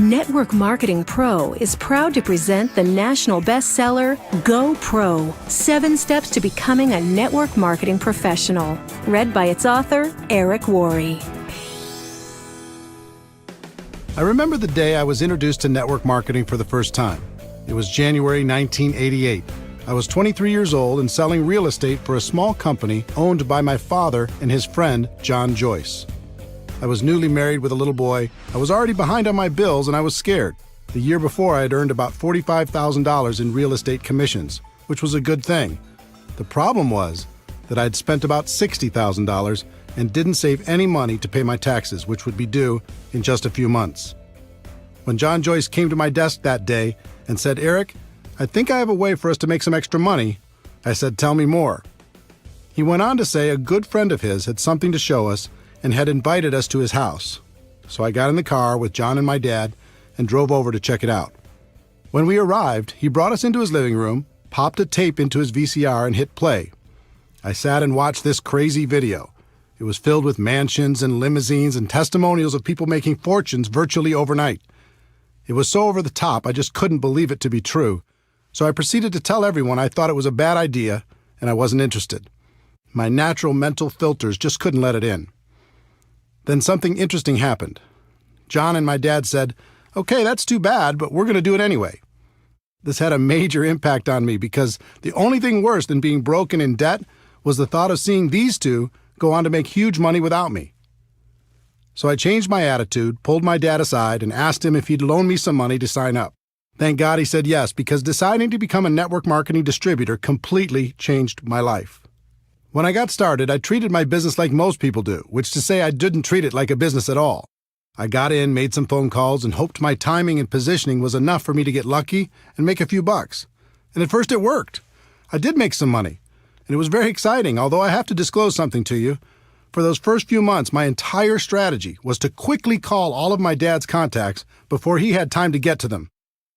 Network Marketing Pro is proud to present the national bestseller, Go-Pro, 7 Steps to Becoming a Network Marketing Professional, read by its author, Eric-Worre. I remember the day I was introduced to network marketing for the first time. It was January 1988. I was 23 years old and selling real estate for a small company owned by my father and his friend, John Joyce. I was newly married with a little boy. I was already behind on my bills and I was scared. The year before, I had earned about $45,000 in real estate commissions, which was a good thing. The problem was that I'd spent about $60,000 and didn't save any money to pay my taxes, which would be due in just a few months. When John Joyce came to my desk that day and said, "Eric, I think I have a way for us to make some extra money," I said, "Tell me more." He went on to say a good friend of his had something to show us and had invited us to his house. So I got in the car with John and my dad and drove over to check it out. When we arrived, he brought us into his living room, popped a tape into his VCR and hit play. I sat and watched this crazy video. It was filled with mansions and limousines and testimonials of people making fortunes virtually overnight. It was so over the top, I just couldn't believe it to be true. So I proceeded to tell everyone I thought it was a bad idea and I wasn't interested. My natural mental filters just couldn't let it in. Then something interesting happened. John and my dad said, "Okay, that's too bad, but we're going to do it anyway." This had a major impact on me because the only thing worse than being broke and in debt was the thought of seeing these two go on to make huge money without me. So I changed my attitude, pulled my dad aside, and asked him if he'd loan me some money to sign up. Thank God he said yes, because deciding to become a network marketing distributor completely changed my life. When I got started, I treated my business like most people do, which is to say I didn't treat it like a business at all. I got in, made some phone calls, and hoped my timing and positioning was enough for me to get lucky and make a few bucks. And at first it worked. I did make some money, and it was very exciting, although I have to disclose something to you. For those first few months, my entire strategy was to quickly call all of my dad's contacts before he had time to get to them.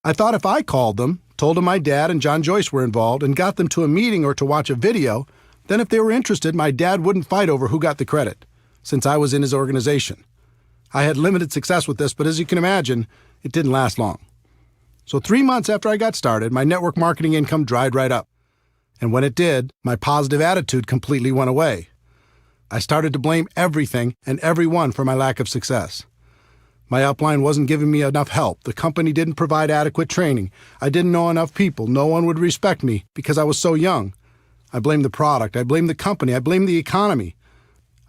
I thought if I called them, told them my dad and John Joyce were involved, and got them to a meeting or to watch a video, then if they were interested, my dad wouldn't fight over who got the credit, since I was in his organization. I had limited success with this, but as you can imagine, it didn't last long. So 3 months after I got started, my network marketing income dried right up. And when it did, my positive attitude completely went away. I started to blame everything and everyone for my lack of success. My upline wasn't giving me enough help. The company didn't provide adequate training. I didn't know enough people. No one would respect me because I was so young. I blamed the product. I blamed the company. I blamed the economy.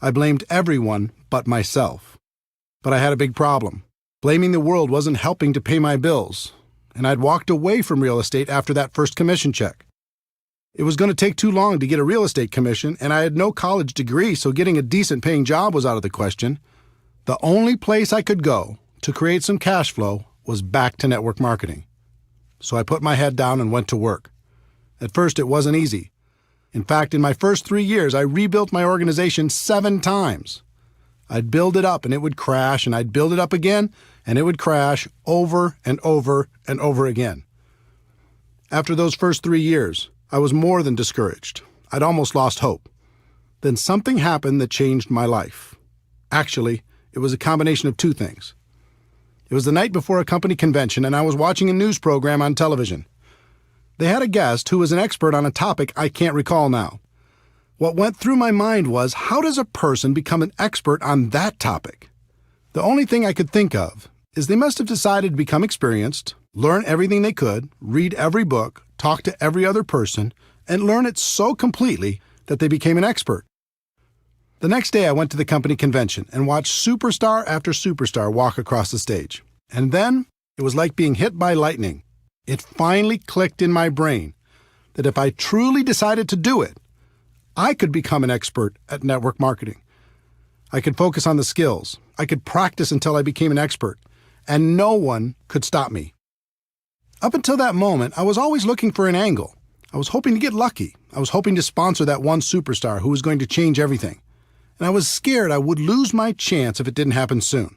I blamed everyone but myself. But I had a big problem. Blaming the world wasn't helping to pay my bills, and I'd walked away from real estate after that first commission check. It was going to take too long to get a real estate commission, and I had no college degree, so getting a decent paying job was out of the question. The only place I could go to create some cash flow was back to network marketing. So I put my head down and went to work. At first, it wasn't easy. In fact, in my first 3 years, I rebuilt my organization 7 times. I'd build it up and it would crash, and I'd build it up again and it would crash over and over and over again. After those first 3 years, I was more than discouraged. I'd almost lost hope. Then something happened that changed my life. Actually, it was a combination of 2 things. It was the night before a company convention, and I was watching a news program on television. They had a guest who was an expert on a topic I can't recall now. What went through my mind was, how does a person become an expert on that topic? The only thing I could think of is they must have decided to become experienced, learn everything they could, read every book, talk to every other person, and learn it so completely that they became an expert. The next day I went to the company convention and watched superstar after superstar walk across the stage. And then it was like being hit by lightning. It finally clicked in my brain that if I truly decided to do it, I could become an expert at network marketing. I could focus on the skills. I could practice until I became an expert, and no one could stop me. Up until that moment, I was always looking for an angle. I was hoping to get lucky. I was hoping to sponsor that one superstar who was going to change everything. And I was scared I would lose my chance if it didn't happen soon.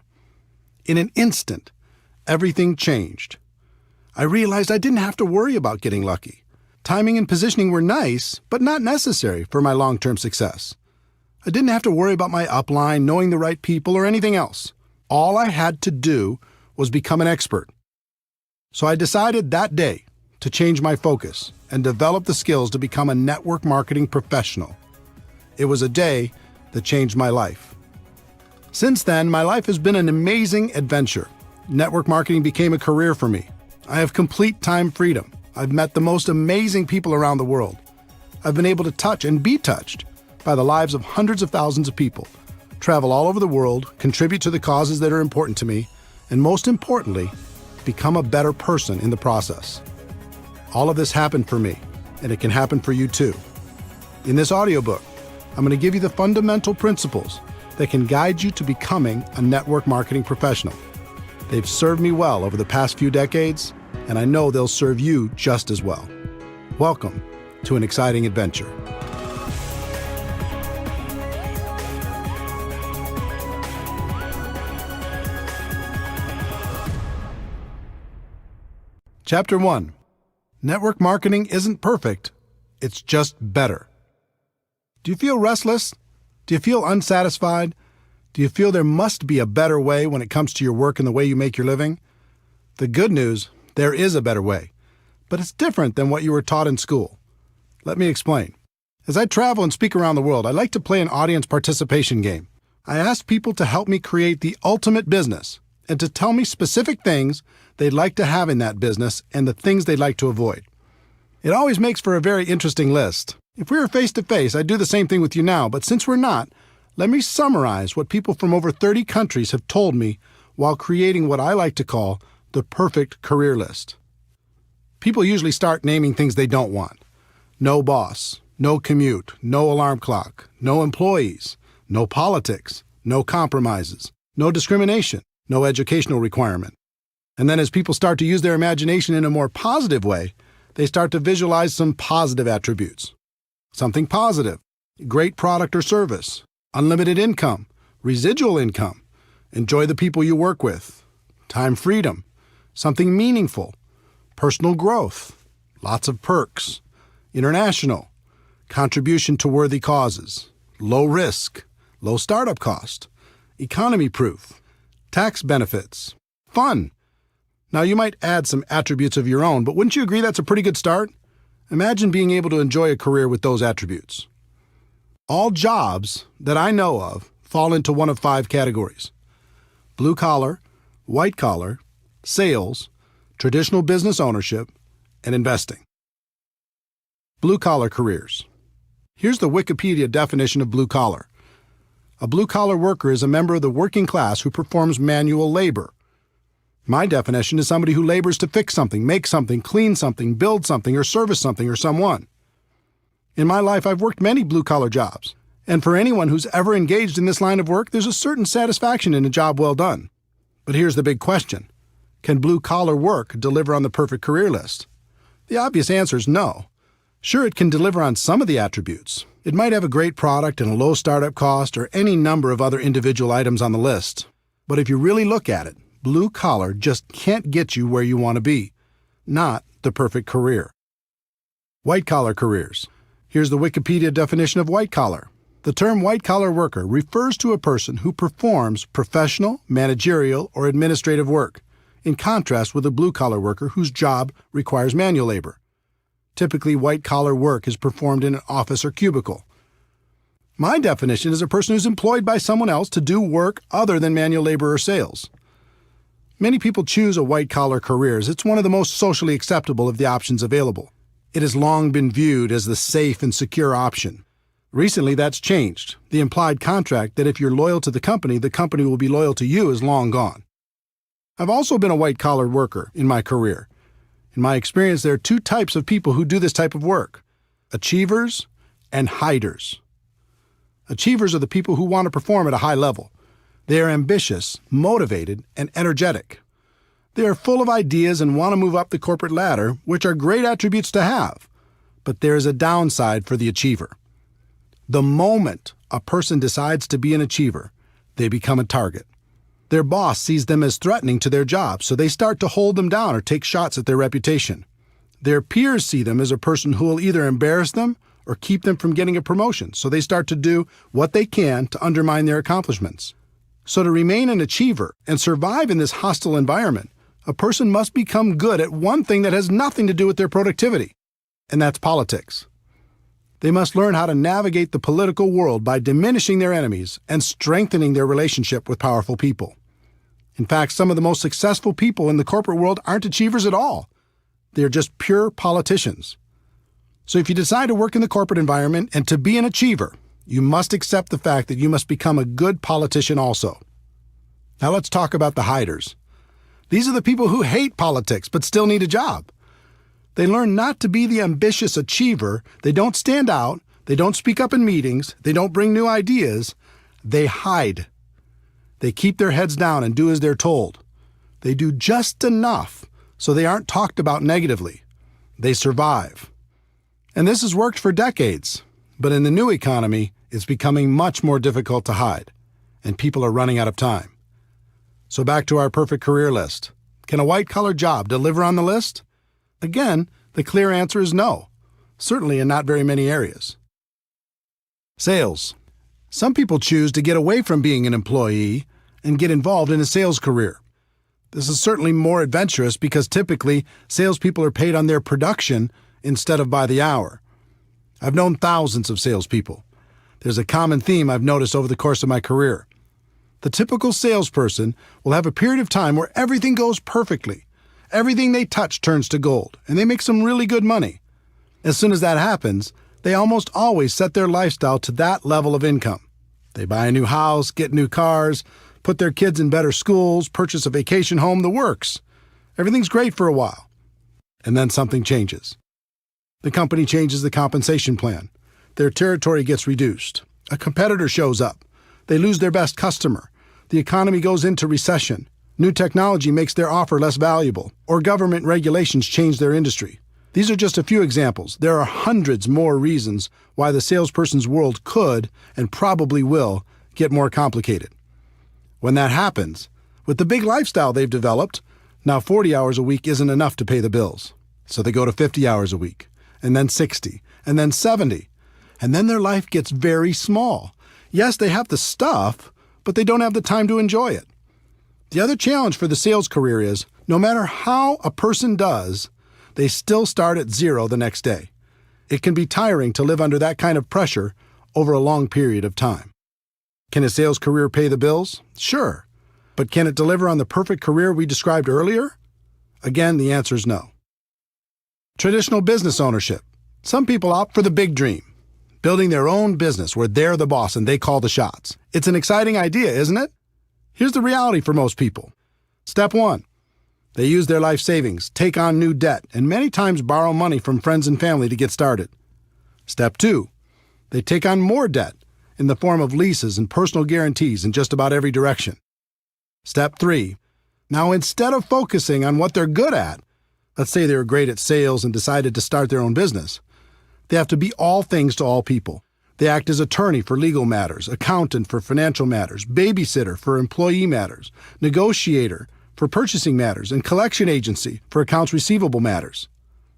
In an instant, everything changed. I realized I didn't have to worry about getting lucky. Timing and positioning were nice, but not necessary for my long-term success. I didn't have to worry about my upline, knowing the right people, or anything else. All I had to do was become an expert. So I decided that day to change my focus and develop the skills to become a network marketing professional. It was a day that changed my life. Since then, my life has been an amazing adventure. Network marketing became a career for me. I have complete time freedom. I've met the most amazing people around the world. I've been able to touch and be touched by the lives of hundreds of thousands of people, travel all over the world, contribute to the causes that are important to me, and most importantly, become a better person in the process. All of this happened for me, and it can happen for you too. In this audiobook, I'm going to give you the fundamental principles that can guide you to becoming a network marketing professional. They've served me well over the past few decades, and I know they'll serve you just as well. Welcome to an exciting adventure. Chapter 1. Network marketing isn't perfect, it's just better. Do you feel restless? Do you feel unsatisfied? Do you feel there must be a better way when it comes to your work and the way you make your living? The good news, there is a better way, but it's different than what you were taught in school. Let me explain. As I travel and speak around the world, I like to play an audience participation game. I ask people to help me create the ultimate business and to tell me specific things they'd like to have in that business and the things they'd like to avoid. It always makes for a very interesting list. If we were face-to-face, I'd do the same thing with you now, but since we're not, let me summarize what people from over 30 countries have told me while creating what I like to call the perfect career list. People usually start naming things they don't want. No boss, no commute, no alarm clock, no employees, no politics, no compromises, no discrimination, no educational requirement. And then as people start to use their imagination in a more positive way, they start to visualize some positive attributes. Something positive, great product or service, unlimited income, residual income, enjoy the people you work with, time freedom, something meaningful, personal growth, lots of perks, international, contribution to worthy causes, low risk, low startup cost, economy proof, tax benefits, fun. Now, you might add some attributes of your own, but wouldn't you agree that's a pretty good start? Imagine being able to enjoy a career with those attributes. All jobs that I know of fall into one of 5 categories: blue collar, white collar, sales, traditional business ownership, and investing. Blue collar careers. Here's the Wikipedia definition of blue collar. A blue collar worker is a member of the working class who performs manual labor. My definition is somebody who labors to fix something, make something, clean something, build something, or service something or someone. In my life, I've worked many blue-collar jobs, and for anyone who's ever engaged in this line of work, there's a certain satisfaction in a job well done. But here's the big question. Can blue-collar work deliver on the perfect career list? The obvious answer is no. Sure, it can deliver on some of the attributes. It might have a great product and a low startup cost or any number of other individual items on the list. But if you really look at it, blue collar just can't get you where you want to be. Not the perfect career. White collar careers. Here's the Wikipedia definition of white collar. The term white collar worker refers to a person who performs professional, managerial, or administrative work, in contrast with a blue collar worker whose job requires manual labor. Typically, white collar work is performed in an office or cubicle. My definition is a person who's employed by someone else to do work other than manual labor or sales. Many people choose a white-collar career as it's one of the most socially acceptable of the options available. It has long been viewed as the safe and secure option. Recently, that's changed. The implied contract that if you're loyal to the company will be loyal to you is long gone. I've also been a white-collar worker in my career. In my experience, there are 2 types of people who do this type of work: achievers and hiders. Achievers are the people who want to perform at a high level. They are ambitious, motivated, and energetic. They are full of ideas and want to move up the corporate ladder, which are great attributes to have. But there is a downside for the achiever. The moment a person decides to be an achiever, they become a target. Their boss sees them as threatening to their job, so they start to hold them down or take shots at their reputation. Their peers see them as a person who will either embarrass them or keep them from getting a promotion, so they start to do what they can to undermine their accomplishments. So to remain an achiever and survive in this hostile environment, a person must become good at one thing that has nothing to do with their productivity, and that's politics. They must learn how to navigate the political world by diminishing their enemies and strengthening their relationship with powerful people. In fact, some of the most successful people in the corporate world aren't achievers at all. They are just pure politicians. So if you decide to work in the corporate environment and to be an achiever, you must accept the fact that you must become a good politician also. Now let's talk about the hiders. These are the people who hate politics but still need a job. They learn not to be the ambitious achiever. They don't stand out. They don't speak up in meetings. They don't bring new ideas. They hide. They keep their heads down and do as they're told. They do just enough so they aren't talked about negatively. They survive. And this has worked for decades. But in the new economy, it's becoming much more difficult to hide. And people are running out of time. So back to our perfect career list. Can a white-collar job deliver on the list? Again, the clear answer is no, certainly in not very many areas. Sales. Some people choose to get away from being an employee and get involved in a sales career. This is certainly more adventurous because typically salespeople are paid on their production instead of by the hour. I've known thousands of salespeople. There's a common theme I've noticed over the course of my career. The typical salesperson will have a period of time where everything goes perfectly. Everything they touch turns to gold, and they make some really good money. As soon as that happens, they almost always set their lifestyle to that level of income. They buy a new house, get new cars, put their kids in better schools, purchase a vacation home, the works. Everything's great for a while. And then something changes. The company changes the compensation plan. Their territory gets reduced. A competitor shows up. They lose their best customer. The economy goes into recession. New technology makes their offer less valuable, or government regulations change their industry. These are just a few examples. There are hundreds more reasons why the salesperson's world could, and probably will, get more complicated. When that happens, with the big lifestyle they've developed, now 40 hours a week isn't enough to pay the bills. So they go to 50 hours a week, and then 60, and then 70. And then their life gets very small. Yes, they have the stuff, but they don't have the time to enjoy it. The other challenge for the sales career is, no matter how a person does, they still start at zero the next day. It can be tiring to live under that kind of pressure over a long period of time. Can a sales career pay the bills? Sure. But can it deliver on the perfect career we described earlier? Again, the answer is no. Traditional business ownership. Some people opt for the big dream, building their own business where they're the boss and they call the shots. It's an exciting idea, isn't it? Here's the reality for most people. Step 1. They use their life savings, take on new debt, and many times borrow money from friends and family to get started. Step 2. They take on more debt in the form of leases and personal guarantees in just about every direction. Step 3. Now, instead of focusing on what they're good at, let's say they were great at sales and decided to start their own business, they have to be all things to all people. They act as attorney for legal matters, accountant for financial matters, babysitter for employee matters, negotiator for purchasing matters, and collection agency for accounts receivable matters.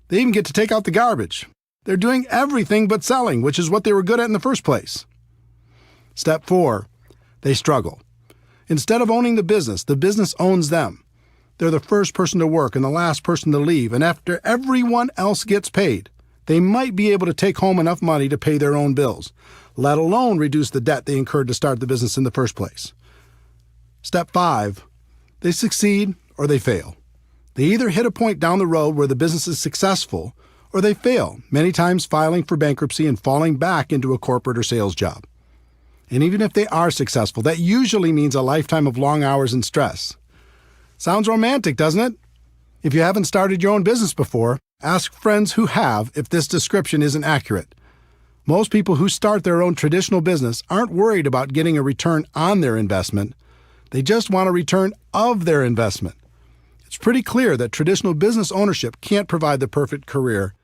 They even get to take out the garbage. They're doing everything but selling, which is what they were good at in the first place. Step 4. They struggle. Instead of owning the business owns them. They're the first person to work and the last person to leave, and after everyone else gets paid, they might be able to take home enough money to pay their own bills, let alone reduce the debt they incurred to start the business in the first place. Step 5. They succeed or they fail. They either hit a point down the road where the business is successful, or they fail, many times filing for bankruptcy and falling back into a corporate or sales job. And even if they are successful, that usually means a lifetime of long hours and stress. Sounds romantic, doesn't it? If you haven't started your own business before, ask friends who have if this description isn't accurate. Most people who start their own traditional business aren't worried about getting a return on their investment. They just want a return of their investment. It's pretty clear that traditional business ownership can't provide the perfect career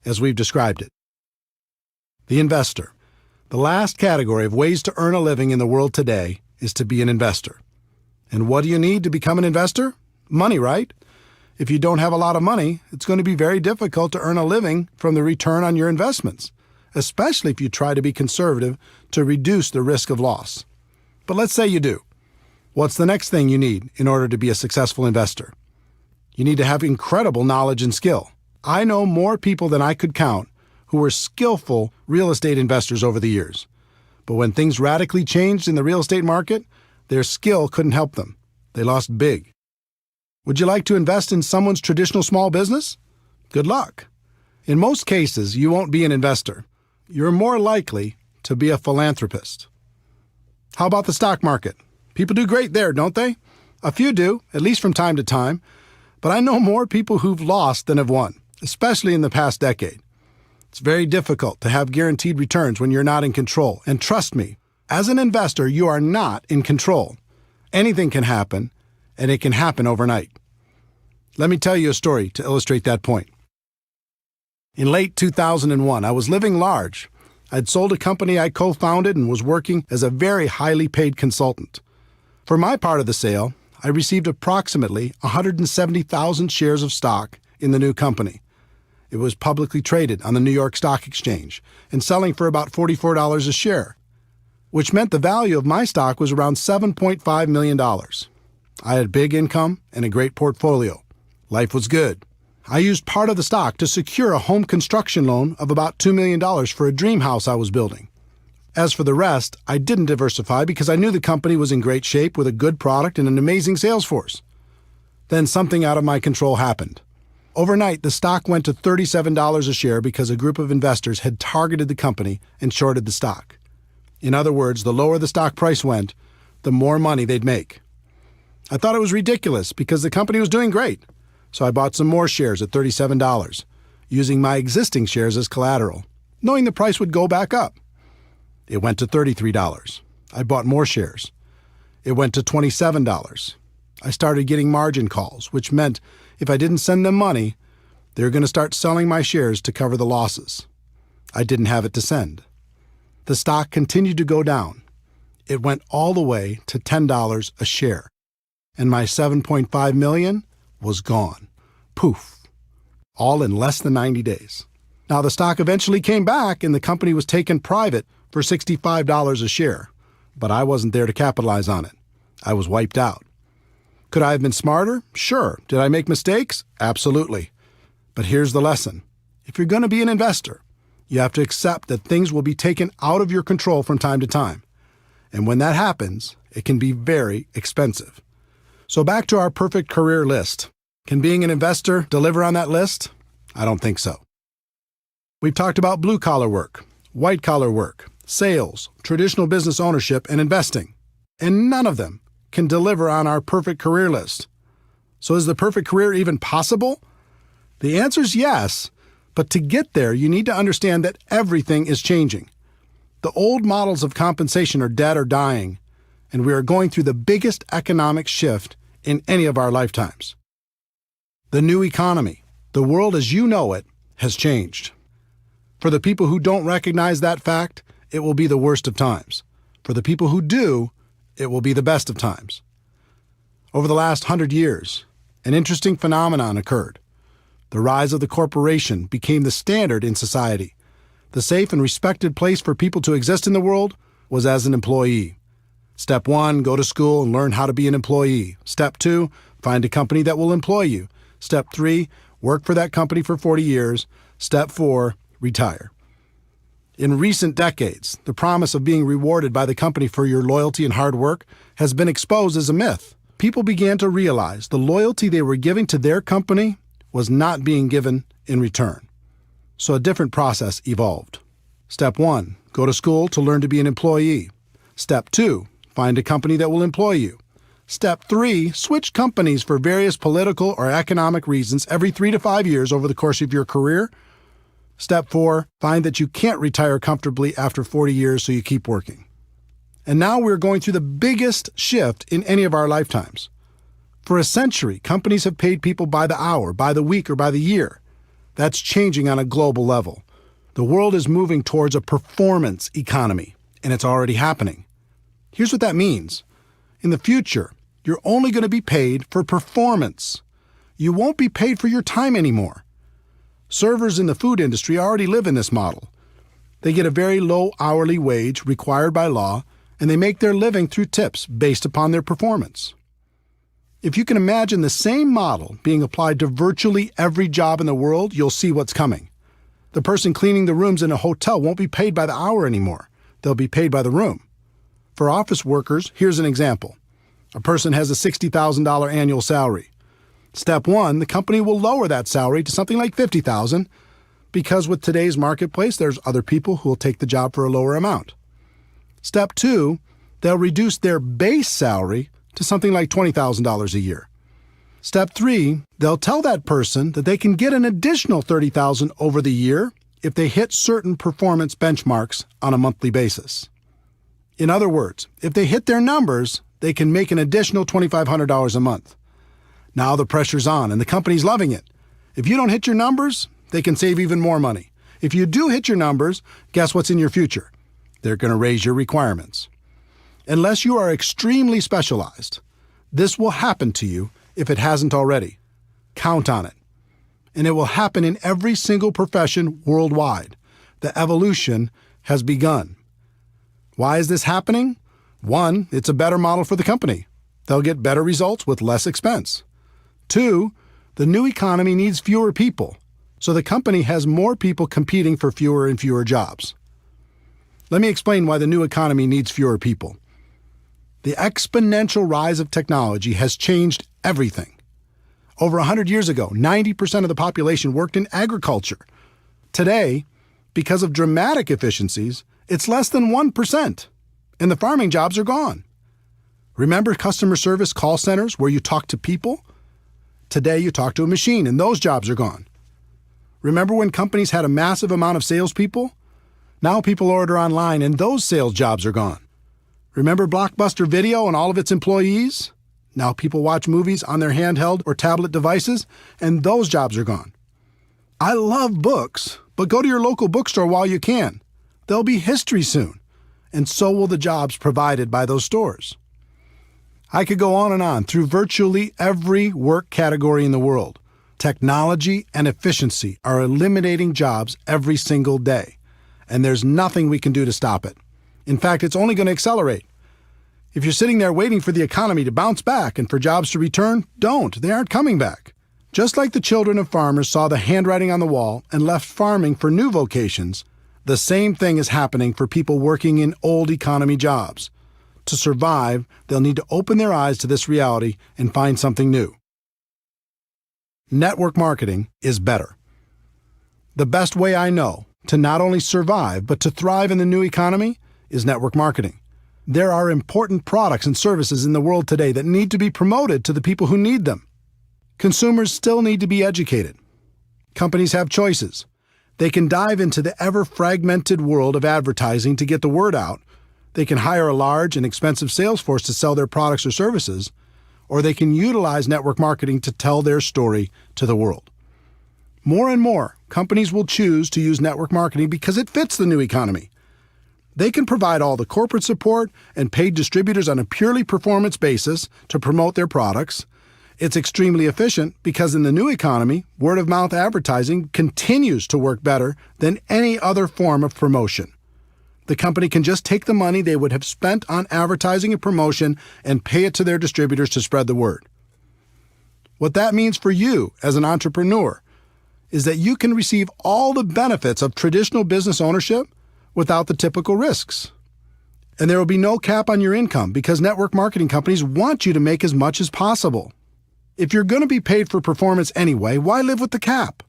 as we've described it. The investor. The last category of ways to earn a living in the world today is to be an investor. And what do you need to become an investor? Money, right? If you don't have a lot of money, it's going to be very difficult to earn a living from the return on your investments, especially if you try to be conservative to reduce the risk of loss. But let's say you do. What's the next thing you need in order to be a successful investor? You need to have incredible knowledge and skill. I know more people than I could count who were skillful real estate investors over the years. But when things radically changed in the real estate market, their skill couldn't help them. They lost big. Would you like to invest in someone's traditional small business? Good luck. In most cases, you won't be an investor. You're more likely to be a philanthropist. How about the stock market? People do great there, don't they? A few do, at least from time to time. But I know more people who've lost than have won, especially in the past decade. It's very difficult to have guaranteed returns when you're not in control. And trust me, as an investor, you are not in control. Anything can happen, and it can happen overnight. Let me tell you a story to illustrate that point. In late 2001, I was living large. I'd sold a company I co-founded and was working as a very highly paid consultant. For my part of the sale, I received approximately 170,000 shares of stock in the new company. It was publicly traded on the New York Stock Exchange and selling for about $44 a share, which meant the value of my stock was around $7.5 million. I had big income and a great portfolio. Life was good. I used part of the stock to secure a home construction loan of about $2 million for a dream house I was building. As for the rest, I didn't diversify because I knew the company was in great shape with a good product and an amazing sales force. Then something out of my control happened. Overnight, the stock went to $37 a share because a group of investors had targeted the company and shorted the stock. In other words, the lower the stock price went, the more money they'd make. I thought it was ridiculous because the company was doing great. So I bought some more shares at $37, using my existing shares as collateral, knowing the price would go back up. It went to $33. I bought more shares. It went to $27. I started getting margin calls, which meant if I didn't send them money, they were going to start selling my shares to cover the losses. I didn't have it to send. The stock continued to go down. It went all the way to $10 a share, and my $7.5 million was gone. Poof. All in less than 90 days. Now, the stock eventually came back and the company was taken private for $65 a share, but I wasn't there to capitalize on it. I was wiped out. Could I have been smarter? Sure. Did I make mistakes? Absolutely. But here's the lesson. If you're going to be an investor, you have to accept that things will be taken out of your control from time to time. And when that happens, it can be very expensive. So back to our perfect career list. Can being an investor deliver on that list? I don't think so. We've talked about blue-collar work, white-collar work, sales, traditional business ownership, and investing. And none of them can deliver on our perfect career list. So is the perfect career even possible? The answer is yes, but to get there, you need to understand that everything is changing. The old models of compensation are dead or dying, and we are going through the biggest economic shift in any of our lifetimes. The new economy, the world as you know it, has changed. For the people who don't recognize that fact, it will be the worst of times. For the people who do, it will be the best of times. Over the last 100 years, an interesting phenomenon occurred. The rise of the corporation became the standard in society. The safe and respected place for people to exist in the world was as an employee. Step 1, go to school and learn how to be an employee. Step 2, find a company that will employ you. Step 3, work for that company for 40 years. Step 4, retire. In recent decades, the promise of being rewarded by the company for your loyalty and hard work has been exposed as a myth. People began to realize the loyalty they were giving to their company was not being given in return. So a different process evolved. Step 1, go to school to learn to be an employee. Step 2, find a company that will employ you. Step 3, switch companies for various political or economic reasons every 3 to 5 years over the course of your career. Step 4, find that you can't retire comfortably after 40 years, so you keep working. And now we're going through the biggest shift in any of our lifetimes. For a century, companies have paid people by the hour, by the week, or by the year. That's changing on a global level. The world is moving towards a performance economy, and it's already happening. Here's what that means. In the future, you're only going to be paid for performance. You won't be paid for your time anymore. Servers in the food industry already live in this model. They get a very low hourly wage required by law, and they make their living through tips based upon their performance. If you can imagine the same model being applied to virtually every job in the world, you'll see what's coming. The person cleaning the rooms in a hotel won't be paid by the hour anymore. They'll be paid by the room. For office workers, here's an example. A person has a $60,000 annual salary. Step one, the company will lower that salary to something like $50,000 because with today's marketplace, there's other people who will take the job for a lower amount. Step two, they'll reduce their base salary to something like $20,000 a year. Step three, they'll tell that person that they can get an additional $30,000 over the year if they hit certain performance benchmarks on a monthly basis. In other words, if they hit their numbers, they can make an additional $2,500 a month. Now the pressure's on and the company's loving it. If you don't hit your numbers, they can save even more money. If you do hit your numbers, guess what's in your future? They're going to raise your requirements. Unless you are extremely specialized, this will happen to you if it hasn't already. Count on it. And it will happen in every single profession worldwide. The evolution has begun. Why is this happening? One, it's a better model for the company. They'll get better results with less expense. Two, the new economy needs fewer people, so the company has more people competing for fewer and fewer jobs. Let me explain why the new economy needs fewer people. The exponential rise of technology has changed everything. Over 100 years ago, 90% of the population worked in agriculture. Today, because of dramatic efficiencies, it's less than 1%, and the farming jobs are gone. Remember customer service call centers where you talk to people? Today you talk to a machine, and those jobs are gone. Remember when companies had a massive amount of salespeople? Now people order online, and those sales jobs are gone. Remember Blockbuster Video and all of its employees? Now people watch movies on their handheld or tablet devices, and those jobs are gone. I love books, but go to your local bookstore while you can. There'll be history soon, and so will the jobs provided by those stores. I could go on through virtually every work category in the world. Technology and efficiency are eliminating jobs every single day, and there's nothing we can do to stop it. In fact, it's only going to accelerate. If you're sitting there waiting for the economy to bounce back and for jobs to return, don't. They aren't coming back. Just like the children of farmers saw the handwriting on the wall and left farming for new vocations, the same thing is happening for people working in old economy jobs. To survive, they'll need to open their eyes to this reality and find something new. Network marketing is better. The best way I know to not only survive but to thrive in the new economy is network marketing. There are important products and services in the world today that need to be promoted to the people who need them. Consumers still need to be educated. Companies have choices. They can dive into the ever-fragmented world of advertising to get the word out. They can hire a large and expensive sales force to sell their products or services, or they can utilize network marketing to tell their story to the world. More and more, companies will choose to use network marketing because it fits the new economy. They can provide all the corporate support and paid distributors on a purely performance basis to promote their products. It's extremely efficient because in the new economy, word-of-mouth advertising continues to work better than any other form of promotion. The company can just take the money they would have spent on advertising and promotion and pay it to their distributors to spread the word. What that means for you as an entrepreneur is that you can receive all the benefits of traditional business ownership without the typical risks. And there will be no cap on your income because network marketing companies want you to make as much as possible. If you're going to be paid for performance anyway, why live with the cap?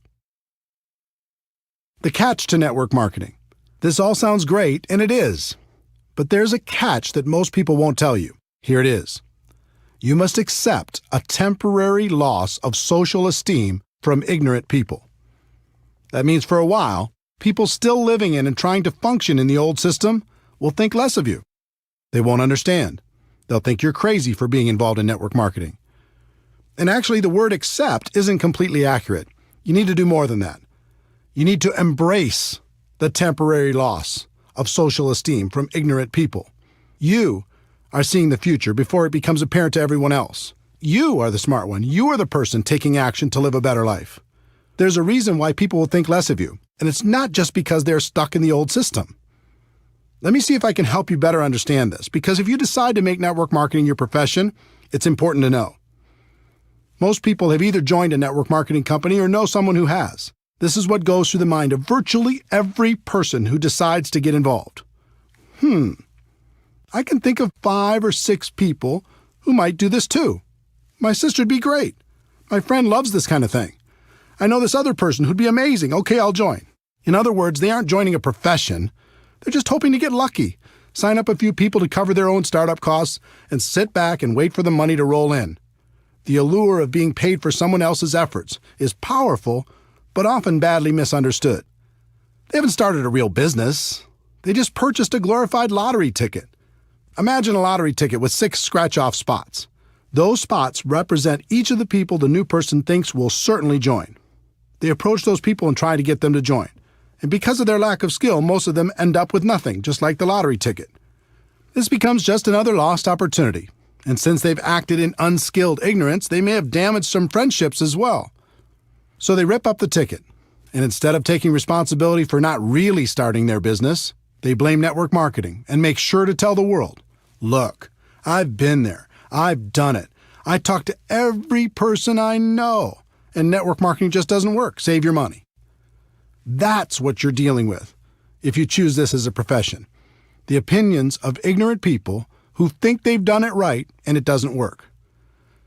The catch to network marketing. This all sounds great, and it is. But there's a catch that most people won't tell you. Here it is. You must accept a temporary loss of social esteem from ignorant people. That means for a while, people still living in and trying to function in the old system will think less of you. They won't understand. They'll think you're crazy for being involved in network marketing. And actually, the word accept isn't completely accurate. You need to do more than that. You need to embrace the temporary loss of social esteem from ignorant people. You are seeing the future before it becomes apparent to everyone else. You are the smart one. You are the person taking action to live a better life. There's a reason why people will think less of you, and it's not just because they're stuck in the old system. Let me see if I can help you better understand this, because if you decide to make network marketing your profession, it's important to know. Most people have either joined a network marketing company or know someone who has. This is what goes through the mind of virtually every person who decides to get involved. I can think of 5 or 6 people who might do this too. My sister'd be great. My friend loves this kind of thing. I know this other person who'd be amazing. Okay, I'll join. In other words, they aren't joining a profession. They're just hoping to get lucky, sign up a few people to cover their own startup costs, and sit back and wait for the money to roll in. The allure of being paid for someone else's efforts is powerful, but often badly misunderstood. They haven't started a real business. They just purchased a glorified lottery ticket. Imagine a lottery ticket with 6 scratch-off spots. Those spots represent each of the people the new person thinks will certainly join. They approach those people and try to get them to join. And because of their lack of skill, most of them end up with nothing, just like the lottery ticket. This becomes just another lost opportunity. And since they've acted in unskilled ignorance, they may have damaged some friendships as well. So they rip up the ticket. And instead of taking responsibility for not really starting their business, they blame network marketing and make sure to tell the world, look, I've been there. I've done it. I talk to every person I know, and network marketing just doesn't work. Save your money. That's what you're dealing with if you choose this as a profession. The opinions of ignorant people who think they've done it right and it doesn't work.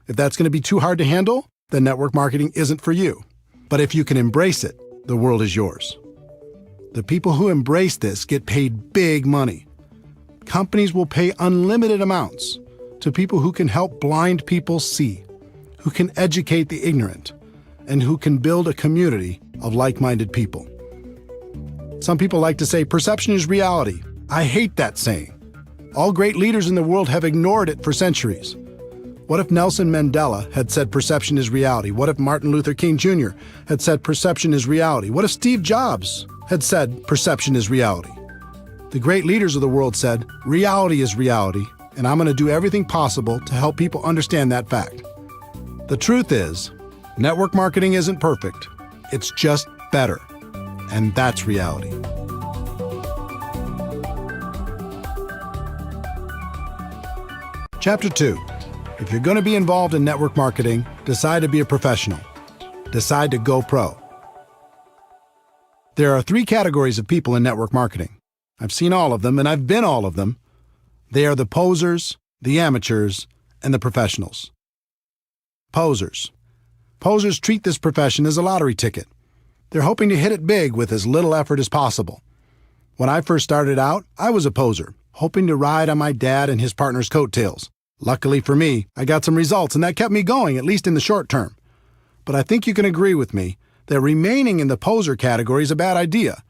If that's going to be too hard to handle, then network marketing isn't for you. But if you can embrace it, the world is yours. The people who embrace this get paid big money. Companies will pay unlimited amounts to people who can help blind people see, who can educate the ignorant, and who can build a community of like-minded people. Some people like to say perception is reality. I hate that saying. All great leaders in the world have ignored it for centuries. What if Nelson Mandela had said perception is reality? What if Martin Luther King Jr. had said perception is reality? What if Steve Jobs had said perception is reality? The great leaders of the world said, reality is reality, and I'm going to do everything possible to help people understand that fact. The truth is, network marketing isn't perfect. It's just better. And that's reality. Chapter 2. If you're going to be involved in network marketing, decide to be a professional. Decide to go pro. There are 3 categories of people in network marketing. I've seen all of them, and I've been all of them. They are the posers, the amateurs, and the professionals. Posers. Posers treat this profession as a lottery ticket. They're hoping to hit it big with as little effort as possible. When I first started out, I was a poser, hoping to ride on my dad and his partner's coattails. Luckily for me, I got some results, and that kept me going, at least in the short term. But I think you can agree with me that remaining in the poser category is a bad idea.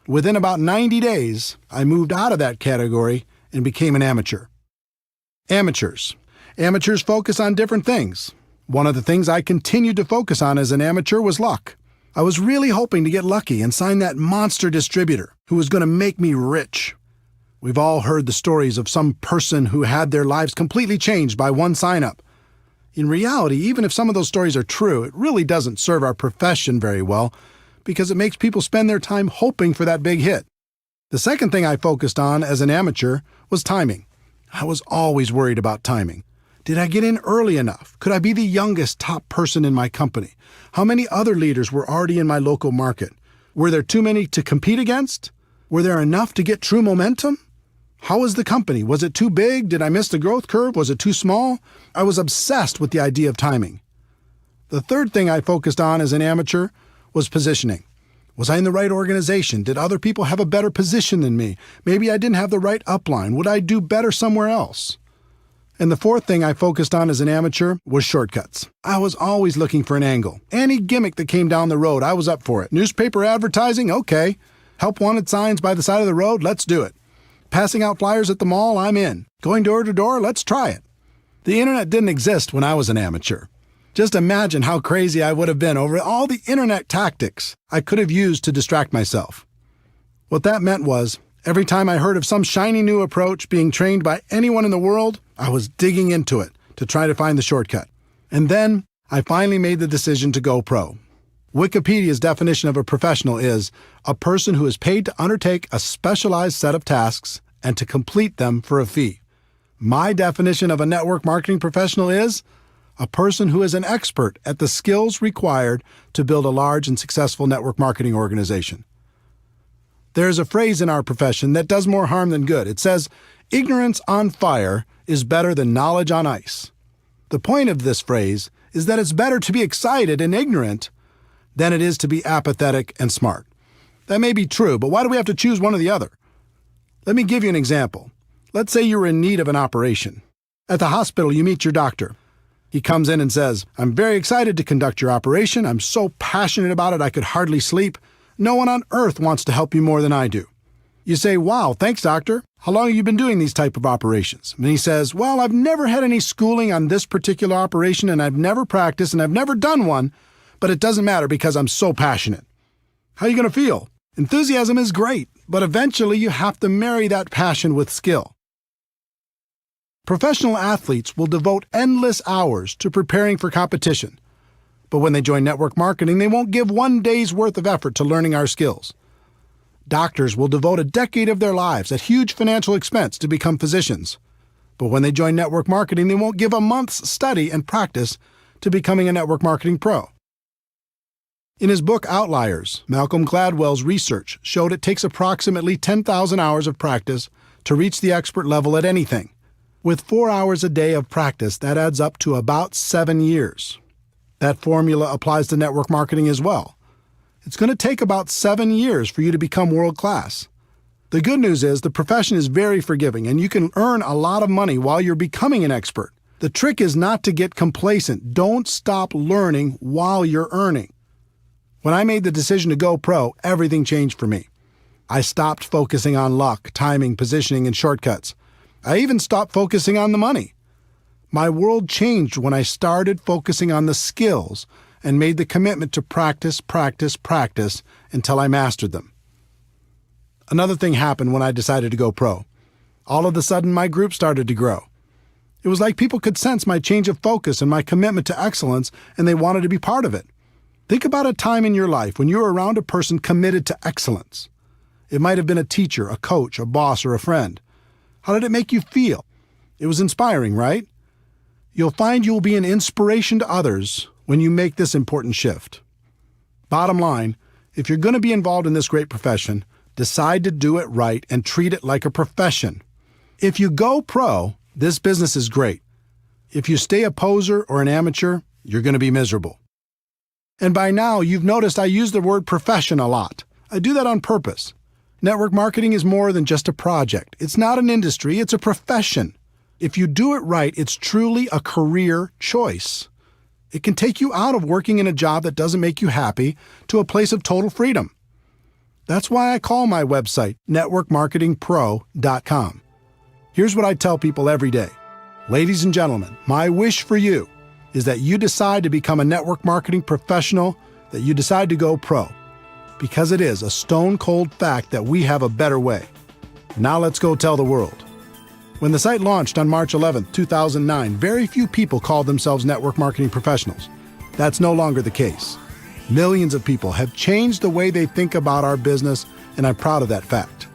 Within about 90 days, I moved out of that category and became an amateur. Amateurs. Amateurs focus on different things. One of the things I continued to focus on as an amateur was luck. I was really hoping to get lucky and sign that monster distributor who was going to make me rich. We've all heard the stories of some person who had their lives completely changed by one sign-up. In reality, even if some of those stories are true, it really doesn't serve our profession very well because it makes people spend their time hoping for that big hit. The second thing I focused on as an amateur was timing. I was always worried about timing. Did I get in early enough? Could I be the youngest top person in my company? How many other leaders were already in my local market? Were there too many to compete against? Were there enough to get true momentum? How was the company? Was it too big? Did I miss the growth curve? Was it too small? I was obsessed with the idea of timing. The third thing I focused on as an amateur was positioning. Was I in the right organization? Did other people have a better position than me? Maybe I didn't have the right upline. Would I do better somewhere else? And the fourth thing I focused on as an amateur was shortcuts. I was always looking for an angle. Any gimmick that came down the road, I was up for it. Newspaper advertising? Okay. Help wanted signs by the side of the road? Let's do it. Passing out flyers at the mall? I'm in. Going door to door? Let's try it. The internet didn't exist when I was an amateur. Just imagine how crazy I would have been over all the internet tactics I could have used to distract myself. What that meant was, every time I heard of some shiny new approach being trained by anyone in the world, I was digging into it to try to find the shortcut. And then I finally made the decision to go pro. Wikipedia's definition of a professional is a person who is paid to undertake a specialized set of tasks and to complete them for a fee. My definition of a network marketing professional is a person who is an expert at the skills required to build a large and successful network marketing organization. There is a phrase in our profession that does more harm than good. It says, "Ignorance on fire is better than knowledge on ice." The point of this phrase is that it's better to be excited and ignorant than it is to be apathetic and smart. That may be true, but why do we have to choose one or the other? Let me give you an example. Let's say you're in need of an operation. At the hospital, you meet your doctor. He comes in and says, "I'm very excited to conduct your operation. I'm so passionate about it I could hardly sleep. No one on earth wants to help you more than I do." You say, "Wow, thanks, doctor. How long have you been doing these type of operations?" And he says, "Well, I've never had any schooling on this particular operation, and I've never practiced, and I've never done one, but it doesn't matter because I'm so passionate." How are you going to feel? Enthusiasm is great, but eventually you have to marry that passion with skill. Professional athletes will devote endless hours to preparing for competition, but when they join network marketing, they won't give one day's worth of effort to learning our skills. Doctors will devote a decade of their lives at huge financial expense to become physicians, but when they join network marketing, they won't give a month's study and practice to becoming a network marketing pro. In his book Outliers, Malcolm Gladwell's research showed it takes approximately 10,000 hours of practice to reach the expert level at anything. With 4 hours a day of practice, that adds up to about 7 years. That formula applies to network marketing as well. It's going to take about 7 years for you to become world-class. The good news is the profession is very forgiving, and you can earn a lot of money while you're becoming an expert. The trick is not to get complacent. Don't stop learning while you're earning. When I made the decision to go pro, everything changed for me. I stopped focusing on luck, timing, positioning, and shortcuts. I even stopped focusing on the money. My world changed when I started focusing on the skills and made the commitment to practice until I mastered them. Another thing happened when I decided to go pro. All of a sudden, my group started to grow. It was like people could sense my change of focus and my commitment to excellence, and they wanted to be part of it. Think about a time in your life when you were around a person committed to excellence. It might have been a teacher, a coach, a boss, or a friend. How did it make you feel? It was inspiring, right? You'll find you'll be an inspiration to others when you make this important shift. Bottom line, if you're going to be involved in this great profession, decide to do it right and treat it like a profession. If you go pro, this business is great. If you stay a poser or an amateur, you're going to be miserable. And by now, you've noticed I use the word profession a lot. I do that on purpose. Network marketing is more than just a project. It's not an industry, it's a profession. If you do it right, it's truly a career choice. It can take you out of working in a job that doesn't make you happy to a place of total freedom. That's why I call my website networkmarketingpro.com. Here's what I tell people every day. Ladies and gentlemen, my wish for you is that you decide to become a network marketing professional, that you decide to go pro. Because it is a stone-cold fact that we have a better way. Now let's go tell the world. When the site launched on March 11, 2009, very few people called themselves network marketing professionals. That's no longer the case. Millions of people have changed the way they think about our business, and I'm proud of that fact.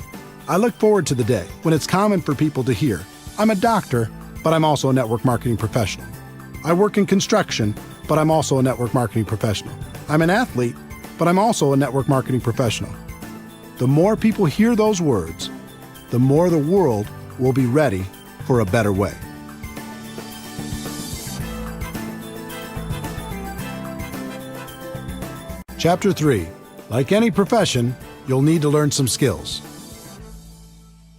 I look forward to the day when it's common for people to hear, "I'm a doctor, but I'm also a network marketing professional. I work in construction, but I'm also a network marketing professional. I'm an athlete, but I'm also a network marketing professional." The more people hear those words, the more the world will be ready for a better way. Chapter 3. Like any profession, you'll need to learn some skills.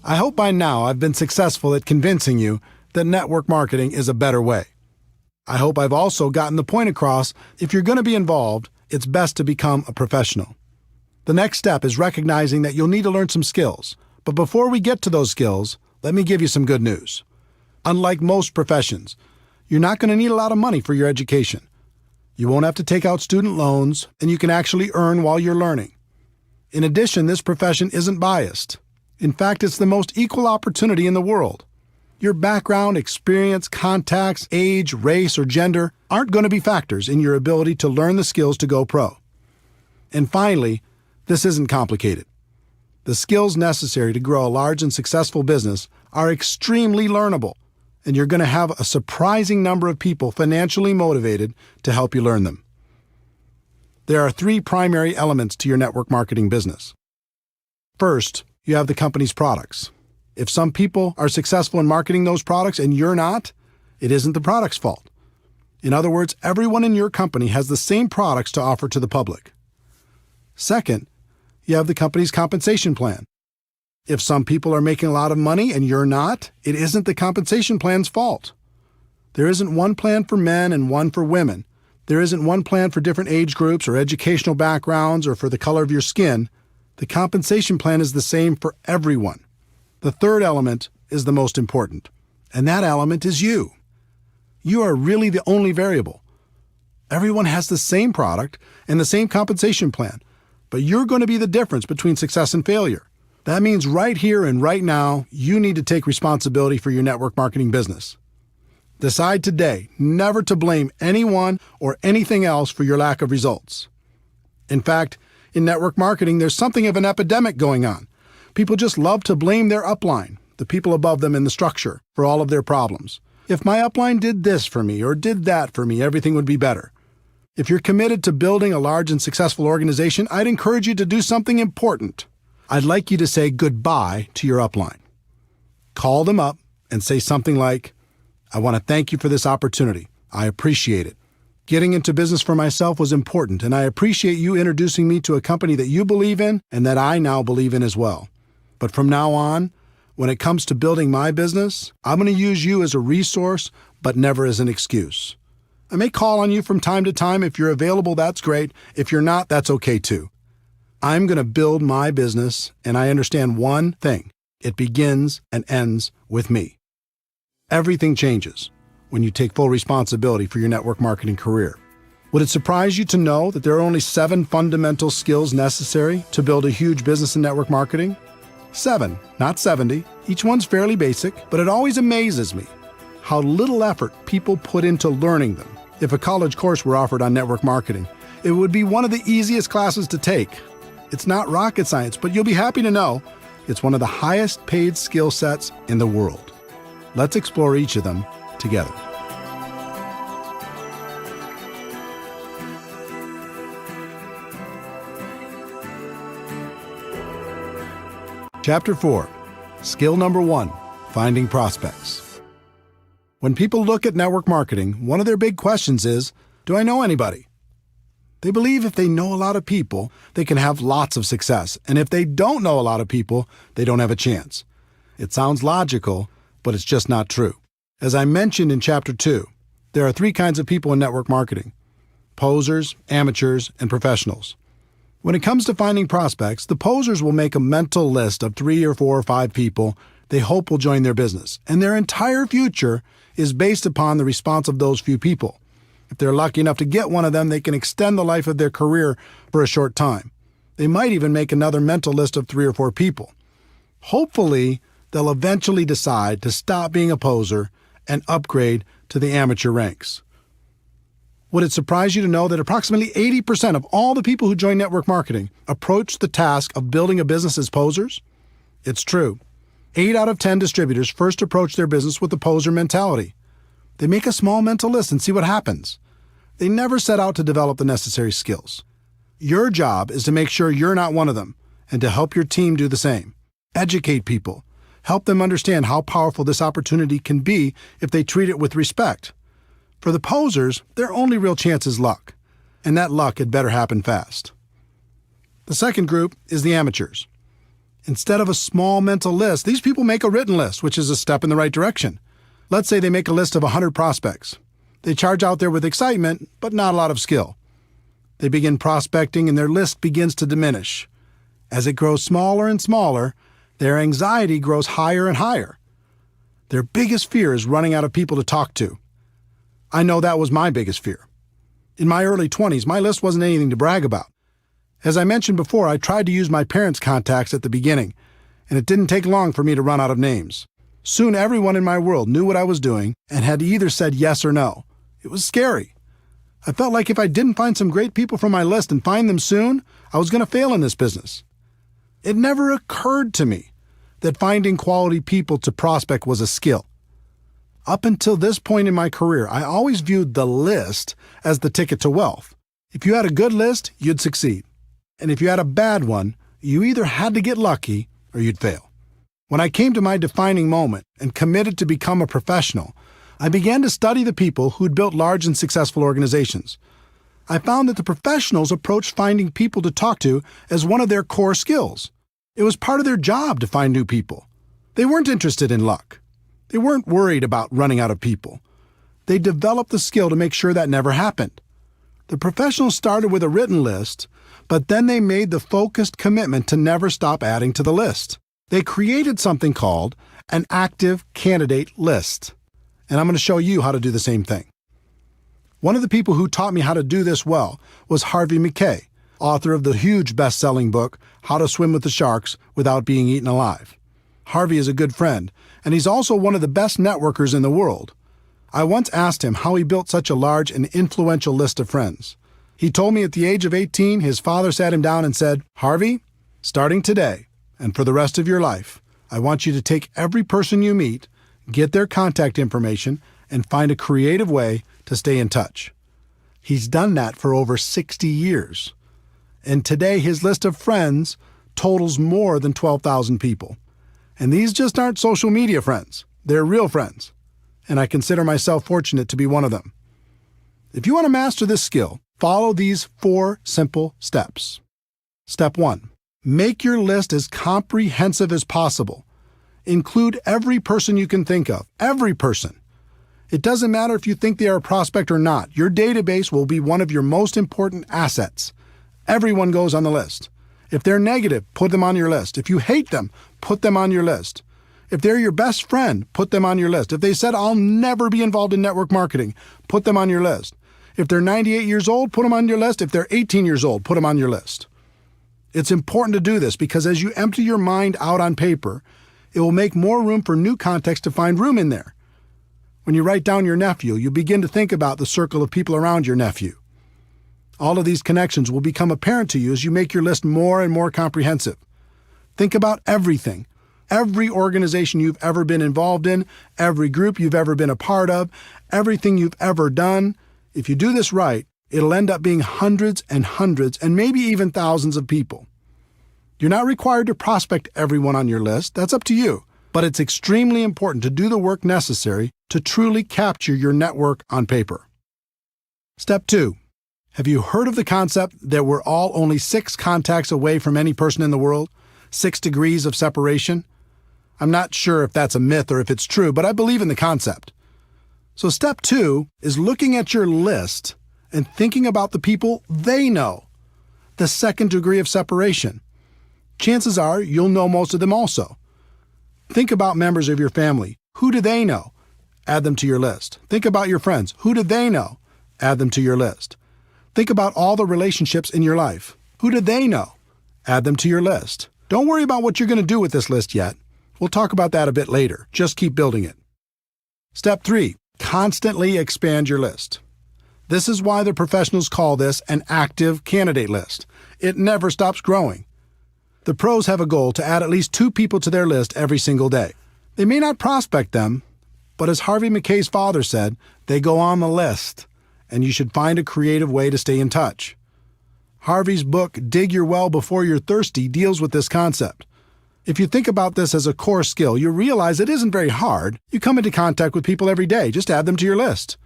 I hope by now I've been successful at convincing you that network marketing is a better way. I hope I've also gotten the point across, if you're going to be involved, it's best to become a professional. The next step is recognizing that you'll need to learn some skills. But before we get to those skills, let me give you some good news. Unlike most professions, you're not going to need a lot of money for your education. You won't have to take out student loans, and you can actually earn while you're learning. In addition, this profession isn't biased. In fact, it's the most equal opportunity in the world. Your background, experience, contacts, age, race, or gender aren't going to be factors in your ability to learn the skills to go pro. And finally, this isn't complicated. The skills necessary to grow a large and successful business are extremely learnable, and you're going to have a surprising number of people financially motivated to help you learn them. There are 3 primary elements to your network marketing business. First, you have the company's products. If some people are successful in marketing those products and you're not, it isn't the product's fault. In other words, everyone in your company has the same products to offer to the public. Second, you have the company's compensation plan. If some people are making a lot of money and you're not, it isn't the compensation plan's fault. There isn't one plan for men and one for women. There isn't one plan for different age groups or educational backgrounds or for the color of your skin. The compensation plan is the same for everyone. The third element is the most important, and that element is you. You are really the only variable. Everyone has the same product and the same compensation plan, but you're going to be the difference between success and failure. That means right here and right now, you need to take responsibility for your network marketing business. Decide today never to blame anyone or anything else for your lack of results. In fact, in network marketing, there's something of an epidemic going on. People just love to blame their upline, the people above them in the structure, for all of their problems. If my upline did this for me or did that for me, everything would be better. If you're committed to building a large and successful organization, I'd encourage you to do something important. I'd like you to say goodbye to your upline. Call them up and say something like, "I want to thank you for this opportunity. I appreciate it. Getting into business for myself was important, and I appreciate you introducing me to a company that you believe in and that I now believe in as well. But from now on, when it comes to building my business, I'm going to use you as a resource, but never as an excuse. I may call on you from time to time. If you're available, that's great. If you're not, that's okay too. I'm going to build my business, and I understand one thing. It begins and ends with me." Everything changes when you take full responsibility for your network marketing career. Would it surprise you to know that there are only 7 fundamental skills necessary to build a huge business in network marketing? 7, not 70. Each one's fairly basic, but it always amazes me how little effort people put into learning them. If a college course were offered on network marketing, it would be one of the easiest classes to take. It's not rocket science, but you'll be happy to know it's one of the highest paid skill sets in the world. Let's explore each of them together. Chapter 4. Skill number 1, finding prospects. When people look at network marketing, one of their big questions is, do I know anybody? They believe if they know a lot of people, they can have lots of success, and if they don't know a lot of people, they don't have a chance. It sounds logical, but it's just not true. As I mentioned in Chapter 2, there are 3 kinds of people in network marketing: posers, amateurs, and professionals. When it comes to finding prospects, the posers will make a mental list of 3 or 4 or 5 people they hope will join their business, and their entire future is based upon the response of those few people. If they're lucky enough to get one of them, they can extend the life of their career for a short time. They might even make another mental list of 3 or 4 people. Hopefully, they'll eventually decide to stop being a poser and upgrade to the amateur ranks. Would it surprise you to know that approximately 80% of all the people who join network marketing approach the task of building a business as posers? It's true. 8 out of 10 distributors first approach their business with the poser mentality. They make a small mental list and see what happens. They never set out to develop the necessary skills. Your job is to make sure you're not one of them and to help your team do the same. Educate people. Help them understand how powerful this opportunity can be if they treat it with respect. For the posers, their only real chance is luck, and that luck had better happen fast. The second group is the amateurs. Instead of a small mental list, these people make a written list, which is a step in the right direction. Let's say they make a list of 100 prospects. They charge out there with excitement, but not a lot of skill. They begin prospecting and their list begins to diminish. As it grows smaller and smaller, their anxiety grows higher and higher. Their biggest fear is running out of people to talk to. I know that was my biggest fear. In my early 20s, my list wasn't anything to brag about. As I mentioned before, I tried to use my parents' contacts at the beginning, and it didn't take long for me to run out of names. Soon everyone in my world knew what I was doing and had either said yes or no. It was scary. I felt like if I didn't find some great people from my list and find them soon, I was going to fail in this business. It never occurred to me that finding quality people to prospect was a skill. Up until this point in my career, I always viewed the list as the ticket to wealth. If you had a good list, you'd succeed. And if you had a bad one, you either had to get lucky or you'd fail. When I came to my defining moment and committed to become a professional, I began to study the people who'd built large and successful organizations. I found that the professionals approached finding people to talk to as one of their core skills. It was part of their job to find new people. They weren't interested in luck. They weren't worried about running out of people. They developed the skill to make sure that never happened. The professionals started with a written list, but then they made the focused commitment to never stop adding to the list. They created something called an active candidate list. And I'm going to show you how to do the same thing. One of the people who taught me how to do this well was Harvey Mackay, author of the huge best-selling book, How to Swim with the Sharks Without Being Eaten Alive. Harvey is a good friend, and he's also one of the best networkers in the world. I once asked him how he built such a large and influential list of friends. He told me at the age of 18, his father sat him down and said, "Harvey, starting today and for the rest of your life, I want you to take every person you meet, get their contact information, and find a creative way to stay in touch." He's done that for over 60 years. And today his list of friends totals more than 12,000 people. And these just aren't social media friends. They're real friends. And I consider myself fortunate to be one of them. If you want to master this skill, follow these 4 simple steps. Step 1. Make your list as comprehensive as possible. Include every person you can think of. Every person. It doesn't matter if you think they are a prospect or not. Your database will be one of your most important assets. Everyone goes on the list. If they're negative, put them on your list. If you hate them, put them on your list. If they're your best friend, put them on your list. If they said, "I'll never be involved in network marketing," put them on your list. If they're 98 years old, put them on your list. If they're 18 years old, put them on your list. It's important to do this because as you empty your mind out on paper, it will make more room for new context to find room in there. When you write down your nephew, you begin to think about the circle of people around your nephew. All of these connections will become apparent to you as you make your list more and more comprehensive. Think about everything. Every organization you've ever been involved in, every group you've ever been a part of, everything you've ever done. If you do this right, it'll end up being hundreds and hundreds and maybe even thousands of people. You're not required to prospect everyone on your list. That's up to you. But it's extremely important to do the work necessary to truly capture your network on paper. Step 2. Have you heard of the concept that we're all only 6 contacts away from any person in the world? 6 degrees of separation? I'm not sure if that's a myth or if it's true, but I believe in the concept. So step 2 is looking at your list and thinking about the people they know. The 2nd degree of separation. Chances are you'll know most of them also. Think about members of your family. Who do they know? Add them to your list. Think about your friends. Who do they know? Add them to your list. Think about all the relationships in your life. Who do they know? Add them to your list. Don't worry about what you're going to do with this list yet. We'll talk about that a bit later. Just keep building it. Step 3. Constantly expand your list. This is why the professionals call this an active candidate list. It never stops growing. The pros have a goal to add at least 2 people to their list every single day. They may not prospect them, but as Harvey Mackay's father said, they go on the list, and you should find a creative way to stay in touch. Harvey's book, Dig Your Well Before You're Thirsty, deals with this concept. If you think about this as a core skill, you realize it isn't very hard. You come into contact with people every day. Just add them to your list.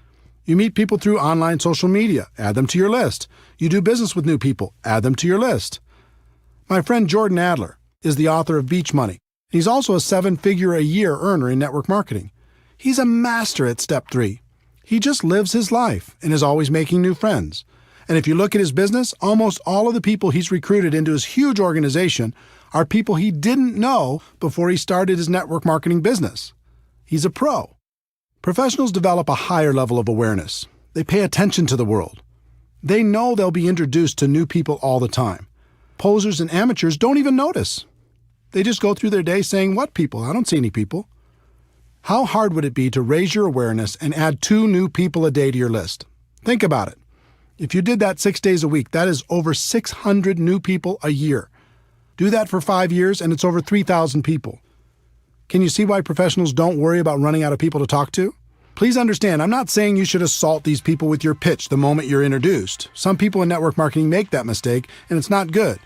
You meet people through online social media. Add them to your list. You do business with new people. Add them to your list. My friend Jordan Adler is the author of Beach Money. He's also a 7-figure-a-year earner in network marketing. He's a master at step 3. He just lives his life and is always making new friends. And if you look at his business, almost all of the people he's recruited into his huge organization are people he didn't know before he started his network marketing business. He's a pro. Professionals develop a higher level of awareness. They pay attention to the world. They know they'll be introduced to new people all the time. Posers and amateurs don't even notice. They just go through their day saying, "What people? I don't see any people." How hard would it be to raise your awareness and add 2 new people a day to your list? Think about it. If you did that 6 days a week, that is over 600 new people a year. Do that for 5 years, and it's over 3,000 people. Can you see why professionals don't worry about running out of people to talk to? Please understand, I'm not saying you should assault these people with your pitch the moment you're introduced. Some people in network marketing make that mistake, and it's not good.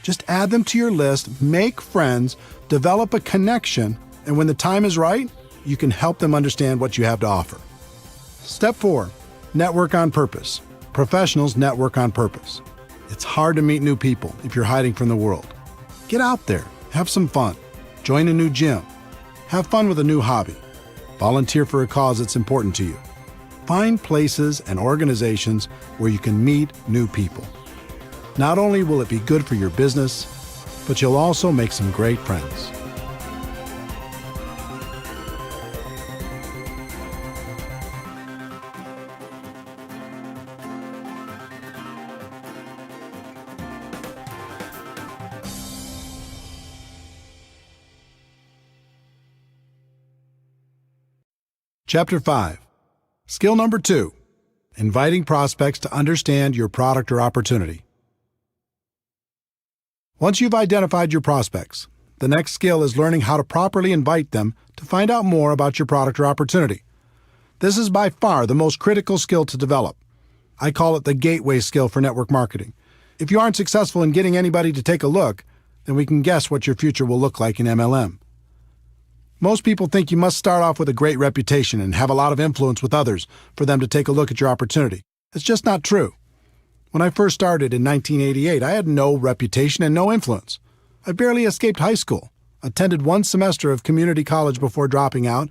Just add them to your list, make friends, develop a connection, and when the time is right, you can help them understand what you have to offer. Step 4, network on purpose. Professionals network on purpose. It's hard to meet new people if you're hiding from the world. Get out there, have some fun, join a new gym, have fun with a new hobby, volunteer for a cause that's important to you. Find places and organizations where you can meet new people. Not only will it be good for your business, but you'll also make some great friends. Chapter 5. Skill number 2. Inviting prospects to understand your product or opportunity. Once you've identified your prospects, the next skill is learning how to properly invite them to find out more about your product or opportunity. This is by far the most critical skill to develop. I call it the gateway skill for network marketing. If you aren't successful in getting anybody to take a look, then we can guess what your future will look like in MLM. Most people think you must start off with a great reputation and have a lot of influence with others for them to take a look at your opportunity. It's just not true. When I first started in 1988, I had no reputation and no influence. I barely escaped high school, attended one semester of community college before dropping out,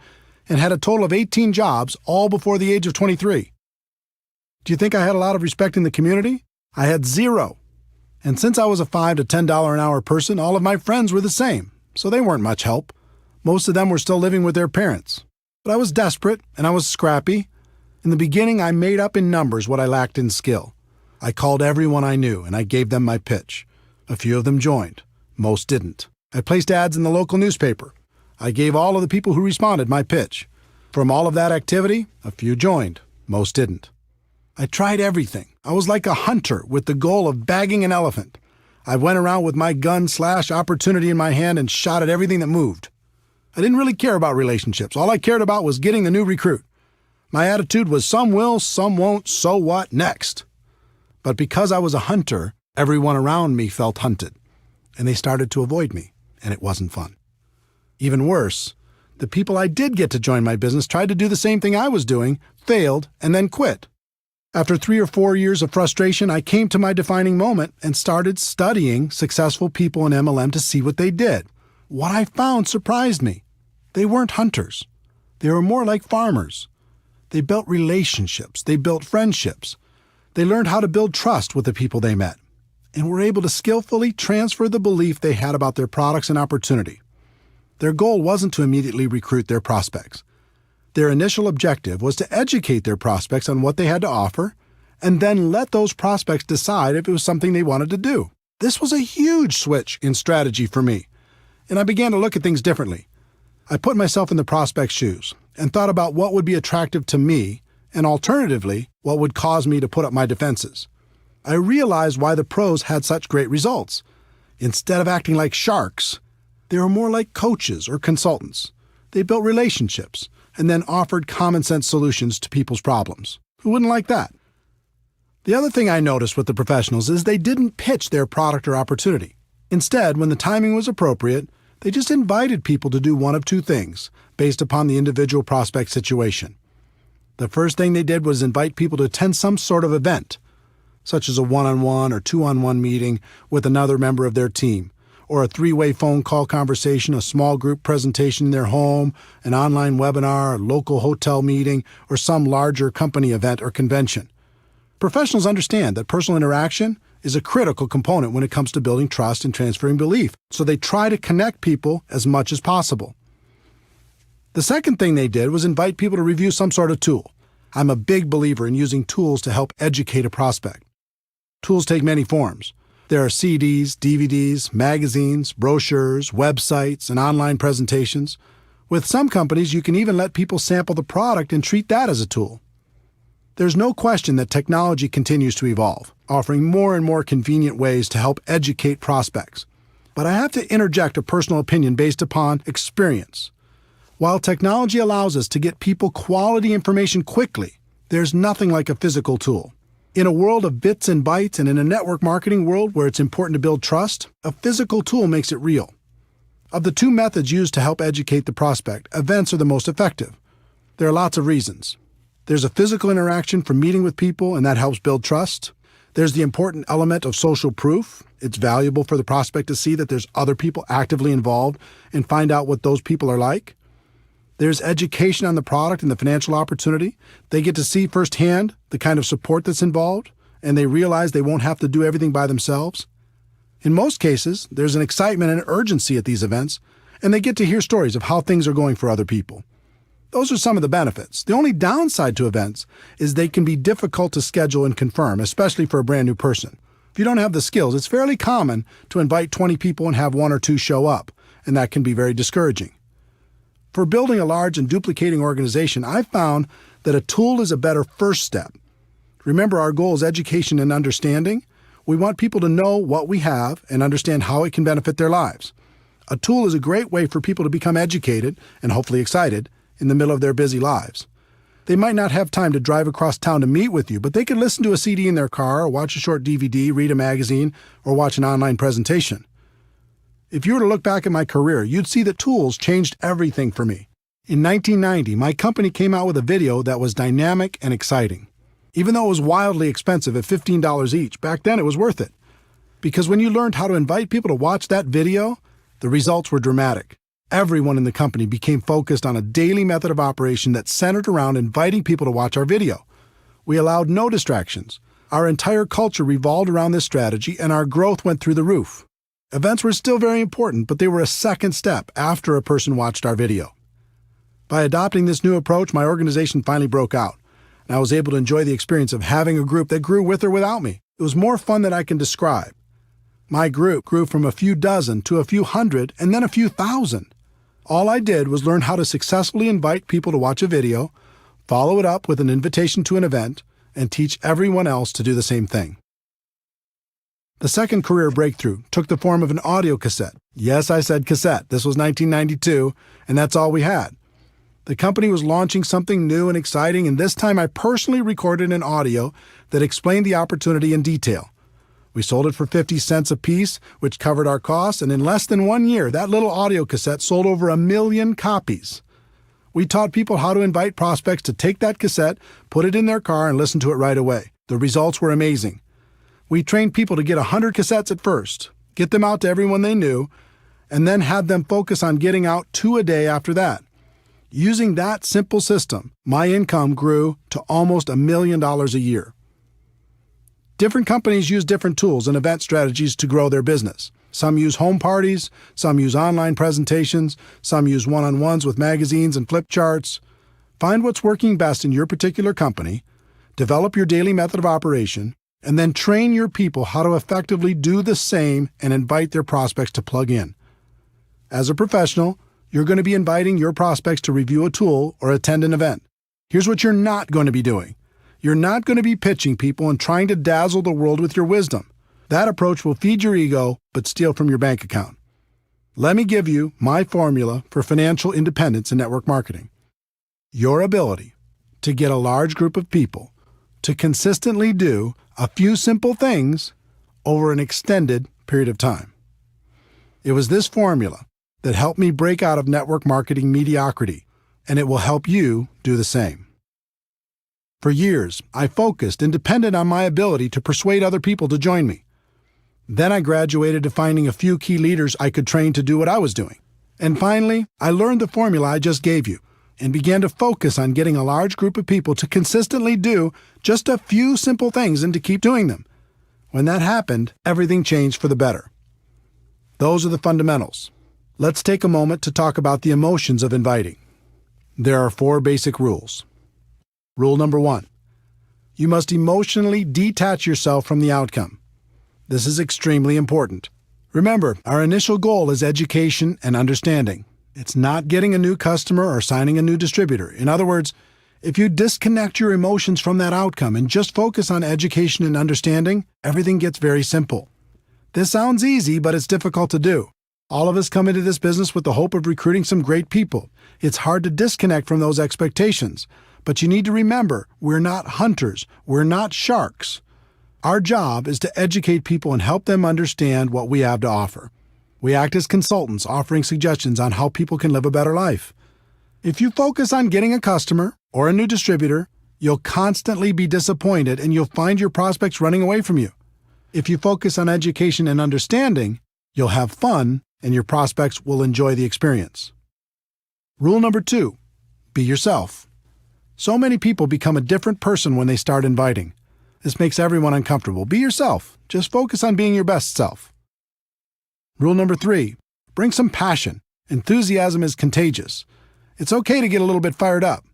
and had a total of 18 jobs, all before the age of 23. Do you think I had a lot of respect in the community? I had zero. And since I was a $5 to $10 an hour person, all of my friends were the same, so they weren't much help. Most of them were still living with their parents. But I was desperate, and I was scrappy. In the beginning, I made up in numbers what I lacked in skill. I called everyone I knew, and I gave them my pitch. A few of them joined. Most didn't. I placed ads in the local newspaper. I gave all of the people who responded my pitch. From all of that activity, a few joined. Most didn't. I tried everything. I was like a hunter with the goal of bagging an elephant. I went around with my gun/opportunity in my hand and shot at everything that moved. I didn't really care about relationships. All I cared about was getting the new recruit. My attitude was some will, some won't, so what, next. But because I was a hunter, everyone around me felt hunted, and they started to avoid me, and it wasn't fun. Even worse, the people I did get to join my business tried to do the same thing I was doing, failed, and then quit. After 3 or 4 years of frustration, I came to my defining moment and started studying successful people in MLM to see what they did. What I found surprised me. They weren't hunters. They were more like farmers. They built relationships. They built friendships. They learned how to build trust with the people they met, and were able to skillfully transfer the belief they had about their products and opportunity. Their goal wasn't to immediately recruit their prospects. Their initial objective was to educate their prospects on what they had to offer, and then let those prospects decide if it was something they wanted to do. This was a huge switch in strategy for me, and I began to look at things differently. I put myself in the prospect's shoes and thought about what would be attractive to me, and alternatively, what would cause me to put up my defenses. I realized why the pros had such great results. Instead of acting like sharks, they were more like coaches or consultants. They built relationships and then offered common-sense solutions to people's problems. Who wouldn't like that? The other thing I noticed with the professionals is they didn't pitch their product or opportunity. Instead, when the timing was appropriate, they just invited people to do one of two things, based upon the individual prospect situation. The first thing they did was invite people to attend some sort of event, such as a one-on-one or two-on-one meeting with another member of their team, or a 3-way phone call conversation, a small group presentation in their home, an online webinar, a local hotel meeting, or some larger company event or convention. Professionals understand that personal interaction is a critical component when it comes to building trust and transferring belief, so they try to connect people as much as possible. The second thing they did was invite people to review some sort of tool. I'm a big believer in using tools to help educate a prospect. Tools take many forms. There are CDs, DVDs, magazines, brochures, websites, and online presentations. With some companies, you can even let people sample the product and treat that as a tool. There's no question that technology continues to evolve, offering more and more convenient ways to help educate prospects. but I have to interject a personal opinion based upon experience. While technology allows us to get people quality information quickly, there's nothing like a physical tool. In a world of bits and bytes and in a network marketing world where it's important to build trust, a physical tool makes it real. Of the two methods used to help educate the prospect, events are the most effective. There are lots of reasons. There's a physical interaction from meeting with people, and that helps build trust. There's the important element of social proof. It's valuable for the prospect to see that there's other people actively involved and find out what those people are like. There's education on the product and the financial opportunity. They get to see firsthand the kind of support that's involved, and they realize they won't have to do everything by themselves. In most cases, there's an excitement and urgency at these events, and they get to hear stories of how things are going for other people. Those are some of the benefits. The only downside to events is they can be difficult to schedule and confirm, especially for a brand new person. If you don't have the skills, it's fairly common to invite 20 people and have 1 or 2 show up, and that can be very discouraging. For building a large and duplicating organization, I've found that a tool is a better first step. Remember, our goal is education and understanding. We want people to know what we have and understand how it can benefit their lives. A tool is a great way for people to become educated and hopefully excited in the middle of their busy lives. They might not have time to drive across town to meet with you, but they can listen to a CD in their car or watch a short DVD, read a magazine, or watch an online presentation. If you were to look back at my career, you'd see that tools changed everything for me. In 1990, my company came out with a video that was dynamic and exciting. Even though it was wildly expensive at $15 each, back then it was worth it. Because when you learned how to invite people to watch that video, the results were dramatic. Everyone in the company became focused on a daily method of operation that centered around inviting people to watch our video. We allowed no distractions. Our entire culture revolved around this strategy, and our growth went through the roof. Events were still very important, but they were a second step after a person watched our video. By adopting this new approach, my organization finally broke out, and I was able to enjoy the experience of having a group that grew with or without me. It was more fun than I can describe. My group grew from a few dozen to a few hundred and then a few thousand. All I did was learn how to successfully invite people to watch a video, follow it up with an invitation to an event, and teach everyone else to do the same thing. The second career breakthrough took the form of an audio cassette. Yes, I said cassette. This was 1992, and that's all we had. The company was launching something new and exciting, and this time I personally recorded an audio that explained the opportunity in detail. We sold it for 50 cents a piece, which covered our costs, and in less than 1 year, that little audio cassette sold over 1 million copies. We taught people how to invite prospects to take that cassette, put it in their car, and listen to it right away. The results were amazing. We trained people to get 100 cassettes at first, get them out to everyone they knew, and then had them focus on getting out 2 a day after that. Using that simple system, my income grew to almost $1 million a year. Different companies use different tools and event strategies to grow their business. Some use home parties, some use online presentations, some use one-on-ones with magazines and flip charts. Find what's working best in your particular company, develop your daily method of operation, and then train your people how to effectively do the same and invite their prospects to plug in. As a professional, you're going to be inviting your prospects to review a tool or attend an event. Here's what you're not going to be doing. You're not going to be pitching people and trying to dazzle the world with your wisdom. That approach will feed your ego, but steal from your bank account. Let me give you my formula for financial independence in network marketing. Your ability to get a large group of people to consistently do a few simple things over an extended period of time. It was this formula that helped me break out of network marketing mediocrity, and it will help you do the same. For years, I focused and depended on my ability to persuade other people to join me. Then I graduated to finding a few key leaders I could train to do what I was doing. And finally, I learned the formula I just gave you and began to focus on getting a large group of people to consistently do just a few simple things and to keep doing them. When that happened, everything changed for the better. Those are the fundamentals. Let's take a moment to talk about the emotions of inviting. There are 4 basic rules. Rule number 1. You must emotionally detach yourself from the outcome. This is extremely important. Remember, our initial goal is education and understanding. It's not getting a new customer or signing a new distributor. In other words, if you disconnect your emotions from that outcome and just focus on education and understanding, everything gets very simple. This sounds easy, but it's difficult to do. All of us come into this business with the hope of recruiting some great people. It's hard to disconnect from those expectations. But you need to remember, we're not hunters. We're not sharks. Our job is to educate people and help them understand what we have to offer. We act as consultants, offering suggestions on how people can live a better life. If you focus on getting a customer or a new distributor, you'll constantly be disappointed and you'll find your prospects running away from you. If you focus on education and understanding, you'll have fun and your prospects will enjoy the experience. Rule number 2, be yourself. So many people become a different person when they start inviting. This makes everyone uncomfortable. Be yourself. Just focus on being your best self. Rule number 3, bring some passion. Enthusiasm is contagious. It's okay to get a little bit fired up.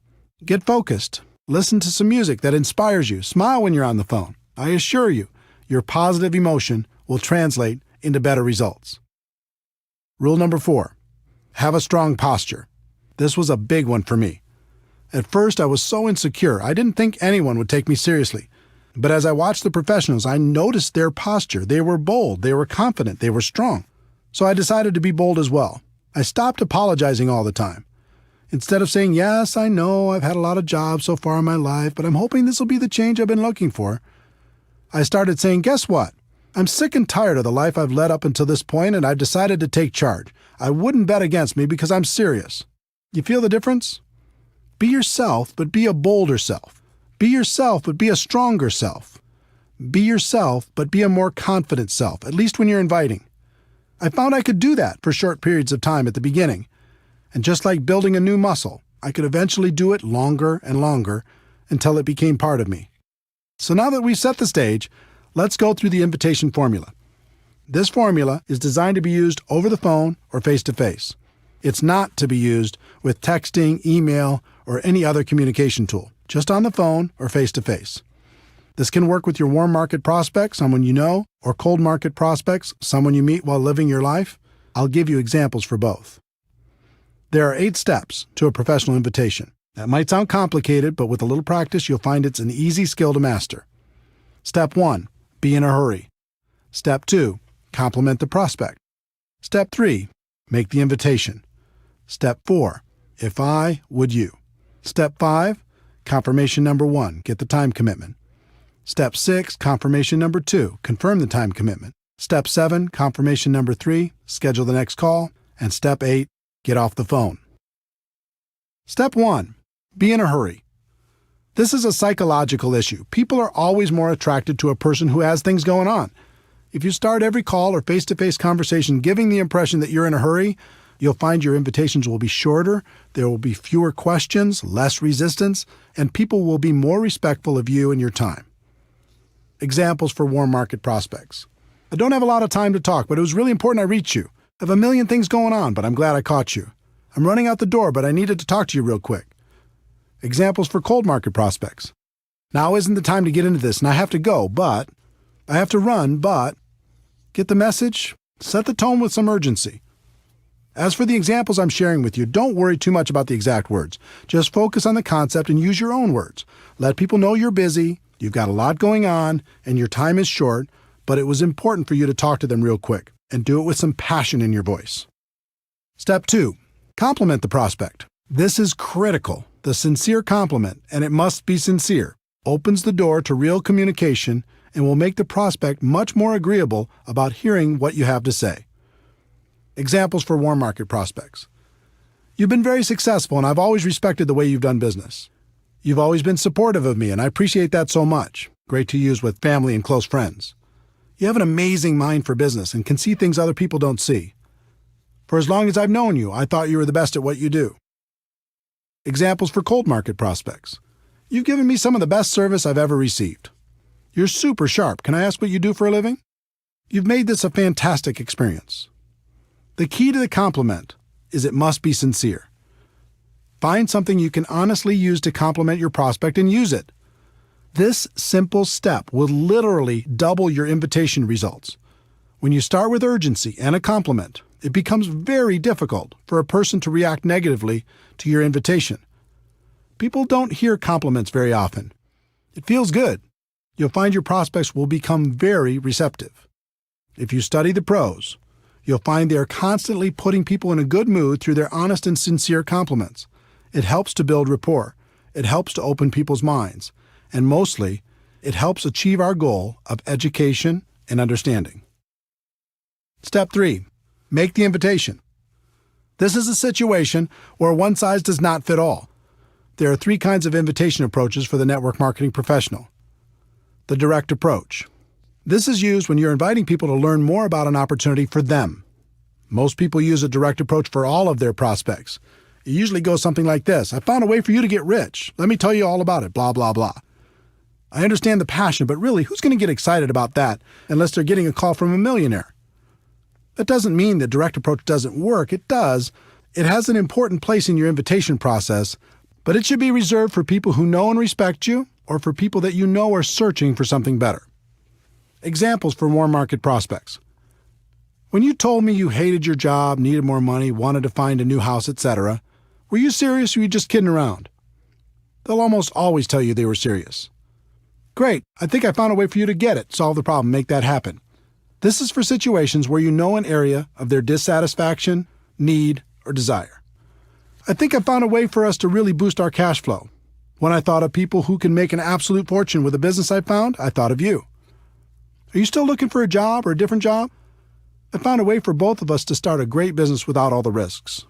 Get focused. Listen to some music that inspires you. Smile when you're on the phone. I assure you, your positive emotion will translate into better results. Rule number 4, have a strong posture. This was a big one for me. At first, I was so insecure, I didn't think anyone would take me seriously. But as I watched the professionals, I noticed their posture. They were bold, they were confident, they were strong. So I decided to be bold as well. I stopped apologizing all the time. Instead of saying, yes, I know, I've had a lot of jobs so far in my life, but I'm hoping this will be the change I've been looking for, I started saying, guess what? I'm sick and tired of the life I've led up until this point, and I've decided to take charge. I wouldn't bet against me because I'm serious. You feel the difference? Be yourself, but be a bolder self. Be yourself, but be a stronger self. Be yourself, but be a more confident self, at least when you're inviting. I found I could do that for short periods of time at the beginning. And just like building a new muscle, I could eventually do it longer and longer until it became part of me. So now that we've set the stage, let's go through the invitation formula. This formula is designed to be used over the phone or face-to-face. It's not to be used with texting, email, or any other communication tool, just on the phone or face-to-face. This can work with your warm market prospects, someone you know, or cold market prospects, someone you meet while living your life. I'll give you examples for both. There are 8 steps to a professional invitation. That might sound complicated, but with a little practice, you'll find it's an easy skill to master. Step 1, be in a hurry. Step 2, compliment the prospect. Step 3, make the invitation. Step 4, if I, would you. Step 5, confirmation number 1, get the time commitment. Step 6, confirmation number 2, confirm the time commitment. Step 7, confirmation number 3, schedule the next call. And Step 8, get off the phone. Step 1, be in a hurry. This is a psychological issue. People are always more attracted to a person who has things going on. If you start every call or face-to-face conversation giving the impression that you're in a hurry, you'll find your invitations will be shorter, there will be fewer questions, less resistance, and people will be more respectful of you and your time. Examples for warm market prospects. I don't have a lot of time to talk, but it was really important I reach you. I have a million things going on, but I'm glad I caught you. I'm running out the door, but I needed to talk to you real quick. Examples for cold market prospects. Now isn't the time to get into this, and I have to go, but I have to run, but get the message? Set the tone with some urgency. As for the examples I'm sharing with you, don't worry too much about the exact words. Just focus on the concept and use your own words. Let people know you're busy, you've got a lot going on, and your time is short, but it was important for you to talk to them real quick, and do it with some passion in your voice. Step 2, compliment the prospect. This is critical. The sincere compliment, and it must be sincere, opens the door to real communication and will make the prospect much more agreeable about hearing what you have to say. Examples for warm market prospects. You've been very successful, and I've always respected the way you've done business. You've always been supportive of me, and I appreciate that so much. Great to use with family and close friends. You have an amazing mind for business and can see things other people don't see. For as long as I've known you, I thought you were the best at what you do. Examples for cold market prospects. You've given me some of the best service I've ever received. You're super sharp. Can I ask what you do for a living? You've made this a fantastic experience. The key to the compliment is it must be sincere. Find something you can honestly use to compliment your prospect and use it. This simple step will literally double your invitation results. When you start with urgency and a compliment, it becomes very difficult for a person to react negatively to your invitation. People don't hear compliments very often. It feels good. You'll find your prospects will become very receptive. If you study the pros, you'll find they are constantly putting people in a good mood through their honest and sincere compliments. It helps to build rapport. It helps to open people's minds. And mostly, it helps achieve our goal of education and understanding. Step 3. Make the invitation. This is a situation where one size does not fit all. There are 3 kinds of invitation approaches for the network marketing professional. The direct approach. This is used when you're inviting people to learn more about an opportunity for them. Most people use a direct approach for all of their prospects. It usually goes something like this: I found a way for you to get rich. Let me tell you all about it, blah, blah, blah. I understand the passion, but really, who's going to get excited about that unless they're getting a call from a millionaire? That doesn't mean the direct approach doesn't work. It does. It has an important place in your invitation process, but it should be reserved for people who know and respect you, or for people that you know are searching for something better. Examples for warm market prospects. When you told me you hated your job, needed more money, wanted to find a new house, etc., were you serious or were you just kidding around? They'll almost always tell you they were serious. Great, I think I found a way for you to get it, solve the problem, make that happen. This is for situations where you know an area of their dissatisfaction, need, or desire. I think I found a way for us to really boost our cash flow. When I thought of people who can make an absolute fortune with a business I found, I thought of you. Are you still looking for a job or a different job? I found a way for both of us to start a great business without all the risks.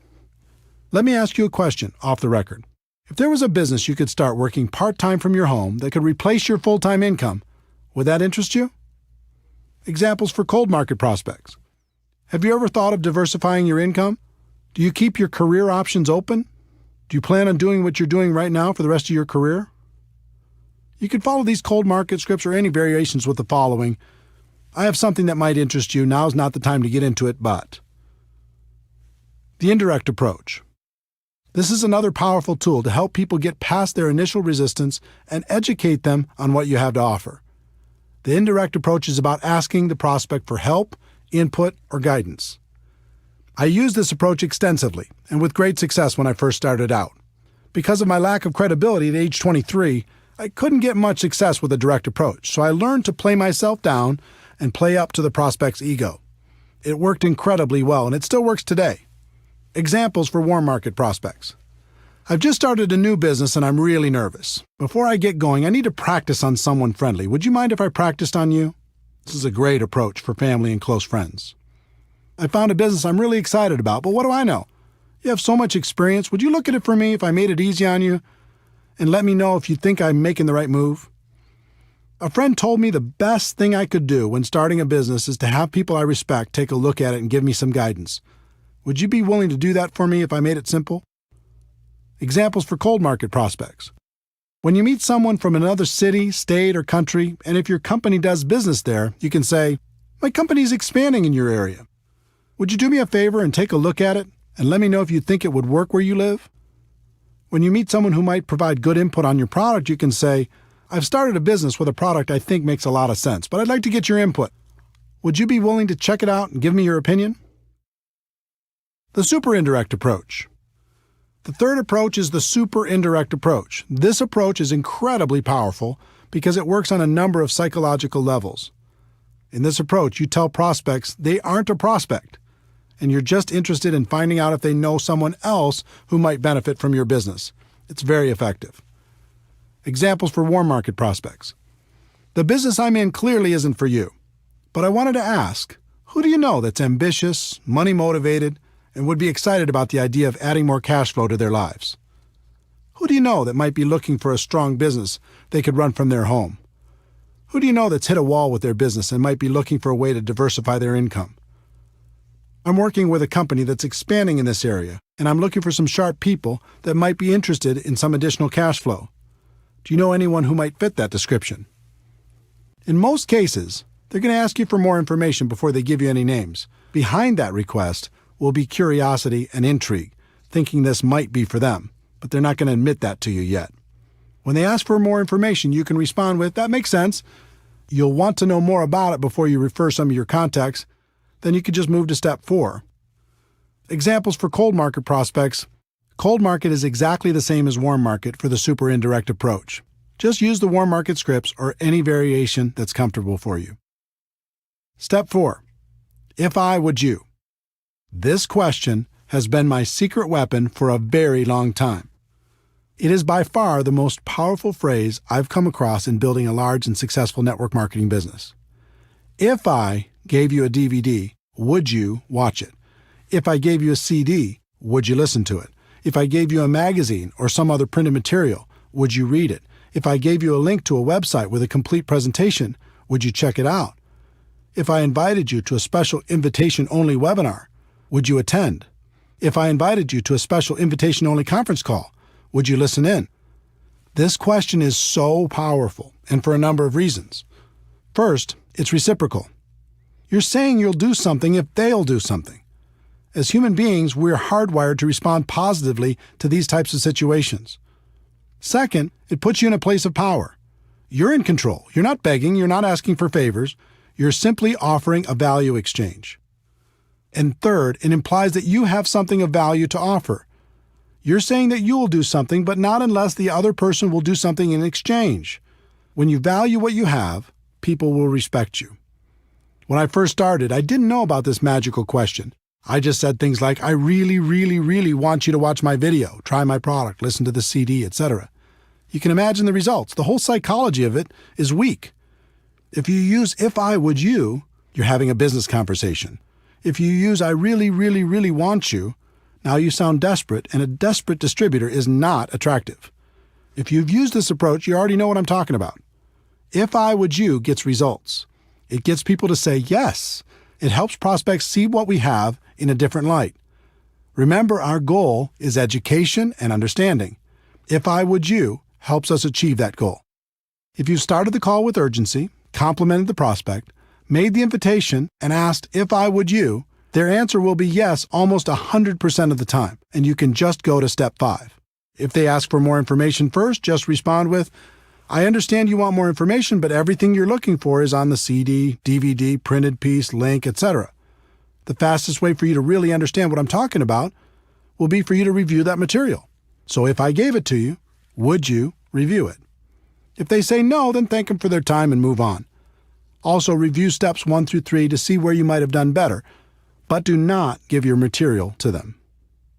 Let me ask you a question off the record. If there was a business you could start working part-time from your home that could replace your full-time income, would that interest you? Examples for cold market prospects. Have you ever thought of diversifying your income? Do you keep your career options open? Do you plan on doing what you're doing right now for the rest of your career? You can follow these cold market scripts or any variations with the following. I have something that might interest you. Now's not the time to get into it, but. The indirect approach. This is another powerful tool to help people get past their initial resistance and educate them on what you have to offer. The indirect approach is about asking the prospect for help, input, or guidance. I used this approach extensively and with great success when I first started out. Because of my lack of credibility at age 23, I couldn't get much success with a direct approach, so I learned to play myself down and play up to the prospect's ego. It worked incredibly well, and it still works today. Examples for warm market prospects. I've just started a new business and I'm really nervous. Before I get going, I need to practice on someone friendly. Would you mind if I practiced on you? This is a great approach for family and close friends. I found a business I'm really excited about, but what do I know? You have so much experience. Would you look at it for me if I made it easy on you? And let me know if you think I'm making the right move? A friend told me the best thing I could do when starting a business is to have people I respect take a look at it and give me some guidance. Would you be willing to do that for me if I made it simple? Examples for cold market prospects. When you meet someone from another city, state, or country, and if your company does business there, you can say, "My company is expanding in your area. Would you do me a favor and take a look at it and let me know if you think it would work where you live?" When you meet someone who might provide good input on your product, you can say, "I've started a business with a product I think makes a lot of sense, but I'd like to get your input. Would you be willing to check it out and give me your opinion?" The super indirect approach. The third approach is the super indirect approach. This approach is incredibly powerful because it works on a number of psychological levels. In this approach, you tell prospects they aren't a prospect, and you're just interested in finding out if they know someone else who might benefit from your business. It's very effective. Examples for warm market prospects. The business I'm in clearly isn't for you, but I wanted to ask, who do you know that's ambitious, money-motivated, and would be excited about the idea of adding more cash flow to their lives? Who do you know that might be looking for a strong business they could run from their home? Who do you know that's hit a wall with their business and might be looking for a way to diversify their income? I'm working with a company that's expanding in this area, and I'm looking for some sharp people that might be interested in some additional cash flow. Do you know anyone who might fit that description? In most cases, they're going to ask you for more information before they give you any names. Behind that request will be curiosity and intrigue, thinking this might be for them, but they're not going to admit that to you yet. When they ask for more information, you can respond with, "That makes sense." You'll want to know more about it before you refer some of your contacts. Then you could just move to step 4. Examples for cold market prospects. Cold market is exactly the same as warm market for the super indirect approach. Just use the warm market scripts or any variation that's comfortable for you. Step 4. If I would you. This question has been my secret weapon for a very long time. It is by far the most powerful phrase I've come across in building a large and successful network marketing business. If I gave you a DVD, would you watch it? If I gave you a CD, would you listen to it? If I gave you a magazine or some other printed material, would you read it? If I gave you a link to a website with a complete presentation, would you check it out? If I invited you to a special invitation-only webinar, would you attend? If I invited you to a special invitation-only conference call, would you listen in? This question is so powerful, and for a number of reasons. First, it's reciprocal. You're saying you'll do something if they'll do something. As human beings, we're hardwired to respond positively to these types of situations. Second, it puts you in a place of power. You're in control. You're not begging. You're not asking for favors. You're simply offering a value exchange. And third, it implies that you have something of value to offer. You're saying that you will do something, but not unless the other person will do something in exchange. When you value what you have, people will respect you. When I first started, I didn't know about this magical question. I just said things like, I really, really, really want you to watch my video, try my product, listen to the CD, etc. You can imagine the results. The whole psychology of it is weak. If you use if I would you, you're having a business conversation. If you use I really, really, really want you, now you sound desperate, and a desperate distributor is not attractive. If you've used this approach, you already know what I'm talking about. If I would you gets results. It gets people to say yes. It helps prospects see what we have in a different light. Remember, our goal is education and understanding. If I would you helps us achieve that goal. If you started the call with urgency, complimented the prospect, made the invitation, and asked if I would you, their answer will be yes almost 100% of the time, and you can just go to step 5. If they ask for more information first, just respond with, I understand you want more information, but everything you're looking for is on the CD, DVD, printed piece, link, etc. The fastest way for you to really understand what I'm talking about will be for you to review that material. So if I gave it to you, would you review it? If they say no, then thank them for their time and move on. Also, review steps 1 through 3 to see where you might have done better, but do not give your material to them.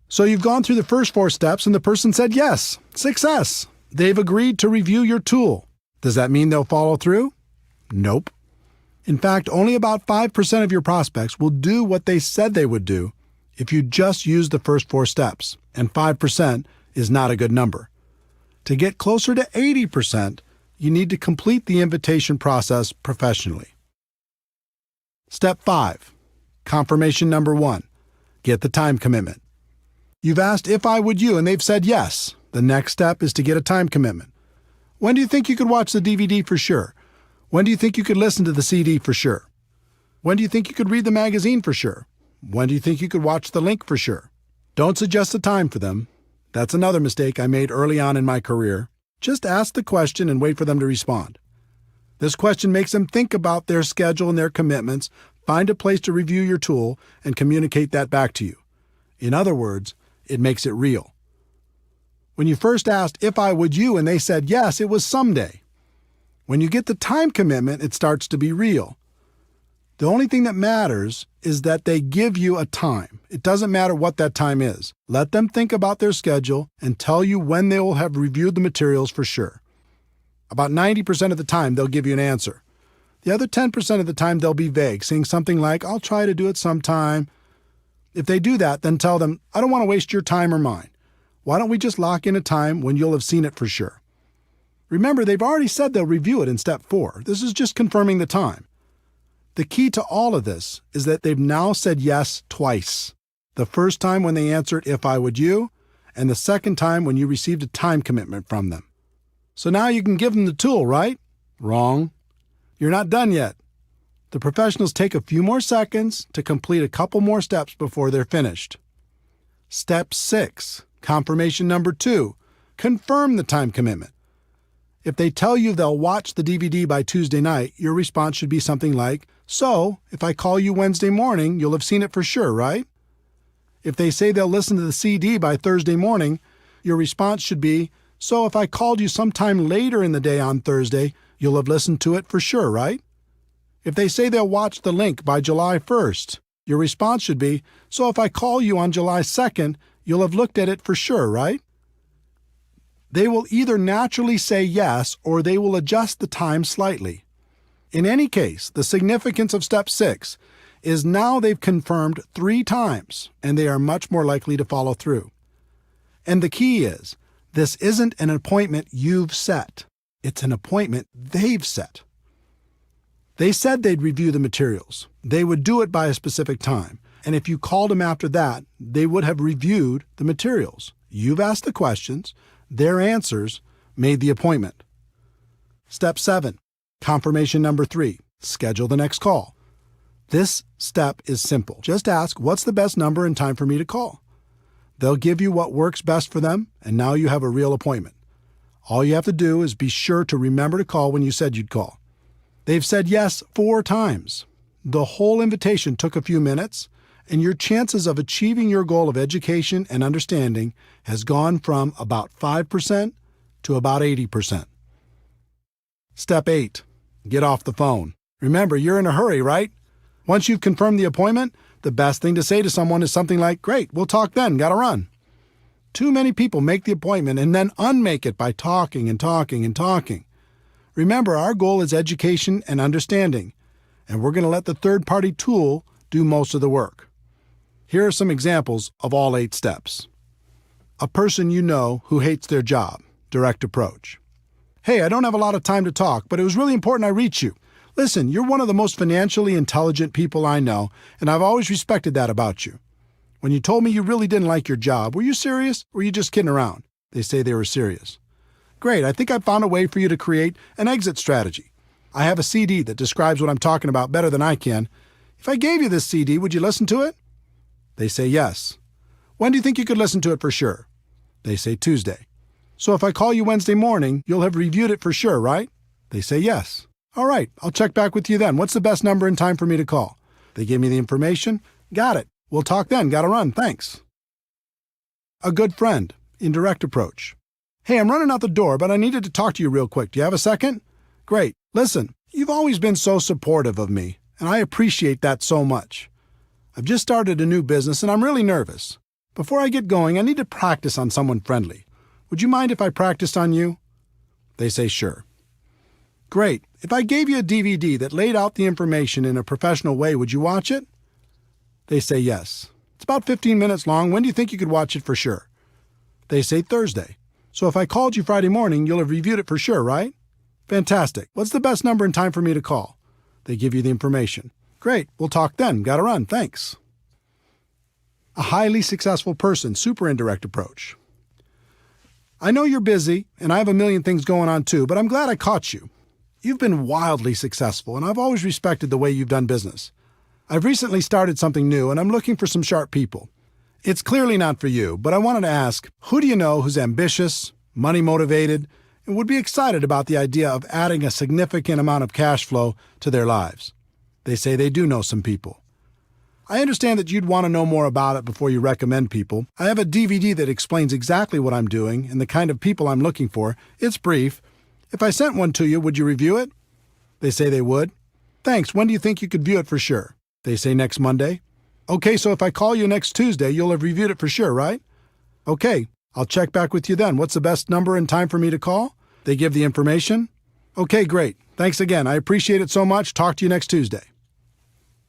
So you've gone through the first 4 steps and the person said yes. Success! They've agreed to review your tool. Does that mean they'll follow through? Nope. In fact, only about 5% of your prospects will do what they said they would do if you just use the first 4 steps, and 5% is not a good number. To get closer to 80%, you need to complete the invitation process professionally. Step 5. Confirmation number 1. Get the time commitment. You've asked if I would you, and they've said yes. The next step is to get a time commitment. When do you think you could watch the DVD for sure? When do you think you could listen to the CD for sure? When do you think you could read the magazine for sure? When do you think you could watch the link for sure? Don't suggest a time for them. That's another mistake I made early on in my career. Just ask the question and wait for them to respond. This question makes them think about their schedule and their commitments, find a place to review your tool, and communicate that back to you. In other words, it makes it real. When you first asked if I would you and they said yes, it was someday. When you get the time commitment, it starts to be real. The only thing that matters is that they give you a time. It doesn't matter what that time is. Let them think about their schedule and tell you when they will have reviewed the materials for sure. About 90% of the time, they'll give you an answer. The other 10% of the time, they'll be vague, saying something like, I'll try to do it sometime. If they do that, then tell them, I don't want to waste your time or mine. Why don't we just lock in a time when you'll have seen it for sure? Remember, they've already said they'll review it in step 4. This is just confirming the time. The key to all of this is that they've now said yes twice. The first time when they answered if I would you, and the second time when you received a time commitment from them. So now you can give them the tool, right? Wrong. You're not done yet. The professionals take a few more seconds to complete a couple more steps before they're finished. Step 6, confirmation number 2, confirm the time commitment. If they tell you they'll watch the DVD by Tuesday night, your response should be something like, so, if I call you Wednesday morning, you'll have seen it for sure, right? If they say they'll listen to the CD by Thursday morning, your response should be, so if I called you sometime later in the day on Thursday, you'll have listened to it for sure, right? If they say they'll watch the link by July 1st, Your response should be, "So if I call you on July 2nd, you'll have looked at it for sure, right?" They will either naturally say yes or they will adjust the time slightly. In any case, the significance of step 6 is now they've confirmed 3 times and they are much more likely to follow through. And the key is, this isn't an appointment you've set. It's an appointment they've set. They said they'd review the materials. They would do it by a specific time. And if you called them after that, they would have reviewed the materials. You've asked the questions. Their answers made the appointment. Step 7, confirmation number 3, schedule the next call. This step is simple. Just ask, what's the best number and time for me to call? They'll give you what works best for them, and now you have a real appointment. All you have to do is be sure to remember to call when you said you'd call. They've said yes 4 times. The whole invitation took a few minutes, and your chances of achieving your goal of education and understanding has gone from about 5% to about 80%. Step 8, get off the phone. Remember, you're in a hurry, right? Once you've confirmed the appointment, the best thing to say to someone is something like, "Great, we'll talk then, gotta run." Too many people make the appointment and then unmake it by talking and talking and talking. Remember, our goal is education and understanding, and we're going to let the third-party tool do most of the work. Here are some examples of all 8 steps. A person you know who hates their job, direct approach. "Hey, I don't have a lot of time to talk, but it was really important I reach you. Listen, you're one of the most financially intelligent people I know, and I've always respected that about you. When you told me you really didn't like your job, were you serious or were you just kidding around?" They say they were serious. "Great, I think I found a way for you to create an exit strategy. I have a CD that describes what I'm talking about better than I can. If I gave you this CD, would you listen to it?" They say yes. "When do you think you could listen to it for sure?" They say Tuesday. "So if I call you Wednesday morning, you'll have reviewed it for sure, right?" They say yes. "All right, I'll check back with you then. What's the best number and time for me to call?" They give me the information. "Got it. We'll talk then. Gotta run. Thanks." A good friend, indirect approach. "Hey, I'm running out the door, but I needed to talk to you real quick. Do you have a second?" "Great. Listen, you've always been so supportive of me, and I appreciate that so much. I've just started a new business, and I'm really nervous. Before I get going, I need to practice on someone friendly. Would you mind if I practiced on you?" They say sure. "Great. If I gave you a DVD that laid out the information in a professional way, would you watch it?" They say yes. "It's about 15 minutes long. When do you think you could watch it for sure?" They say Thursday. "So if I called you Friday morning, you'll have reviewed it for sure, right?" "Fantastic. What's the best number and time for me to call?" They give you the information. "Great. We'll talk then. Gotta run. Thanks." A highly successful person, super indirect approach. "I know you're busy, and I have a million things going on too, but I'm glad I caught you. You've been wildly successful, and I've always respected the way you've done business. I've recently started something new, and I'm looking for some sharp people. It's clearly not for you, but I wanted to ask, who do you know who's ambitious, money-motivated, and would be excited about the idea of adding a significant amount of cash flow to their lives?" They say they do know some people. "I understand that you'd want to know more about it before you recommend people. I have a DVD that explains exactly what I'm doing and the kind of people I'm looking for. It's brief. If I sent one to you, would you review it?" They say they would. "Thanks. When do you think you could view it for sure?" They say next Monday. "Okay, so if I call you next Tuesday, you'll have reviewed it for sure, right?" "Okay, I'll check back with you then. What's the best number and time for me to call?" They give the information. "Okay, great. Thanks again. I appreciate it so much. Talk to you next Tuesday."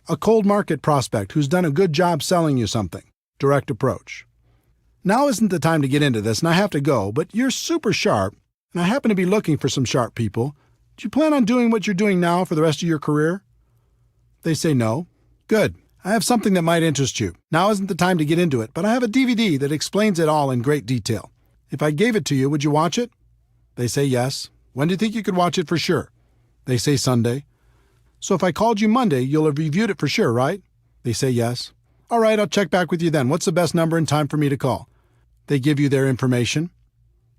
A cold market prospect who's done a good job selling you something. Direct approach. "Now isn't the time to get into this, and I have to go, but you're super sharp, and I happen to be looking for some sharp people. Do you plan on doing what you're doing now for the rest of your career?" They say no. "Good. I have something that might interest you. Now isn't the time to get into it, but I have a DVD that explains it all in great detail. If I gave it to you, would you watch it?" They say yes. "When do you think you could watch it for sure?" They say Sunday. "So if I called you Monday, you'll have reviewed it for sure, right?" They say yes. "All right, I'll check back with you then. What's the best number and time for me to call?" They give you their information.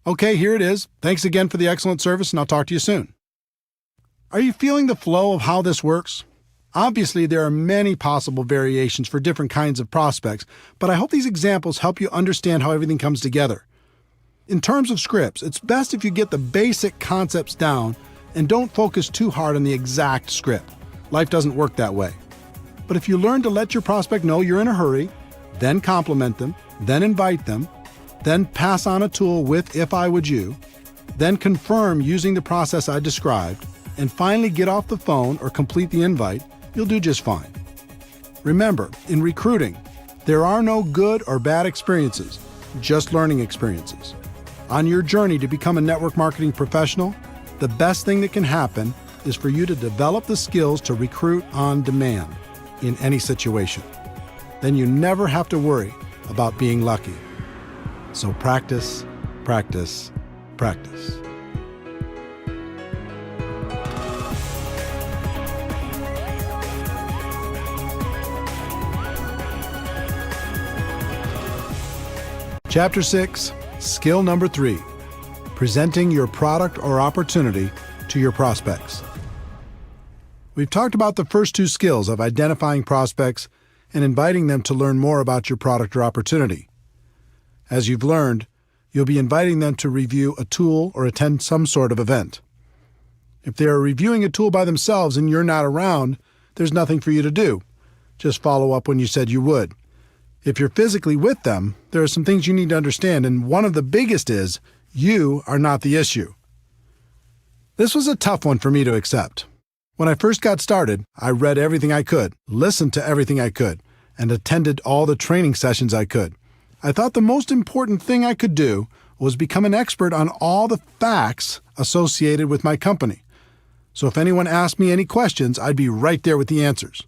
"Okay, here it is. Thanks again for the excellent service, and I'll talk to you soon." Are you feeling the flow of how this works? Obviously, there are many possible variations for different kinds of prospects, but I hope these examples help you understand how everything comes together. In terms of scripts, it's best if you get the basic concepts down and don't focus too hard on the exact script. Life doesn't work that way. But if you learn to let your prospect know you're in a hurry, then compliment them, then invite them, then pass on a tool with "if I would you," then confirm using the process I described, and finally get off the phone or complete the invite, you'll do just fine. Remember, in recruiting, there are no good or bad experiences, just learning experiences. On your journey to become a network marketing professional, the best thing that can happen is for you to develop the skills to recruit on demand in any situation. Then you never have to worry about being lucky. So practice, practice, practice. Chapter 6, Skill Number 3, Presenting Your Product or Opportunity to Your Prospects. We've talked about the first two skills of identifying prospects and inviting them to learn more about your product or opportunity. As you've learned, you'll be inviting them to review a tool or attend some sort of event. If they are reviewing a tool by themselves and you're not around, there's nothing for you to do. Just follow up when you said you would. If you're physically with them, there are some things you need to understand, and one of the biggest is you are not the issue. This was a tough one for me to accept. When I first got started, I read everything I could, listened to everything I could, and attended all the training sessions I could. I thought the most important thing I could do was become an expert on all the facts associated with my company. So if anyone asked me any questions, I'd be right there with the answers.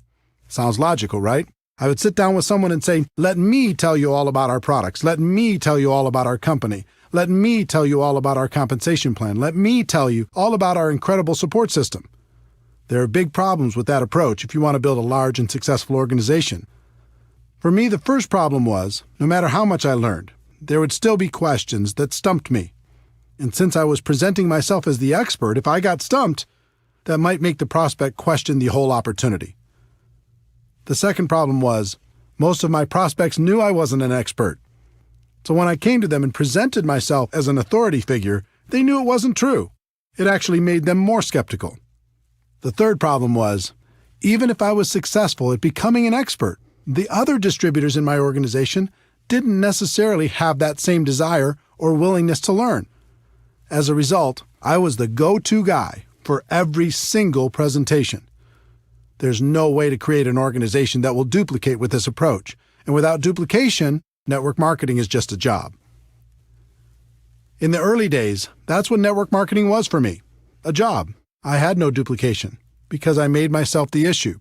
Sounds logical, right? I would sit down with someone and say, "Let me tell you all about our products. Let me tell you all about our company. Let me tell you all about our compensation plan. Let me tell you all about our incredible support system." There are big problems with that approach if you want to build a large and successful organization. For me, the first problem was, no matter how much I learned, there would still be questions that stumped me. And since I was presenting myself as the expert, if I got stumped, that might make the prospect question the whole opportunity. The second problem was, most of my prospects knew I wasn't an expert. So when I came to them and presented myself as an authority figure, they knew it wasn't true. It actually made them more skeptical. The third problem was, even if I was successful at becoming an expert, the other distributors in my organization didn't necessarily have that same desire or willingness to learn. As a result, I was the go-to guy for every single presentation. There's no way to create an organization that will duplicate with this approach, and without duplication, network marketing is just a job. In the early days, that's what network marketing was for me, a job. I had no duplication because I made myself the issue.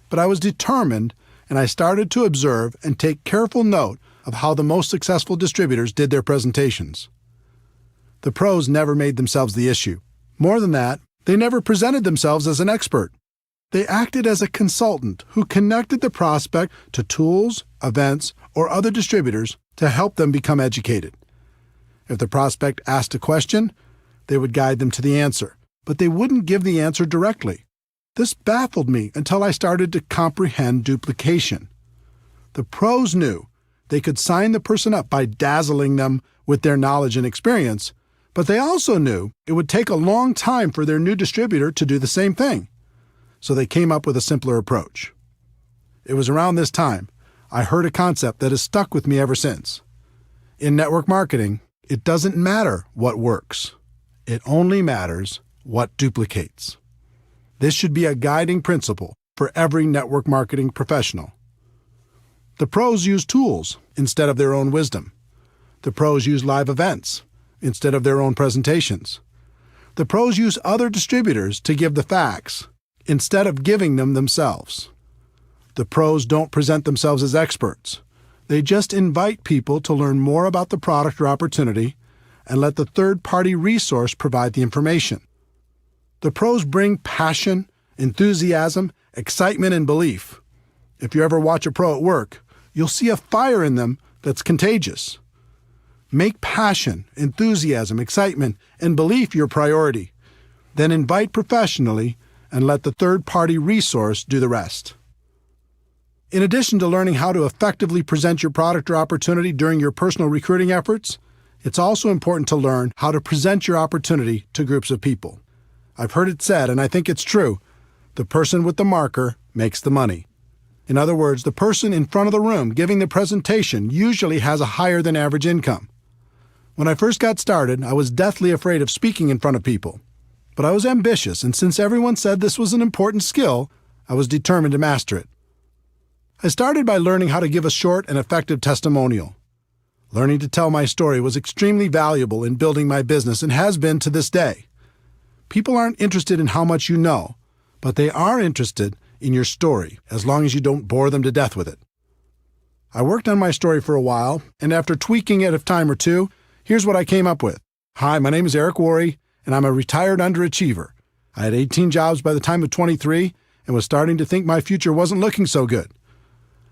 But I was determined, and I started to observe and take careful note of how the most successful distributors did their presentations. The pros never made themselves the issue. More than that, they never presented themselves as an expert. They acted as a consultant who connected the prospect to tools, events, or other distributors to help them become educated. If the prospect asked a question, they would guide them to the answer, but they wouldn't give the answer directly. This baffled me until I started to comprehend duplication. The pros knew they could sign the person up by dazzling them with their knowledge and experience, but they also knew it would take a long time for their new distributor to do the same thing. So they came up with a simpler approach. It was around this time I heard a concept that has stuck with me ever since. In network marketing, it doesn't matter what works. It only matters what duplicates. This should be a guiding principle for every network marketing professional. The pros use tools instead of their own wisdom. The pros use live events instead of their own presentations. The pros use other distributors to give the facts instead of giving them themselves. The pros don't present themselves as experts. They just invite people to learn more about the product or opportunity and let the third-party resource provide the information. The pros bring passion, enthusiasm, excitement, and belief. If you ever watch a pro at work, you'll see a fire in them that's contagious. Make passion, enthusiasm, excitement, and belief your priority. Then invite professionally and let the third-party resource do the rest. In addition to learning how to effectively present your product or opportunity during your personal recruiting efforts, it's also important to learn how to present your opportunity to groups of people. I've heard it said, and I think it's true, the person with the marker makes the money. In other words, the person in front of the room giving the presentation usually has a higher than average income. When I first got started, I was deathly afraid of speaking in front of people. But I was ambitious, and since everyone said this was an important skill, I was determined to master it. I started by learning how to give a short and effective testimonial. Learning to tell my story was extremely valuable in building my business and has been to this day. People aren't interested in how much you know, but they are interested in your story, as long as you don't bore them to death with it. I worked on my story for a while, and after tweaking it a time or two, here's what I came up with. Hi, my name is Eric-Worre, and I'm a retired underachiever. I had 18 jobs by the time of 23 and was starting to think my future wasn't looking so good.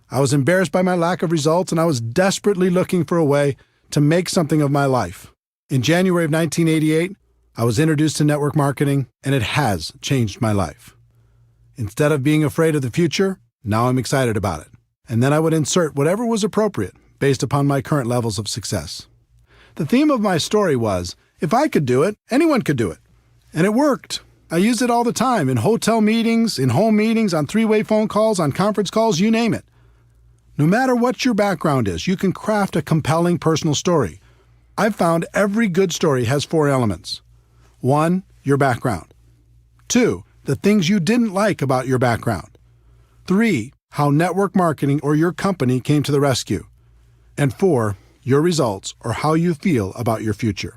I was embarrassed by my lack of results, and I was desperately looking for a way to make something of my life. In January of 1988, I was introduced to network marketing, and it has changed my life. Instead of being afraid of the future, now I'm excited about it. And then I would insert whatever was appropriate based upon my current levels of success. The theme of my story was, if I could do it, anyone could do it. And it worked. I used it all the time in hotel meetings, in home meetings, on three-way phone calls, on conference calls, you name it. No matter what your background is, you can craft a compelling personal story. I've found every good story has 4 elements. 1, your background. 2, the things you didn't like about your background. 3, how network marketing or your company came to the rescue. And 4, your results or how you feel about your future.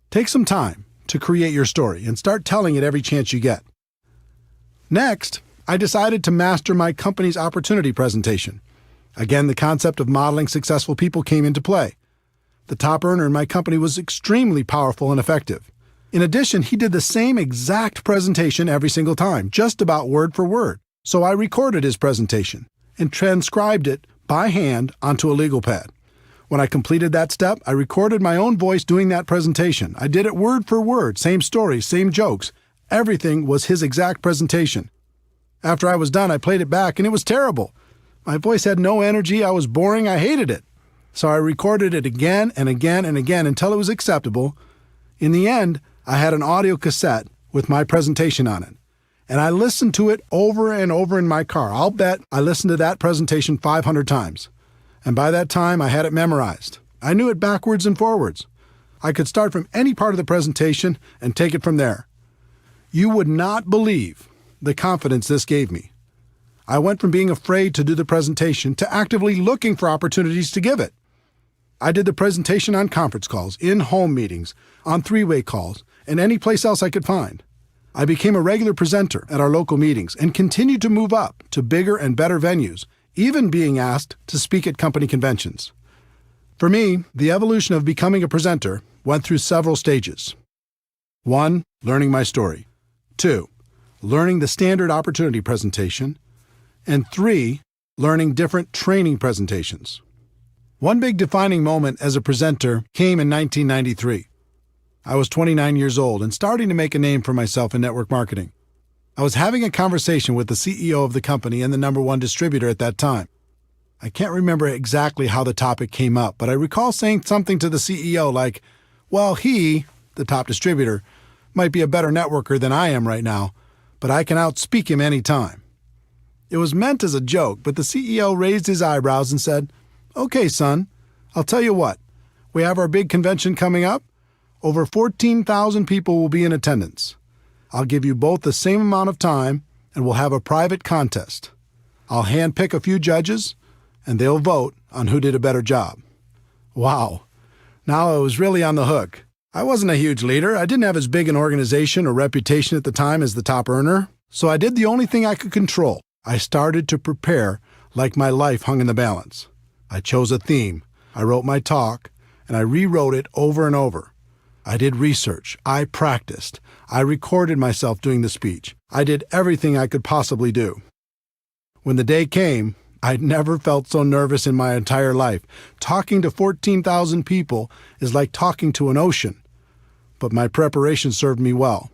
Take some time to create your story and start telling it every chance you get. Next, I decided to master my company's opportunity presentation. Again, the concept of modeling successful people came into play. The top earner in my company was extremely powerful and effective. In addition, he did the same exact presentation every single time, just about word for word. So I recorded his presentation and transcribed it by hand onto a legal pad. When I completed that step, I recorded my own voice doing that presentation. I did it word for word, same story, same jokes. Everything was his exact presentation. After I was done, I played it back, and it was terrible. My voice had no energy, I was boring, I hated it. So I recorded it again and again and again until it was acceptable. In the end, I had an audio cassette with my presentation on it. And I listened to it over and over in my car. I'll bet I listened to that presentation 500 times. And by that time, I had it memorized. I knew it backwards and forwards. I could start from any part of the presentation and take it from there. You would not believe the confidence this gave me. I went from being afraid to do the presentation to actively looking for opportunities to give it. I did the presentation on conference calls, in home meetings, on three-way calls, and any place else I could find. I became a regular presenter at our local meetings and continued to move up to bigger and better venues, even being asked to speak at company conventions. For me, the evolution of becoming a presenter went through several stages. 1, learning my story. 2, learning the standard opportunity presentation. And 3, learning different training presentations. One big defining moment as a presenter came in 1993. I was 29 years old and starting to make a name for myself in network marketing. I was having a conversation with the CEO of the company and the #1 distributor at that time. I can't remember exactly how the topic came up, but I recall saying something to the CEO like, well, he, the top distributor, might be a better networker than I am right now, but I can outspeak him any time. It was meant as a joke, but the CEO raised his eyebrows and said, okay, son, I'll tell you what. We have our big convention coming up. Over 14,000 people will be in attendance. I'll give you both the same amount of time, and we'll have a private contest. I'll handpick a few judges, and they'll vote on who did a better job. Wow. Now I was really on the hook. I wasn't a huge leader. I didn't have as big an organization or reputation at the time as the top earner, so I did the only thing I could control. I started to prepare like my life hung in the balance. I chose a theme. I wrote my talk, and I rewrote it over and over. I did research. I practiced. I recorded myself doing the speech. I did everything I could possibly do. When the day came, I'd never felt so nervous in my entire life. Talking to 14,000 people is like talking to an ocean. But my preparation served me well.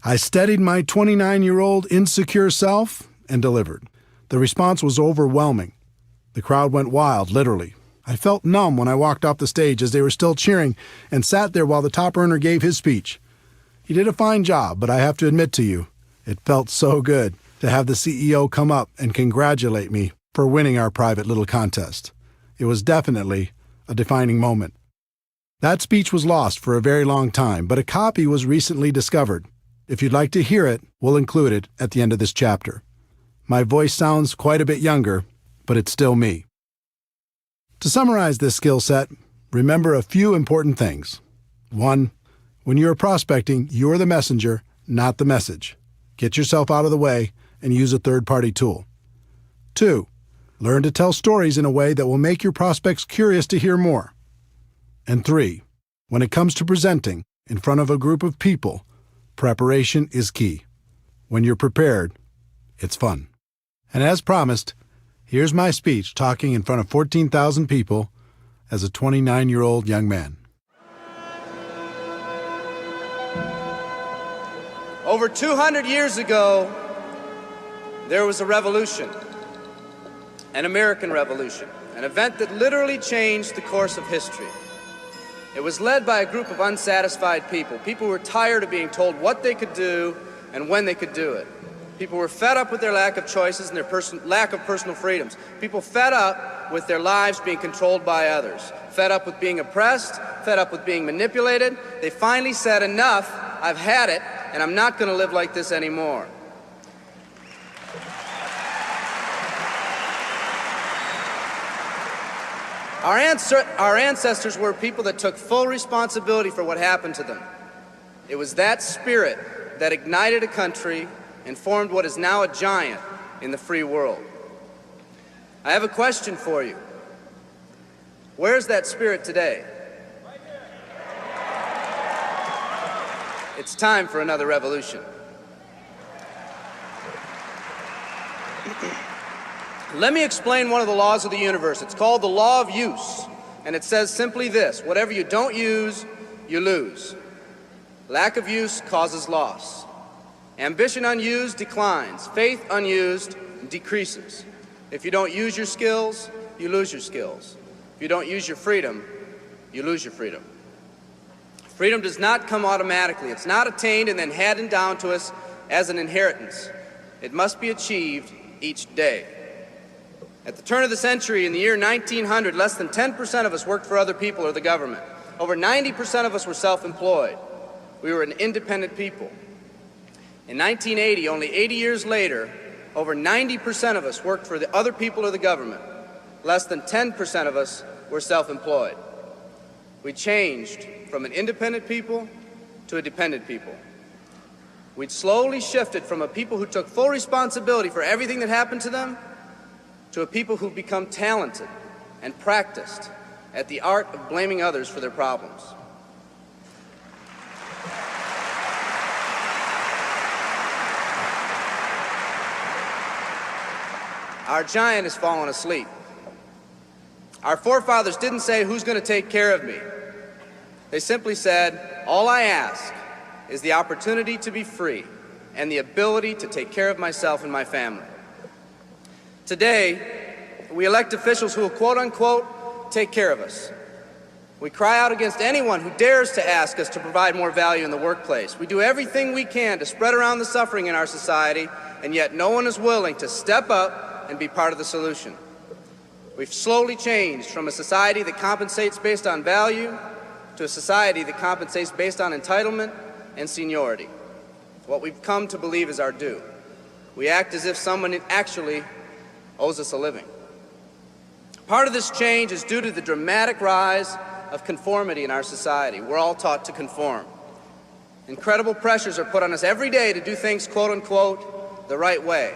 I steadied my 29-year-old insecure self and delivered. The response was overwhelming. The crowd went wild, literally. I felt numb when I walked off the stage as they were still cheering and sat there while the top earner gave his speech. He did a fine job, but I have to admit to you, it felt so good to have the CEO come up and congratulate me for winning our private little contest. It was definitely a defining moment. That speech was lost for a very long time, but a copy was recently discovered. If you'd like to hear it, we'll include it at the end of this chapter. My voice sounds quite a bit younger, but it's still me. To summarize this skill set, remember a few important things. 1. When you're prospecting, you're the messenger, not the message. Get yourself out of the way and use a third-party tool. 2. Learn to tell stories in a way that will make your prospects curious to hear more. And 3. When it comes to presenting in front of a group of people, preparation is key. When you're prepared, it's fun. And as promised, here's my speech talking in front of 14,000 people as a 29-year-old young man. Over 200 years ago, there was a revolution, an American Revolution, an event that literally changed the course of history. It was led by a group of unsatisfied people. People who were tired of being told what they could do and when they could do it. People were fed up with their lack of choices and their lack of personal freedoms. People fed up with their lives being controlled by others. Fed up with being oppressed, fed up with being manipulated. They finally said, enough, I've had it, and I'm not going to live like this anymore. Our ancestors were people that took full responsibility for what happened to them. It was that spirit that ignited a country and formed what is now a giant in the free world. I have a question for you. Where's that spirit today? It's time for another revolution. Let me explain one of the laws of the universe. It's called the law of use, and it says simply this: whatever you don't use, you lose. Lack of use causes loss. Ambition unused declines. Faith unused decreases. If you don't use your skills, you lose your skills. If you don't use your freedom, you lose your freedom. Freedom does not come automatically. It's not attained and then handed down to us as an inheritance. It must be achieved each day. At the turn of the century, in the year 1900, less than 10% of us worked for other people or the government. Over 90% of us were self-employed. We were an independent people. In 1980, only 80 years later, over 90% of us worked for the other people or the government. Less than 10% of us were self-employed. We changed from an independent people to a dependent people. We'd slowly shifted from a people who took full responsibility for everything that happened to them to a people who've become talented and practiced at the art of blaming others for their problems. Our giant has fallen asleep. Our forefathers didn't say, who's going to take care of me? They simply said, all I ask is the opportunity to be free and the ability to take care of myself and my family. Today, we elect officials who will, quote unquote, take care of us. We cry out against anyone who dares to ask us to provide more value in the workplace. We do everything we can to spread around the suffering in our society, and yet no one is willing to step up and be part of the solution. We've slowly changed from a society that compensates based on value to a society that compensates based on entitlement and seniority. What we've come to believe is our due. We act as if someone actually owes us a living. Part of this change is due to the dramatic rise of conformity in our society. We're all taught to conform. Incredible pressures are put on us every day to do things, quote unquote, the right way.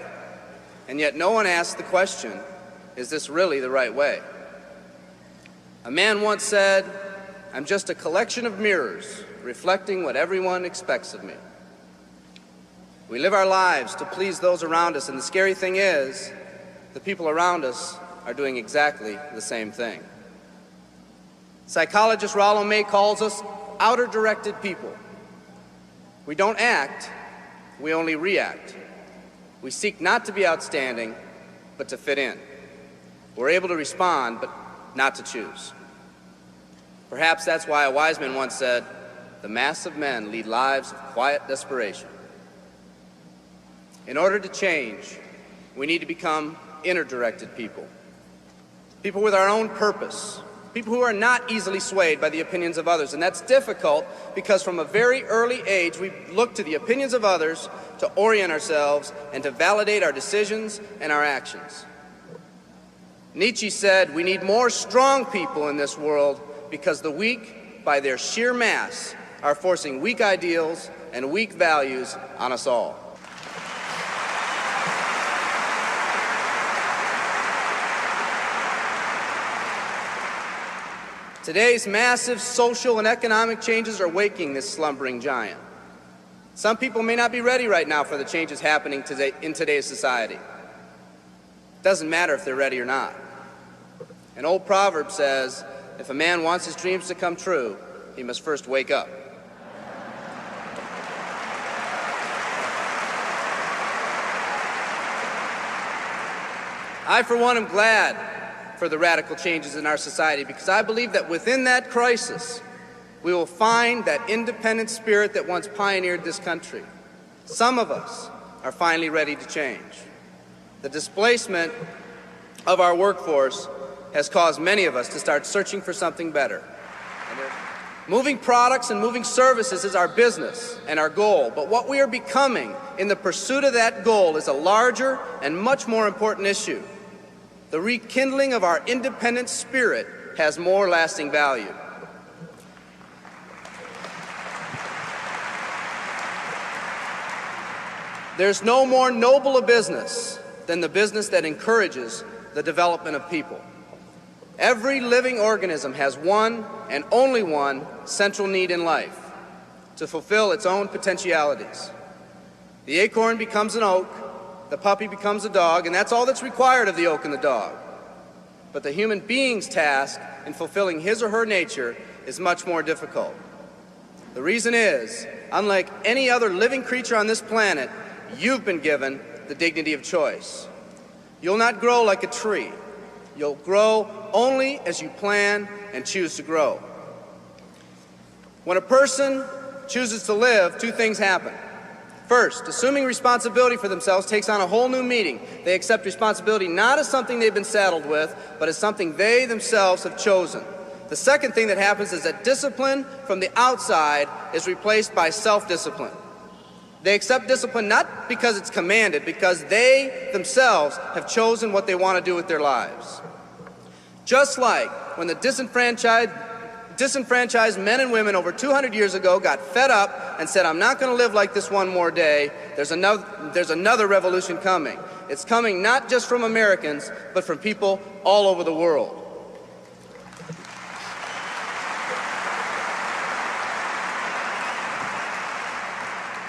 And yet no one asks the question, is this really the right way? A man once said, I'm just a collection of mirrors reflecting what everyone expects of me. We live our lives to please those around us, and the scary thing is, the people around us are doing exactly the same thing. Psychologist Rollo May calls us outer-directed people. We don't act, we only react. We seek not to be outstanding, but to fit in. We're able to respond, but not to choose. Perhaps that's why a wise man once said, the mass of men lead lives of quiet desperation. In order to change, we need to become inner-directed people. People with our own purpose. People who are not easily swayed by the opinions of others. And that's difficult because from a very early age, we look to the opinions of others to orient ourselves and to validate our decisions and our actions. Nietzsche said, we need more strong people in this world because the weak, by their sheer mass, are forcing weak ideals and weak values on us all. Today's massive social and economic changes are waking this slumbering giant. Some people may not be ready right now for the changes happening today in today's society. It doesn't matter if they're ready or not. An old proverb says, if a man wants his dreams to come true, he must first wake up. I, for one, am glad for the radical changes in our society because I believe that within that crisis, we will find that independent spirit that once pioneered this country. Some of us are finally ready to change. The displacement of our workforce has caused many of us to start searching for something better. Moving products and moving services is our business and our goal, but what we are becoming in the pursuit of that goal is a larger and much more important issue. The rekindling of our independent spirit has more lasting value. There's no more noble a business than the business that encourages the development of people. Every living organism has one and only one central need in life: to fulfill its own potentialities. The acorn becomes an oak, the puppy becomes a dog, and that's all that's required of the oak and the dog. But the human being's task in fulfilling his or her nature is much more difficult. The reason is, unlike any other living creature on this planet, you've been given the dignity of choice. You'll not grow like a tree. You'll grow only as you plan and choose to grow. When a person chooses to live, two things happen. First, assuming responsibility for themselves takes on a whole new meaning. They accept responsibility not as something they've been saddled with, but as something they themselves have chosen. The second thing that happens is that discipline from the outside is replaced by self-discipline. They accept discipline not because it's commanded, because they themselves have chosen what they want to do with their lives. Just like when the disenfranchised men and women over 200 years ago got fed up and said, I'm not going to live like this one more day, there's another revolution coming. It's coming not just from Americans, but from people all over the world.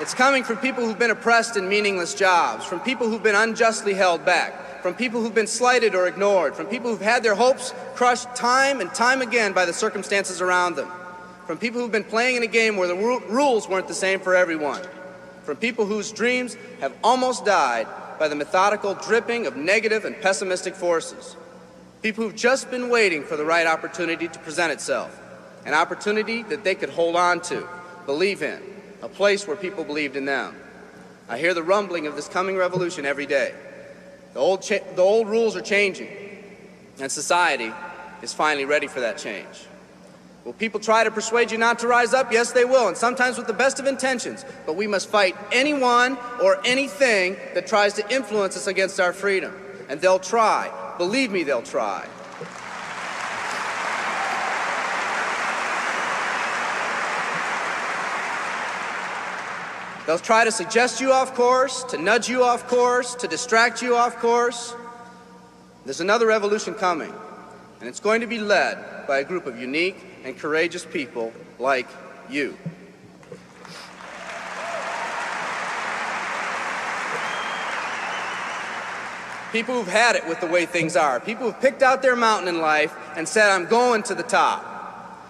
It's coming from people who've been oppressed in meaningless jobs, from people who've been unjustly held back, from people who've been slighted or ignored, from people who've had their hopes crushed time and time again by the circumstances around them, from people who've been playing in a game where the rules weren't the same for everyone, from people whose dreams have almost died by the methodical dripping of negative and pessimistic forces, people who've just been waiting for the right opportunity to present itself, an opportunity that they could hold on to, believe in, a place where people believed in them. I hear the rumbling of this coming revolution every day. The old rules are changing, and society is finally ready for that change. Will people try to persuade you not to rise up? Yes, they will, and sometimes with the best of intentions. But we must fight anyone or anything that tries to influence us against our freedom. And they'll try. Believe me, they'll try. They'll try to suggest you off course, to nudge you off course, to distract you off course. There's another revolution coming, and it's going to be led by a group of unique and courageous people like you. People who've had it with the way things are. People who've picked out their mountain in life and said, I'm going to the top.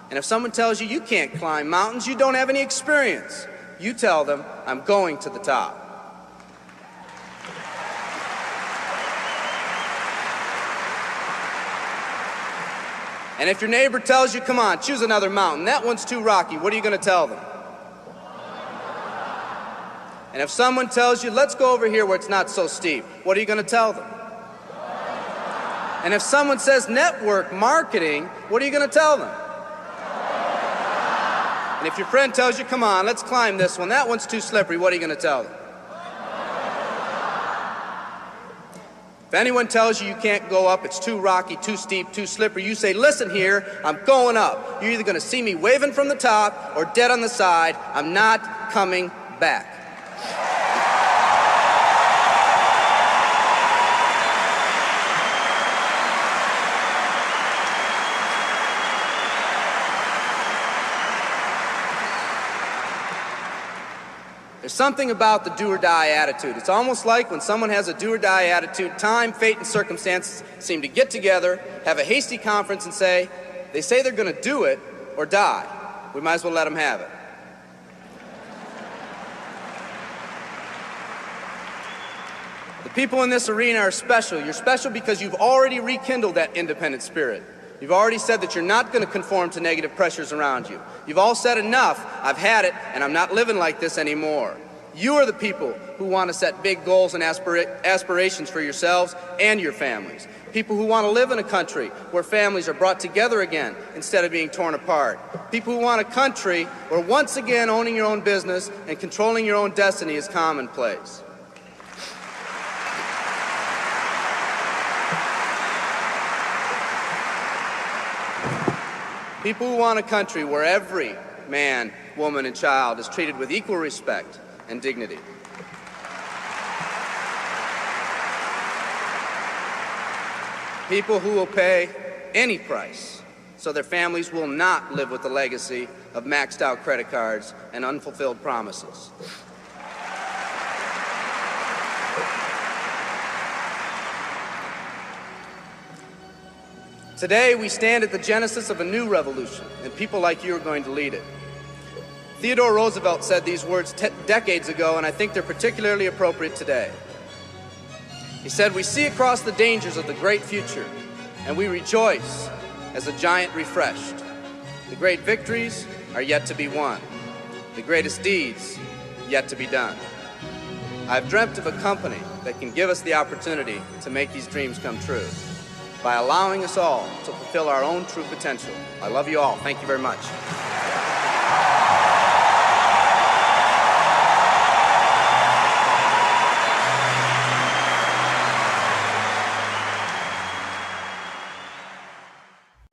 And if someone tells you you can't climb mountains, you don't have any experience. You tell them, I'm going to the top. And if your neighbor tells you, come on, choose another mountain, that one's too rocky, what are you going to tell them? And if someone tells you, let's go over here where it's not so steep, what are you going to tell them? And if someone says network marketing, what are you going to tell them? And if your friend tells you, come on, let's climb this one, that one's too slippery, what are you going to tell them? If anyone tells you you can't go up, it's too rocky, too steep, too slippery, you say, listen here, I'm going up. You're either going to see me waving from the top or dead on the side. I'm not coming back. There's something about the do-or-die attitude. It's almost like when someone has a do-or-die attitude, time, fate, and circumstances seem to get together, have a hasty conference, and say, they say they're going to do it or die. We might as well let them have it. The people in this arena are special. You're special because you've already rekindled that independent spirit. You've already said that you're not going to conform to negative pressures around you. You've all said enough, I've had it, and I'm not living like this anymore. You are the people who want to set big goals and aspirations for yourselves and your families. People who want to live in a country where families are brought together again instead of being torn apart. People who want a country where once again owning your own business and controlling your own destiny is commonplace. People who want a country where every man, woman, and child is treated with equal respect and dignity. People who will pay any price so their families will not live with the legacy of maxed out credit cards and unfulfilled promises. Today, we stand at the genesis of a new revolution, and people like you are going to lead it. Theodore Roosevelt said these words decades ago, and I think they're particularly appropriate today. He said, we see across the dangers of the great future, and we rejoice as a giant refreshed. The great victories are yet to be won. The greatest deeds yet to be done. I've dreamt of a company that can give us the opportunity to make these dreams come true, by allowing us all to fulfill our own true potential. I love you all. Thank you very much.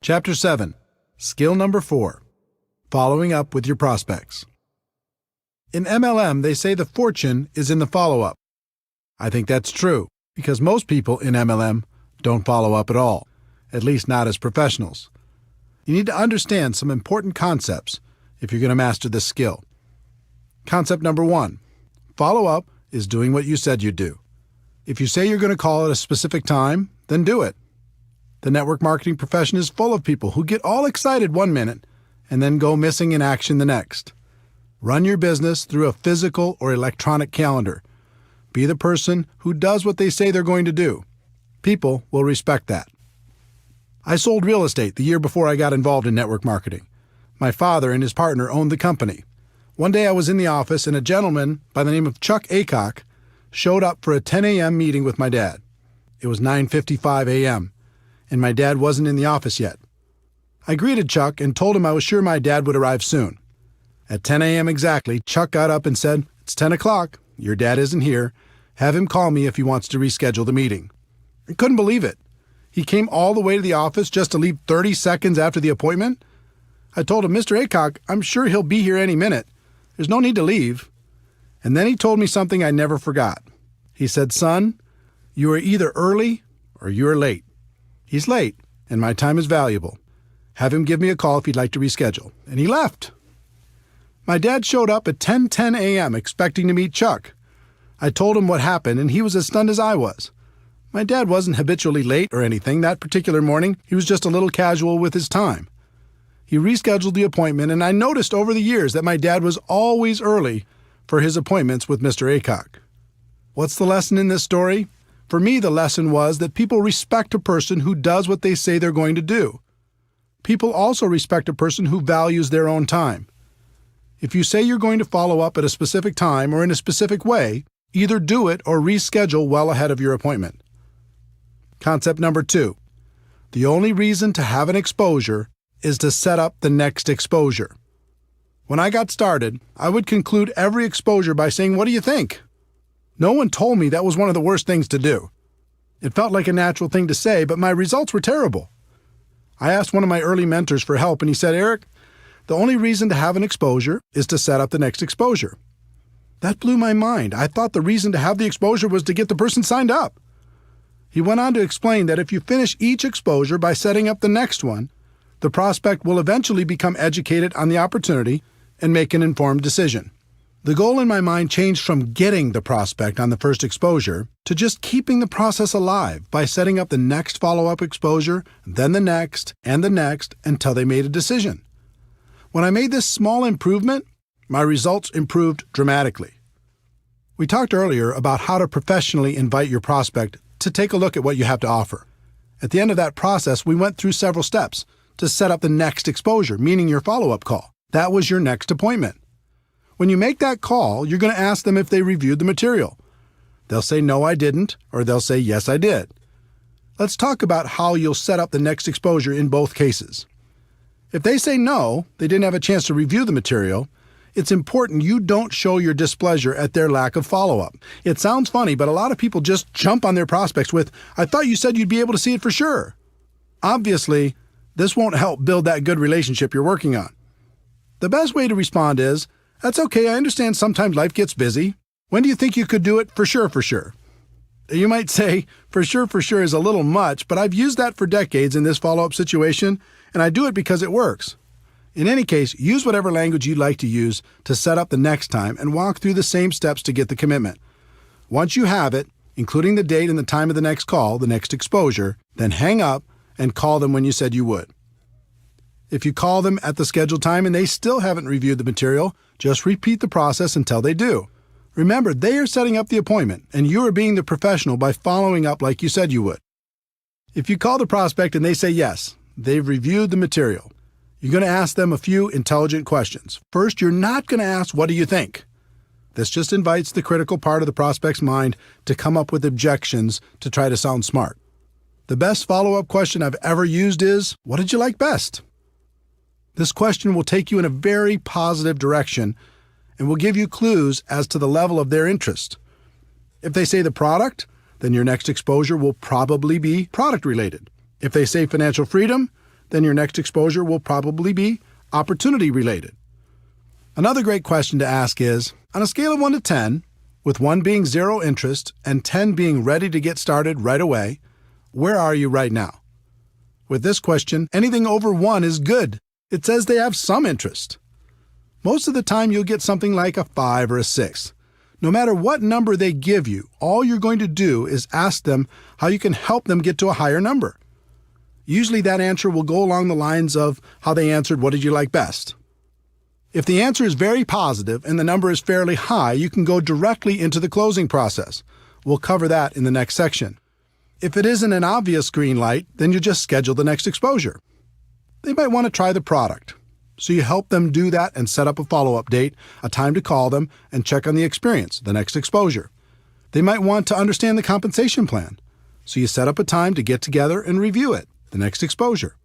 Chapter 7, Skill Number 4, Following Up with Your Prospects. In MLM, they say the fortune is in the follow-up. I think that's true, because most people in MLM don't follow up at all, at least not as professionals. You need to understand some important concepts if you're going to master this skill. Concept number 1, follow up is doing what you said you'd do. If you say you're going to call at a specific time, then do it. The network marketing profession is full of people who get all excited one minute and then go missing in action the next. Run your business through a physical or electronic calendar. Be the person who does what they say they're going to do. People will respect that. I sold real estate the year before I got involved in network marketing. My father and his partner owned the company. One day I was in the office and a gentleman by the name of Chuck Aycock showed up for a 10 a.m. meeting with my dad. It was 9:55 a.m., and my dad wasn't in the office yet. I greeted Chuck and told him I was sure my dad would arrive soon. At 10 a.m. exactly, Chuck got up and said, "It's 10 o'clock. Your dad isn't here. Have him call me if he wants to reschedule the meeting." I couldn't believe it. He came all the way to the office just to leave 30 seconds after the appointment. I told him, "Mr. Aycock, I'm sure he'll be here any minute. There's no need to leave." And then he told me something I never forgot. He said, "Son, you are either early or you are late. He's late, and my time is valuable. Have him give me a call if he'd like to reschedule." And he left. My dad showed up at 10:10 a.m. expecting to meet Chuck. I told him what happened, and he was as stunned as I was. My dad wasn't habitually late or anything. That particular morning, he was just a little casual with his time. He rescheduled the appointment, and I noticed over the years that my dad was always early for his appointments with Mr. Aycock. What's the lesson in this story? For me, the lesson was that people respect a person who does what they say they're going to do. People also respect a person who values their own time. If you say you're going to follow up at a specific time or in a specific way, either do it or reschedule well ahead of your appointment. Concept number 2. The only reason to have an exposure is to set up the next exposure. When I got started, I would conclude every exposure by saying, "What do you think?" No one told me that was one of the worst things to do. It felt like a natural thing to say, but my results were terrible. I asked one of my early mentors for help, and he said, "Eric, the only reason to have an exposure is to set up the next exposure." That blew my mind. I thought the reason to have the exposure was to get the person signed up. He went on to explain that if you finish each exposure by setting up the next one, the prospect will eventually become educated on the opportunity and make an informed decision. The goal in my mind changed from getting the prospect on the first exposure to just keeping the process alive by setting up the next follow-up exposure, then the next, and the next until they made a decision. When I made this small improvement, my results improved dramatically. We talked earlier about how to professionally invite your prospect to take a look at what you have to offer. At the end of that process, we went through several steps to set up the next exposure, meaning your follow-up call. That was your next appointment. When you make that call, you're going to ask them if they reviewed the material. They'll say, "No, I didn't," or they'll say, "Yes, I did." Let's talk about how you'll set up the next exposure in both cases. If they say no, they didn't have a chance to review the material, it's important you don't show your displeasure at their lack of follow-up. It sounds funny, but a lot of people just jump on their prospects with, "I thought you said you'd be able to see it for sure." Obviously, this won't help build that good relationship you're working on. The best way to respond is, "That's okay, I understand sometimes life gets busy. When do you think you could do it for sure, for sure?" You might say, for sure is a little much, but I've used that for decades in this follow-up situation, and I do it because it works. In any case, use whatever language you'd like to use to set up the next time and walk through the same steps to get the commitment. Once you have it, including the date and the time of the next call, the next exposure, then hang up and call them when you said you would. If you call them at the scheduled time and they still haven't reviewed the material, just repeat the process until they do. Remember, they are setting up the appointment, and you are being the professional by following up like you said you would. If you call the prospect and they say yes, they've reviewed the material, you're going to ask them a few intelligent questions. First, you're not going to ask, "What do you think?" This just invites the critical part of the prospect's mind to come up with objections to try to sound smart. The best follow-up question I've ever used is, "What did you like best?" This question will take you in a very positive direction and will give you clues as to the level of their interest. If they say the product, then your next exposure will probably be product-related. If they say financial freedom, then your next exposure will probably be opportunity-related. Another great question to ask is, on a scale of 1 to 10, with 1 being zero interest and 10 being ready to get started right away, where are you right now? With this question, anything over 1 is good. It says they have some interest. Most of the time, you'll get something like a 5 or a 6. No matter what number they give you, all you're going to do is ask them how you can help them get to a higher number. Usually that answer will go along the lines of how they answered, "What did you like best?" If the answer is very positive and the number is fairly high, you can go directly into the closing process. We'll cover that in the next section. If it isn't an obvious green light, then you just schedule the next exposure. They might want to try the product, so you help them do that and set up a follow-up date, a time to call them, and check on the experience, the next exposure. They might want to understand the compensation plan, so you set up a time to get together and review it, the next exposure.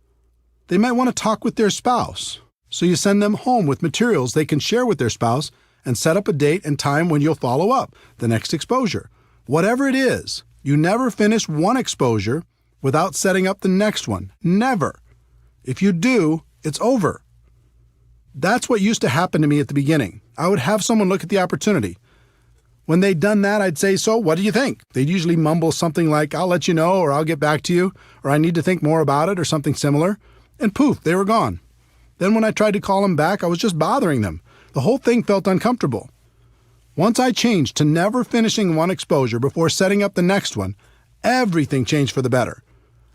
They might want to talk with their spouse, so you send them home with materials they can share with their spouse and set up a date and time when you'll follow up, the next exposure. Whatever it is, you never finish one exposure without setting up the next one. Never. If you do, it's over. That's what used to happen to me at the beginning. I would have someone look at the opportunity. When they'd done that, I'd say, "So, what do you think?" They'd usually mumble something like, "I'll let you know," or "I'll get back to you," or "I need to think more about it," or something similar. And poof, they were gone. Then when I tried to call them back, I was just bothering them. The whole thing felt uncomfortable. Once I changed to never finishing one exposure before setting up the next one, everything changed for the better.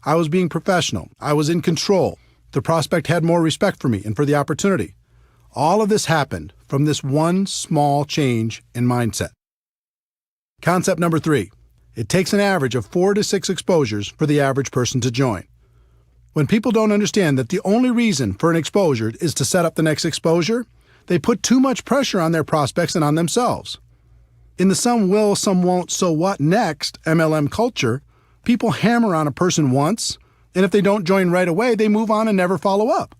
I was being professional. I was in control. The prospect had more respect for me and for the opportunity. All of this happened from this one small change in mindset. Concept number 3. It takes an average of 4 to 6 exposures for the average person to join. When people don't understand that the only reason for an exposure is to set up the next exposure, They put too much pressure on their prospects and on themselves. In the some will, some won't, so what next MLM culture, people hammer on a person once, and if they don't join right away, they move on and never follow up.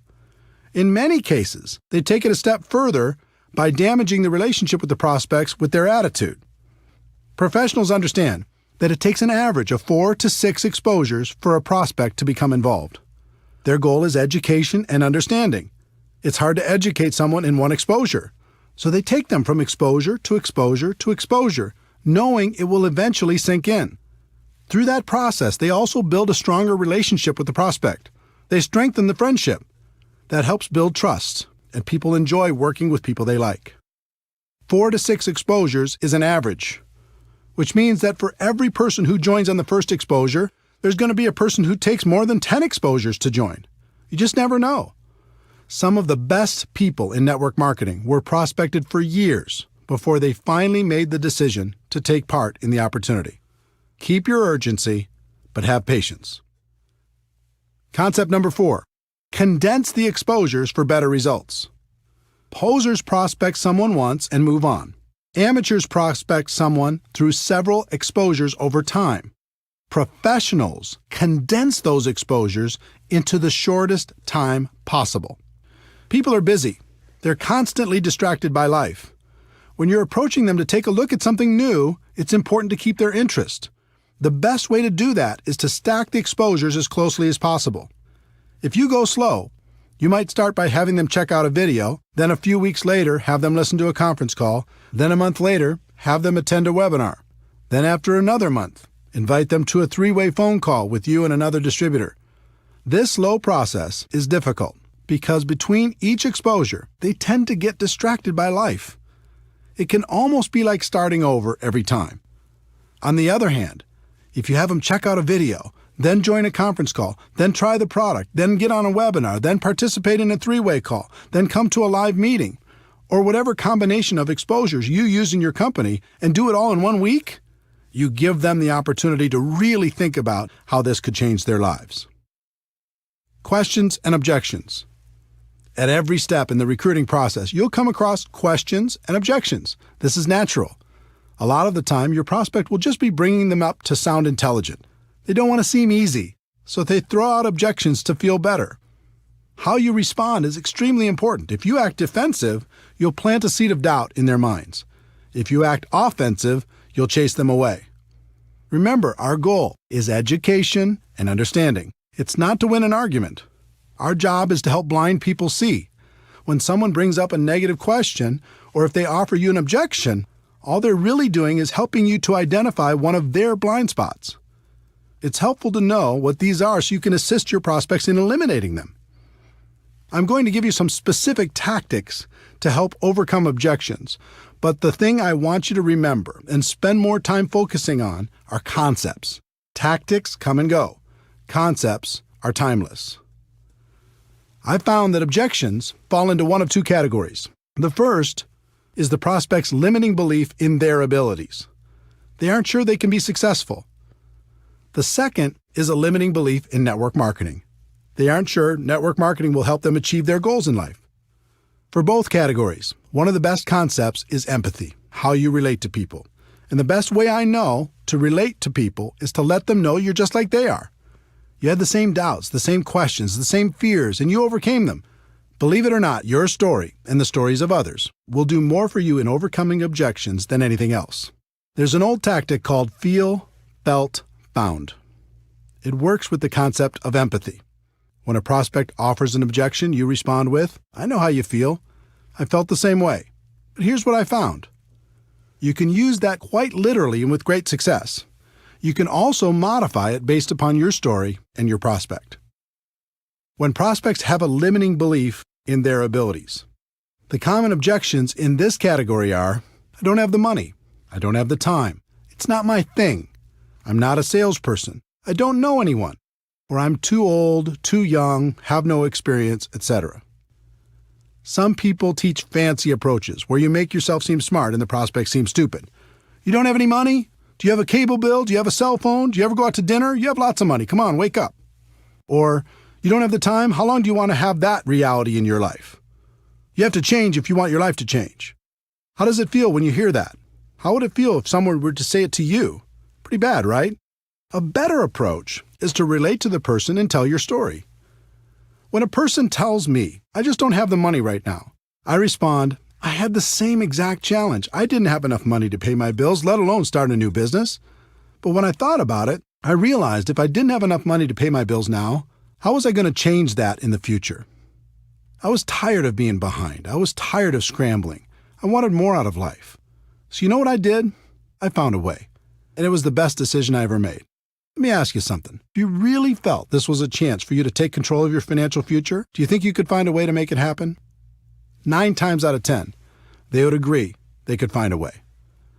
In many cases, they take it a step further by damaging the relationship with the prospects with their attitude. Professionals understand that it takes an average of 4 to 6 exposures for a prospect to become involved. Their goal is education and understanding. It's hard to educate someone in one exposure, so they take them from exposure to exposure to exposure, knowing it will eventually sink in. Through that process, they also build a stronger relationship with the prospect. They strengthen the friendship. That helps build trust, and people enjoy working with people they like. 4 to 6 exposures is an average, which means that for every person who joins on the first exposure, there's going to be a person who takes more than 10 exposures to join. You just never know. Some of the best people in network marketing were prospected for years before they finally made the decision to take part in the opportunity. Keep your urgency, but have patience. Concept number 4. Condense the exposures for better results. Posers prospect someone once and move on. Amateurs prospect someone through several exposures over time. Professionals condense those exposures into the shortest time possible. People are busy. They're constantly distracted by life. When you're approaching them to take a look at something new, it's important to keep their interest. The best way to do that is to stack the exposures as closely as possible. If you go slow, you might start by having them check out a video, then a few weeks later have them listen to a conference call, then a month later have them attend a webinar, then after another month, invite them to a 3-way phone call with you and another distributor. This slow process is difficult because between each exposure, they tend to get distracted by life. It can almost be like starting over every time. On the other hand, if you have them check out a video, then join a conference call, then try the product, then get on a webinar, then participate in a 3-way call, then come to a live meeting, or whatever combination of exposures you use in your company and do it all in 1 week, you give them the opportunity to really think about how this could change their lives. Questions and objections. At every step in the recruiting process, you'll come across questions and objections. This is natural. A lot of the time, your prospect will just be bringing them up to sound intelligent. They don't want to seem easy, so they throw out objections to feel better. How you respond is extremely important. If you act defensive, you'll plant a seed of doubt in their minds. If you act offensive, you'll chase them away. Remember, our goal is education and understanding. It's not to win an argument. Our job is to help blind people see. When someone brings up a negative question, or if they offer you an objection, all they're really doing is helping you to identify one of their blind spots. It's helpful to know what these are so you can assist your prospects in eliminating them. I'm going to give you some specific tactics to help overcome objections, but the thing I want you to remember and spend more time focusing on are concepts. Tactics come and go. Concepts are timeless. I found that objections fall into one of 2 categories. The first is the prospect's limiting belief in their abilities. They aren't sure they can be successful. The second is a limiting belief in network marketing. They aren't sure network marketing will help them achieve their goals in life. For both categories, one of the best concepts is empathy, how you relate to people. And the best way I know to relate to people is to let them know you're just like they are. You had the same doubts, the same questions, the same fears, and you overcame them. Believe it or not, your story and the stories of others will do more for you in overcoming objections than anything else. There's an old tactic called feel, felt, found. It works with the concept of empathy. When a prospect offers an objection, you respond with, "I know how you feel. I felt the same way. But here's what I found." You can use that quite literally and with great success. You can also modify it based upon your story and your prospect. When prospects have a limiting belief in their abilities, the common objections in this category are, "I don't have the money. I don't have the time. It's not my thing. I'm not a salesperson. I don't know anyone." Or "I'm too old, too young, have no experience," etc. Some people teach fancy approaches where you make yourself seem smart and the prospect seems stupid. "You don't have any money? Do you have a cable bill? Do you have a cell phone? Do you ever go out to dinner? You have lots of money. Come on, wake up." Or "You don't have the time? How long do you want to have that reality in your life?" You have to change if you want your life to change. How does it feel when you hear that? How would it feel if someone were to say it to you? Pretty bad, right? A better approach is to relate to the person and tell your story. When a person tells me, I just don't have the money right now, I respond, I had the same exact challenge. I didn't have enough money to pay my bills, let alone start a new business. But when I thought about it, I realized if I didn't have enough money to pay my bills now, how was I going to change that in the future? I was tired of being behind. I was tired of scrambling. I wanted more out of life. So you know what I did? I found a way. And it was the best decision I ever made. Let me ask you something. If you really felt this was a chance for you to take control of your financial future, do you think you could find a way to make it happen? 9 times out of 10, they would agree they could find a way.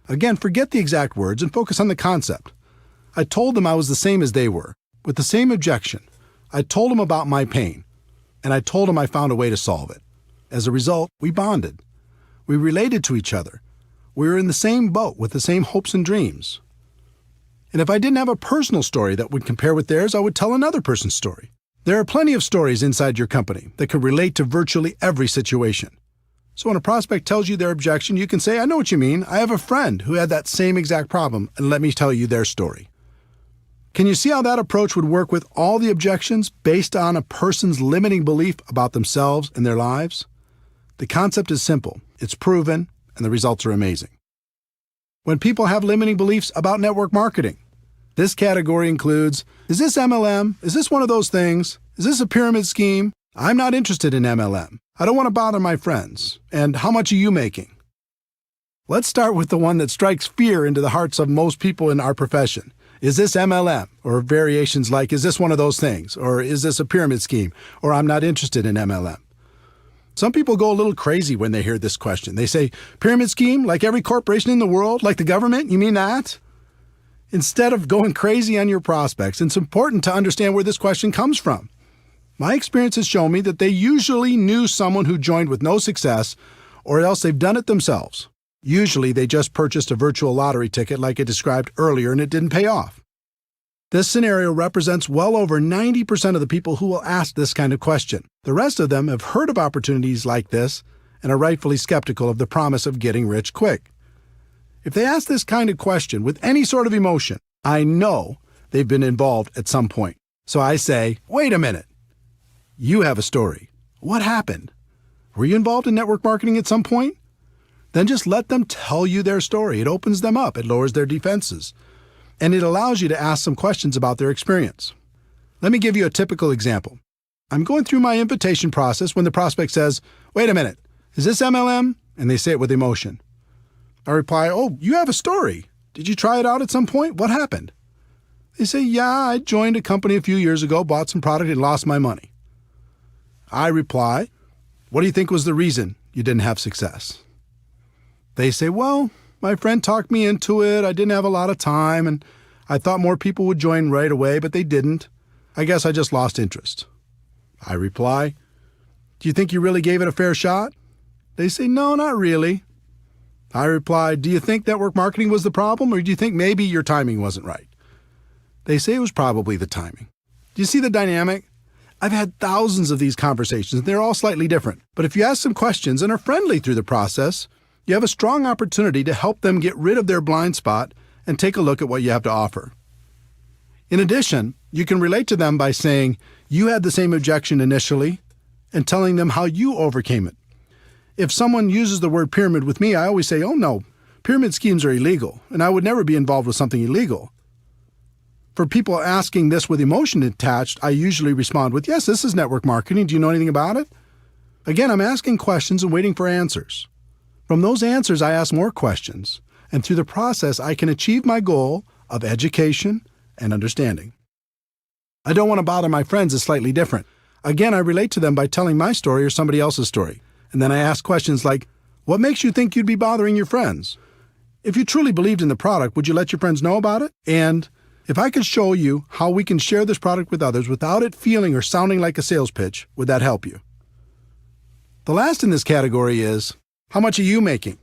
Again, forget the exact words and focus on the concept. I told them I was the same as they were, with the same objection. I told them about my pain, and I told them I found a way to solve it. As a result, we bonded. We related to each other. We were in the same boat with the same hopes and dreams. And if I didn't have a personal story that would compare with theirs, I would tell another person's story. There are plenty of stories inside your company that can relate to virtually every situation. So when a prospect tells you their objection, you can say, I know what you mean. I have a friend who had that same exact problem, and let me tell you their story. Can you see how that approach would work with all the objections based on a person's limiting belief about themselves and their lives? The concept is simple, it's proven, and the results are amazing. When people have limiting beliefs about network marketing, this category includes, is this MLM? Is this one of those things? Is this a pyramid scheme? I'm not interested in MLM. I don't want to bother my friends. And how much are you making? Let's start with the one that strikes fear into the hearts of most people in our profession. Is this MLM? Or variations like, is this one of those things? Or is this a pyramid scheme? Or I'm not interested in MLM. Some people go a little crazy when they hear this question. They say, pyramid scheme, like every corporation in the world, like the government? You mean that? Instead of going crazy on your prospects, it's important to understand where this question comes from. My experience has shown me that they usually knew someone who joined with no success, or else they've done it themselves. Usually they just purchased a virtual lottery ticket like I described earlier and it didn't pay off. This scenario represents well over 90% of the people who will ask this kind of question. The rest of them have heard of opportunities like this and are rightfully skeptical of the promise of getting rich quick. If they ask this kind of question with any sort of emotion, I know they've been involved at some point. So I say, wait a minute. You have a story. What happened? Were you involved in network marketing at some point? Then just let them tell you their story. It opens them up. It lowers their defenses. And it allows you to ask some questions about their experience. Let me give you a typical example. I'm going through my invitation process when the prospect says, wait a minute, is this MLM? And they say it with emotion. I reply, oh, you have a story. Did you try it out at some point? What happened? They say, yeah, I joined a company a few years ago, bought some product, and lost my money. I reply, what do you think was the reason you didn't have success? They say, well, my friend talked me into it. I didn't have a lot of time, and I thought more people would join right away, but they didn't. I guess I just lost interest. I reply, do you think you really gave it a fair shot? They say, no, not really. I reply, do you think network marketing was the problem, or do you think maybe your timing wasn't right? They say it was probably the timing. Do you see the dynamic? I've had thousands of these conversations, and they're all slightly different. But if you ask some questions and are friendly through the process, you have a strong opportunity to help them get rid of their blind spot and take a look at what you have to offer. In addition, you can relate to them by saying you had the same objection initially and telling them how you overcame it. If someone uses the word pyramid with me, I always say, oh no, pyramid schemes are illegal, and I would never be involved with something illegal. For people asking this with emotion attached, I usually respond with, yes, this is network marketing. Do you know anything about it? Again, I'm asking questions and waiting for answers. From those answers, I ask more questions, and through the process, I can achieve my goal of education and understanding. I don't want to bother my friends is slightly different. Again, I relate to them by telling my story or somebody else's story. And then I ask questions like, what makes you think you'd be bothering your friends? If you truly believed in the product, would you let your friends know about it? And if I could show you how we can share this product with others without it feeling or sounding like a sales pitch, would that help you? The last in this category is, how much are you making?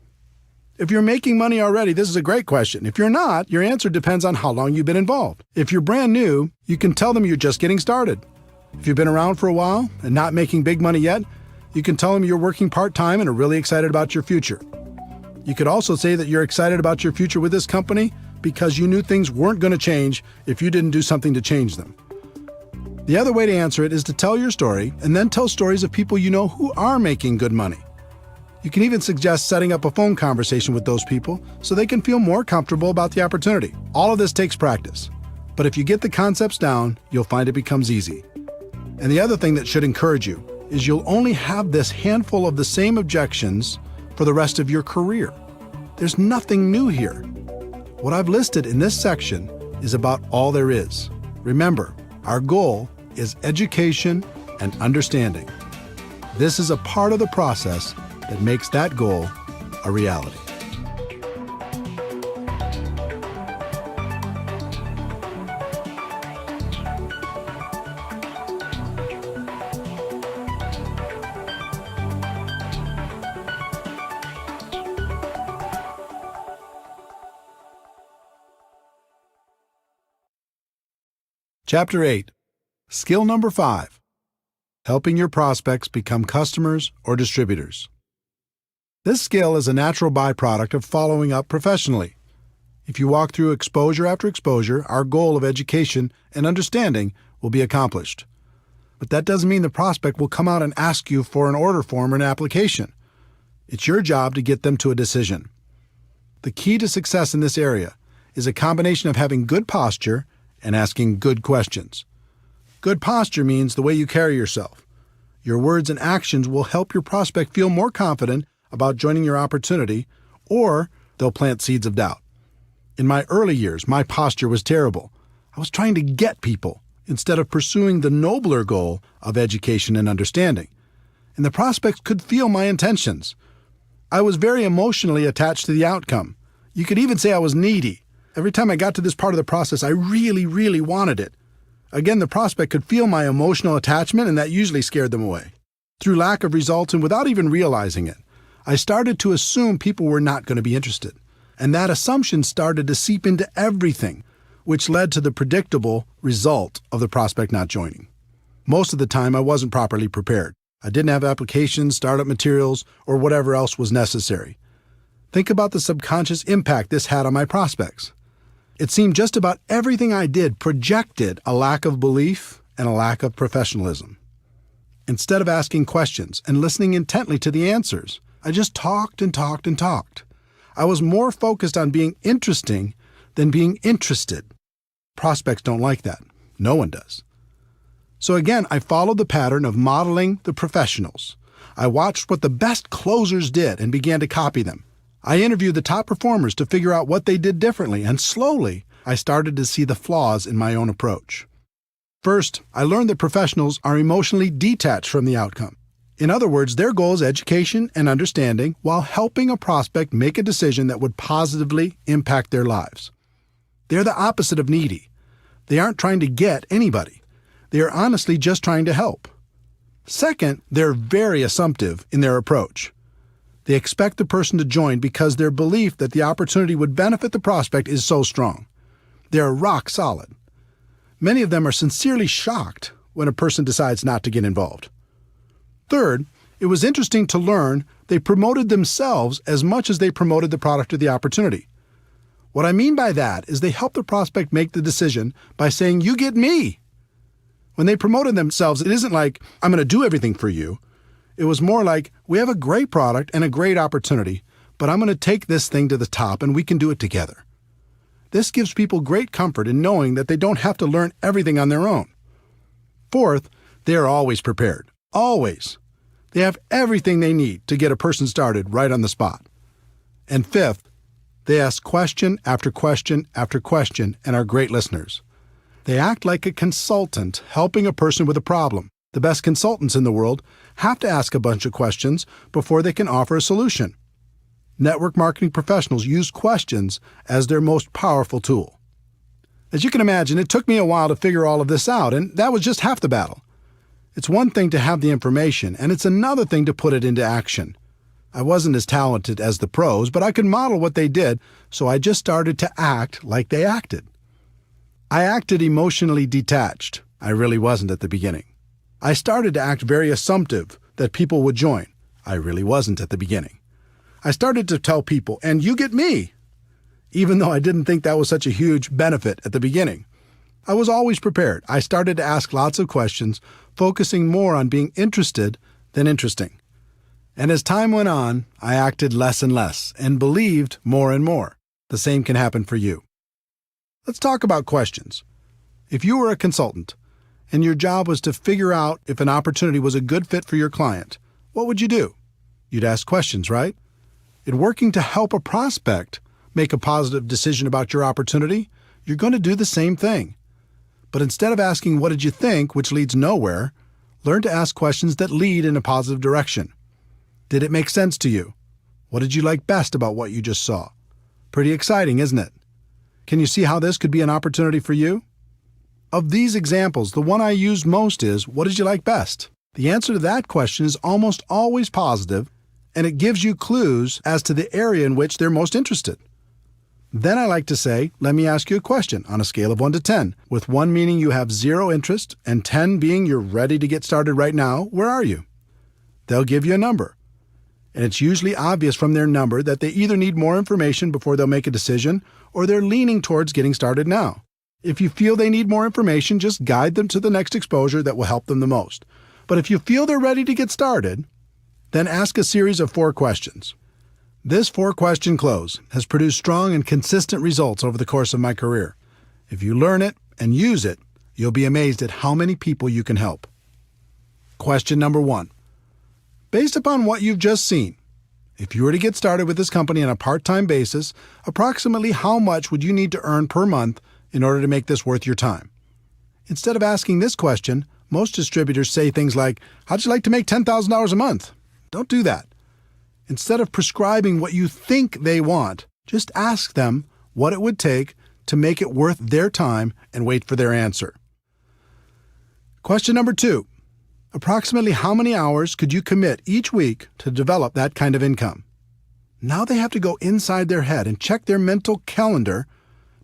If you're making money already, this is a great question. If you're not, your answer depends on how long you've been involved. If you're brand new, you can tell them you're just getting started. If you've been around for a while and not making big money yet, You can tell them you're working part-time and are really excited about your future. You could also say that you're excited about your future with this company because you knew things weren't going to change if you didn't do something to change them. The other way to answer it is to tell your story and then tell stories of people you know who are making good money. You can even suggest setting up a phone conversation with those people so they can feel more comfortable about the opportunity. All of this takes practice, but if you get the concepts down, you'll find it becomes easy. And the other thing that should encourage you is you'll only have this handful of the same objections for the rest of your career. There's nothing new here. What I've listed in this section is about all there is. Remember, our goal is education and understanding. This is a part of the process that makes that goal a reality. Chapter 8. Skill number 5. Helping your prospects become customers or distributors. This skill is a natural byproduct of following up professionally. If you walk through exposure after exposure, our goal of education and understanding will be accomplished. But that doesn't mean the prospect will come out and ask you for an order form or an application. It's your job to get them to a decision. The key to success in this area is a combination of having good posture and asking good questions. Good posture means the way you carry yourself. Your words and actions will help your prospect feel more confident about joining your opportunity, or they'll plant seeds of doubt. In my early years, my posture was terrible. I was trying to get people instead of pursuing the nobler goal of education and understanding. And the prospects could feel my intentions. I was very emotionally attached to the outcome. You could even say I was needy. Every time I got to this part of the process, I really wanted it. Again, the prospect could feel my emotional attachment, and that usually scared them away. Through lack of results and without even realizing it, I started to assume people were not going to be interested. And that assumption started to seep into everything, which led to the predictable result of the prospect not joining. Most of the time, I wasn't properly prepared. I didn't have applications, startup materials, or whatever else was necessary. Think about the subconscious impact this had on my prospects. It seemed just about everything I did projected a lack of belief and a lack of professionalism. Instead of asking questions and listening intently to the answers, I just talked and talked and talked. I was more focused on being interesting than being interested. Prospects don't like that. No one does. So again, I followed the pattern of modeling the professionals. I watched what the best closers did and began to copy them. I interviewed the top performers to figure out what they did differently, and slowly, I started to see the flaws in my own approach. First, I learned that professionals are emotionally detached from the outcome. In other words, their goal is education and understanding while helping a prospect make a decision that would positively impact their lives. They're the opposite of needy. They aren't trying to get anybody. They are honestly just trying to help. Second, they're very assumptive in their approach. They expect the person to join because their belief that the opportunity would benefit the prospect is so strong. They're rock solid. Many of them are sincerely shocked when a person decides not to get involved. Third, it was interesting to learn they promoted themselves as much as they promoted the product or the opportunity. What I mean by that is they helped the prospect make the decision by saying, "You get me." When they promoted themselves, it isn't like, "I'm going to do everything for you." It was more like, "We have a great product and a great opportunity, but I'm going to take this thing to the top and we can do it together." This gives people great comfort in knowing that they don't have to learn everything on their own. Fourth, they are always prepared. Always. They have everything they need to get a person started right on the spot. And fifth, they ask question after question after question and are great listeners. They act like a consultant helping a person with a problem. The best consultants in the world have to ask a bunch of questions before they can offer a solution. Network marketing professionals use questions as their most powerful tool. As you can imagine, it took me a while to figure all of this out, and that was just half the battle. It's one thing to have the information, and it's another thing to put it into action. I wasn't as talented as the pros, but I could model what they did, so I just started to act like they acted. I acted emotionally detached. I really wasn't at the beginning. I started to act very assumptive, that people would join. I really wasn't at the beginning. I started to tell people, and you get me, even though I didn't think that was such a huge benefit at the beginning. I was always prepared. I started to ask lots of questions, focusing more on being interested than interesting. And as time went on, I acted less and less and believed more and more. The same can happen for you. Let's talk about questions. If you were a consultant and your job was to figure out if an opportunity was a good fit for your client, what would you do? You'd ask questions, right? In working to help a prospect make a positive decision about your opportunity, you're going to do the same thing. But instead of asking, "What did you think?" which leads nowhere, learn to ask questions that lead in a positive direction. Did it make sense to you? What did you like best about what you just saw? Pretty exciting, isn't it? Can you see how this could be an opportunity for you? Of these examples, the one I used most is, what did you like best? The answer to that question is almost always positive, and it gives you clues as to the area in which they're most interested. Then I like to say, let me ask you a question on a scale of 1 to 10, with 1 meaning you have 0 interest and 10 being you're ready to get started right now. Where are you? They'll give you a number. And it's usually obvious from their number that they either need more information before they'll make a decision or they're leaning towards getting started now. If you feel they need more information, just guide them to the next exposure that will help them the most. But if you feel they're ready to get started, then ask a series of 4 questions. This 4-question close has produced strong and consistent results over the course of my career. If you learn it and use it, you'll be amazed at how many people you can help. Question number 1. Based upon what you've just seen, if you were to get started with this company on a part-time basis, approximately how much would you need to earn per month in order to make this worth your time? Instead of asking this question, most distributors say things like, "How'd you like to make $10,000 a month?" Don't do that. Instead of prescribing what you think they want, just ask them what it would take to make it worth their time and wait for their answer. Question number 2. Approximately how many hours could you commit each week to develop that kind of income? Now they have to go inside their head and check their mental calendar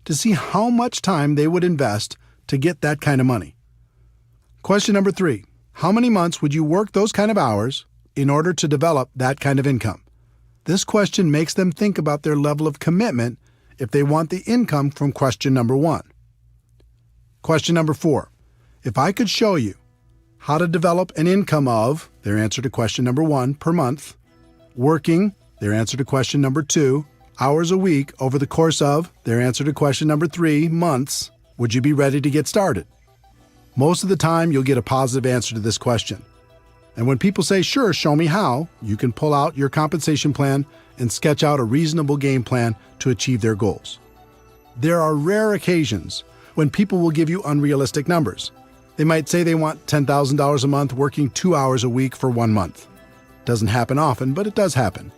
to see how much time they would invest to get that kind of money. Question number 3. How many months would you work those kind of hours in order to develop that kind of income? This question makes them think about their level of commitment if they want the income from question number 1. Question number 4. If I could show you how to develop an income of, their answer to question number 1, per month, working, their answer to question number 2, hours a week over the course of, their answer to question number 3, months, would you be ready to get started? Most of the time, you'll get a positive answer to this question. And when people say, "Sure, show me how," you can pull out your compensation plan and sketch out a reasonable game plan to achieve their goals. There are rare occasions when people will give you unrealistic numbers. They might say they want $10,000 a month working 2 hours a week for 1 month. Doesn't happen often, but it does happen.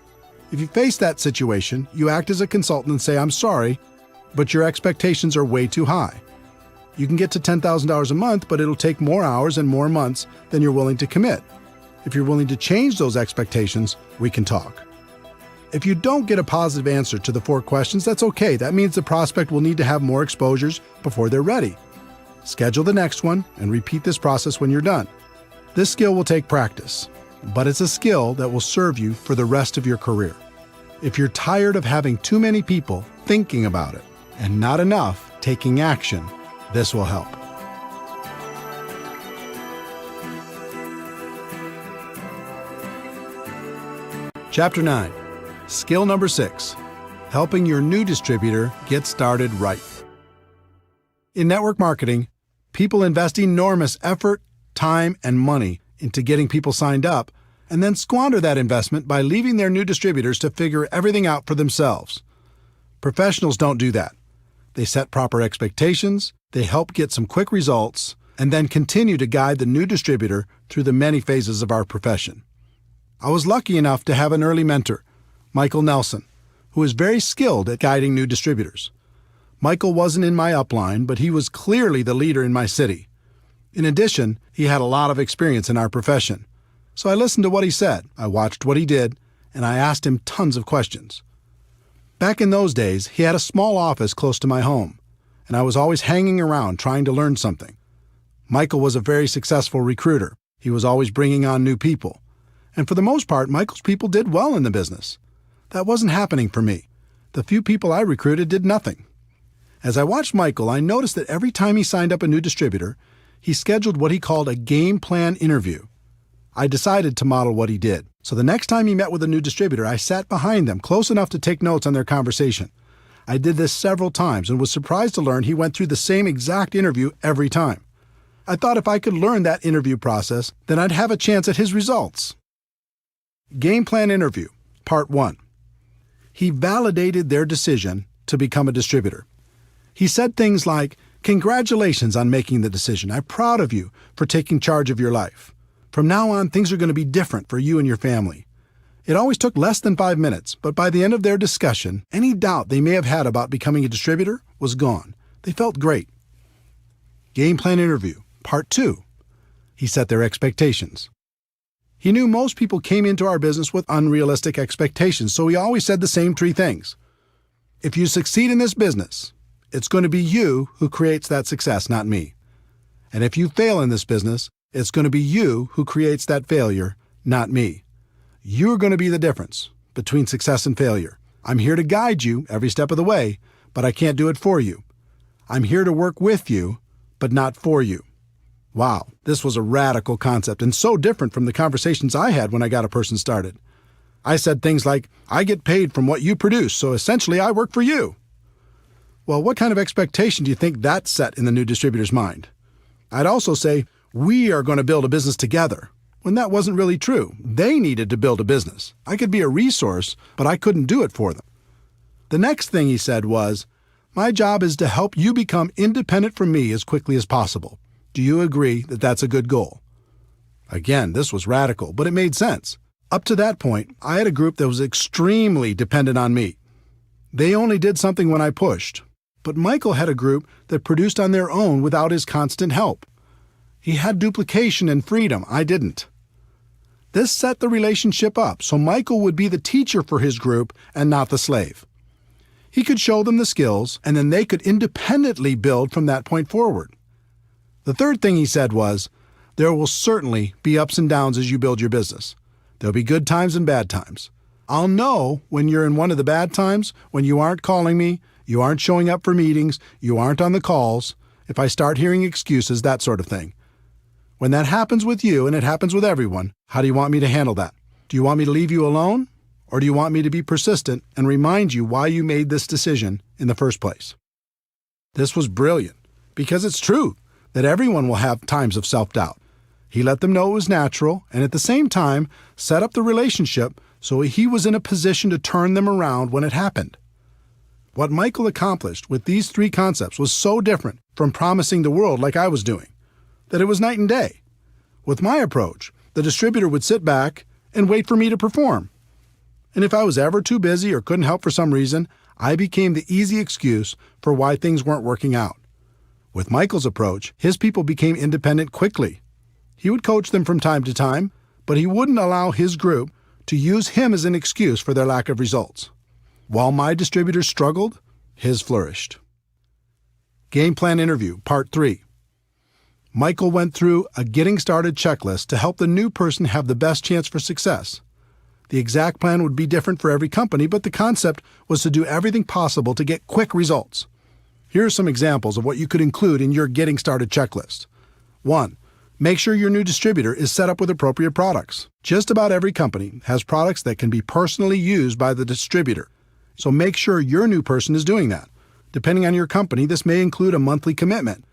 If you face that situation, you act as a consultant and say, "I'm sorry, but your expectations are way too high. You can get to $10,000 a month, but it'll take more hours and more months than you're willing to commit. If you're willing to change those expectations, we can talk." If you don't get a positive answer to the 4 questions, that's okay. That means the prospect will need to have more exposures before they're ready. Schedule the next one and repeat this process when you're done. This skill will take practice, but it's a skill that will serve you for the rest of your career. If you're tired of having too many people thinking about it and not enough taking action, this will help. Chapter 9. Skill number 6. Helping your new distributor get started right. In network marketing, people invest enormous effort, time, and money into getting people signed up, and then squander that investment by leaving their new distributors to figure everything out for themselves. Professionals don't do that. They set proper expectations, they help get some quick results, and then continue to guide the new distributor through the many phases of our profession. I was lucky enough to have an early mentor, Michael Nelson, who is very skilled at guiding new distributors. Michael wasn't in my upline, but he was clearly the leader in my city. In addition, he had a lot of experience in our profession. So I listened to what he said, I watched what he did, and I asked him tons of questions. Back in those days, he had a small office close to my home, and I was always hanging around trying to learn something. Michael was a very successful recruiter. He was always bringing on new people, And for the most part, Michael's people did well in the business. That wasn't happening for me. The few people I recruited did nothing. As I watched Michael, I noticed that every time he signed up a new distributor, he scheduled what he called a game plan interview. I decided to model what he did. So the next time he met with a new distributor, I sat behind them close enough to take notes on their conversation. I did this several times and was surprised to learn he went through the same exact interview every time. I thought if I could learn that interview process, then I'd have a chance at his results. Game plan interview, part 1. He validated their decision to become a distributor. He said things like, "Congratulations on making the decision. I'm proud of you for taking charge of your life. From now on, things are going to be different for you and your family." It always took less than 5 minutes, but by the end of their discussion, any doubt they may have had about becoming a distributor was gone. They felt great. Game plan interview, part 2. He set their expectations. He knew most people came into our business with unrealistic expectations, so he always said the same 3 things. If you succeed in this business, it's going to be you who creates that success, not me. And if you fail in this business, it's going to be you who creates that failure, not me. You're going to be the difference between success and failure. I'm here to guide you every step of the way, but I can't do it for you. I'm here to work with you, but not for you. Wow, this was a radical concept and so different from the conversations I had when I got a person started. I said things like, "I get paid from what you produce, so essentially I work for you." Well, what kind of expectation do you think that set in the new distributor's mind? I'd also say, "We are going to build a business together," when that wasn't really true. They needed to build a business. I could be a resource, but I couldn't do it for them. The next thing he said was, "My job is to help you become independent from me as quickly as possible. Do you agree that that's a good goal?" Again, this was radical, but it made sense. Up to that point, I had a group that was extremely dependent on me. They only did something when I pushed. But Michael had a group that produced on their own without his constant help. He had duplication and freedom. I didn't. This set the relationship up, so Michael would be the teacher for his group and not the slave. He could show them the skills, and then they could independently build from that point forward. The third thing he said was, "There will certainly be ups and downs as you build your business. There'll be good times and bad times. I'll know when you're in one of the bad times, when you aren't calling me, you aren't showing up for meetings, you aren't on the calls, if I start hearing excuses, that sort of thing. When that happens with you, and it happens with everyone, how do you want me to handle that? Do you want me to leave you alone? Or do you want me to be persistent and remind you why you made this decision in the first place?" This was brilliant, because it's true that everyone will have times of self-doubt. He let them know it was natural, and at the same time, set up the relationship so he was in a position to turn them around when it happened. What Michael accomplished with these 3 concepts was so different from promising the world like I was doing, that it was night and day. With my approach, the distributor would sit back and wait for me to perform. And if I was ever too busy or couldn't help for some reason, I became the easy excuse for why things weren't working out. With Michael's approach, his people became independent quickly. He would coach them from time to time, but he wouldn't allow his group to use him as an excuse for their lack of results. While my distributors struggled, his flourished. Game plan interview, part 3. Michael went through a getting started checklist to help the new person have the best chance for success. The exact plan would be different for every company, but the concept was to do everything possible to get quick results. Here are some examples of what you could include in your getting started checklist. 1. Make sure your new distributor is set up with appropriate products. Just about every company has products that can be personally used by the distributor, so make sure your new person is doing that. Depending on your company, this may include a monthly commitment.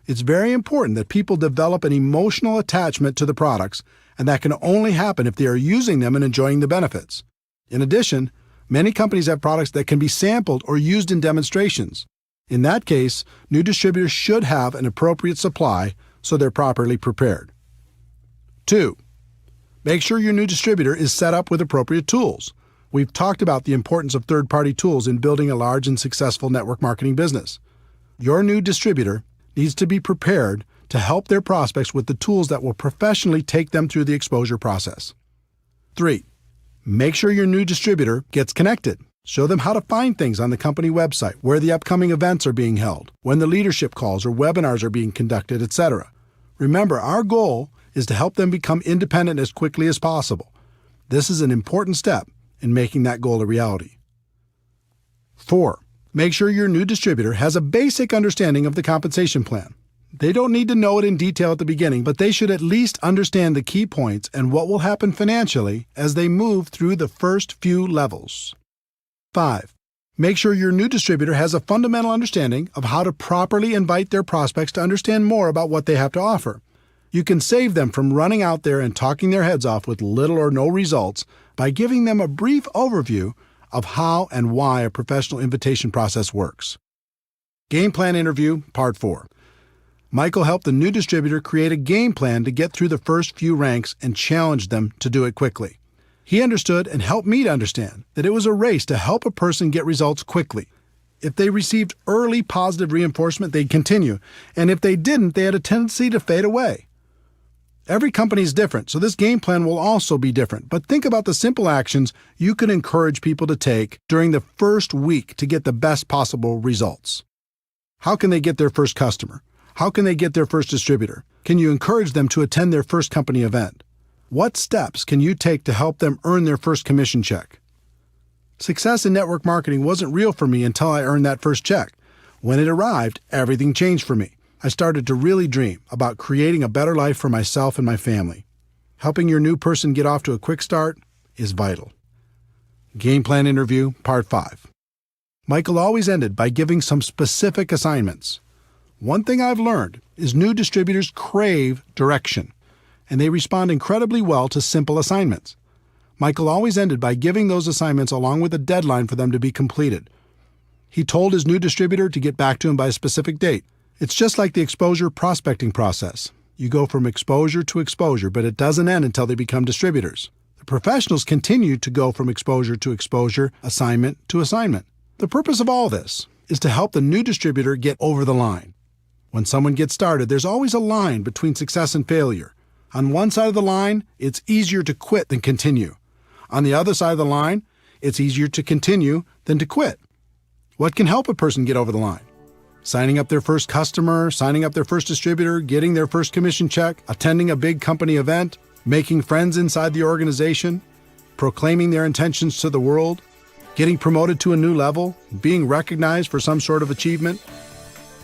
It's very important that people develop an emotional attachment to the products, and that can only happen if they are using them and enjoying the benefits. In addition, many companies have products that can be sampled or used in demonstrations. In that case, new distributors should have an appropriate supply so they're properly prepared. 2. Make sure your new distributor is set up with appropriate tools. We've talked about the importance of third-party tools in building a large and successful network marketing business. Your new distributor needs to be prepared to help their prospects with the tools that will professionally take them through the exposure process. 3. Make sure your new distributor gets connected. Show them how to find things on the company website, where the upcoming events are being held, when the leadership calls or webinars are being conducted, etc. Remember, our goal is to help them become independent as quickly as possible. This is an important step in making that goal a reality. 4. Make sure your new distributor has a basic understanding of the compensation plan. They don't need to know it in detail at the beginning, but they should at least understand the key points and what will happen financially as they move through the first few levels. 5. Make sure your new distributor has a fundamental understanding of how to properly invite their prospects to understand more about what they have to offer. You can save them from running out there and talking their heads off with little or no results by giving them a brief overview of how and why a professional invitation process works. Game Plan Interview, Part 4. Michael helped the new distributor create a game plan to get through the first few ranks and challenged them to do it quickly. He understood and helped me to understand that it was a race to help a person get results quickly. If they received early positive reinforcement, they'd continue, and if they didn't, they had a tendency to fade away. Every company is different, so this game plan will also be different, but think about the simple actions you can encourage people to take during the first week to get the best possible results. How can they get their first customer? How can they get their first distributor? Can you encourage them to attend their first company event? What steps can you take to help them earn their first commission check? Success in network marketing wasn't real for me until I earned that first check. When it arrived, everything changed for me. I started to really dream about creating a better life for myself and my family. Helping your new person get off to a quick start is vital. Game Plan Interview, Part 5. Michael always ended by giving some specific assignments. One thing I've learned is new distributors crave direction, and they respond incredibly well to simple assignments. Michael always ended by giving those assignments along with a deadline for them to be completed. He told his new distributor to get back to him by a specific date. It's just like the exposure prospecting process. You go from exposure to exposure, but it doesn't end until they become distributors. The professionals continue to go from exposure to exposure, assignment to assignment. The purpose of all this is to help the new distributor get over the line. When someone gets started, there's always a line between success and failure. On one side of the line, it's easier to quit than continue. On the other side of the line, it's easier to continue than to quit. What can help a person get over the line? Signing up their first customer, signing up their first distributor, getting their first commission check, attending a big company event, making friends inside the organization, proclaiming their intentions to the world, getting promoted to a new level, being recognized for some sort of achievement.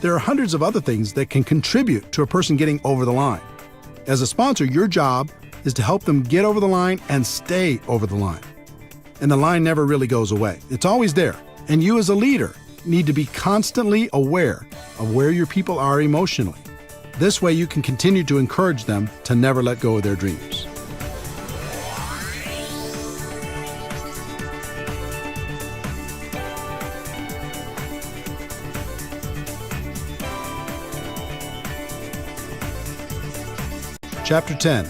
There are hundreds of other things that can contribute to a person getting over the line. As a sponsor, your job is to help them get over the line and stay over the line. And the line never really goes away. It's always there. And you as a leader need to be constantly aware of where your people are emotionally. This way you can continue to encourage them to never let go of their dreams. Chapter 10.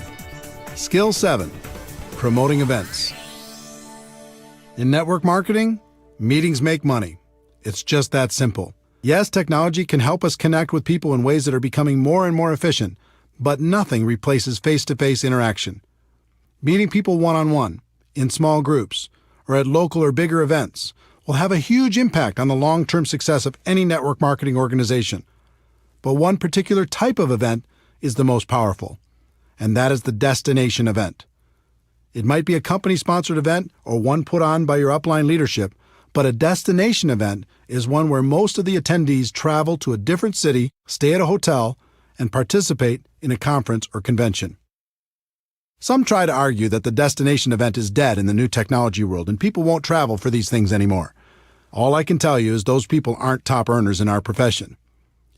Skill 7. Promoting events. In network marketing, meetings make money. It's just that simple. Yes, technology can help us connect with people in ways that are becoming more and more efficient, but nothing replaces face-to-face interaction. Meeting people one-on-one, in small groups, or at local or bigger events will have a huge impact on the long-term success of any network marketing organization. But one particular type of event is the most powerful, and that is the destination event. It might be a company-sponsored event or one put on by your upline leadership, but a destination event is one where most of the attendees travel to a different city, stay at a hotel, and participate in a conference or convention. Some try to argue that the destination event is dead in the new technology world and people won't travel for these things anymore. All I can tell you is those people aren't top earners in our profession.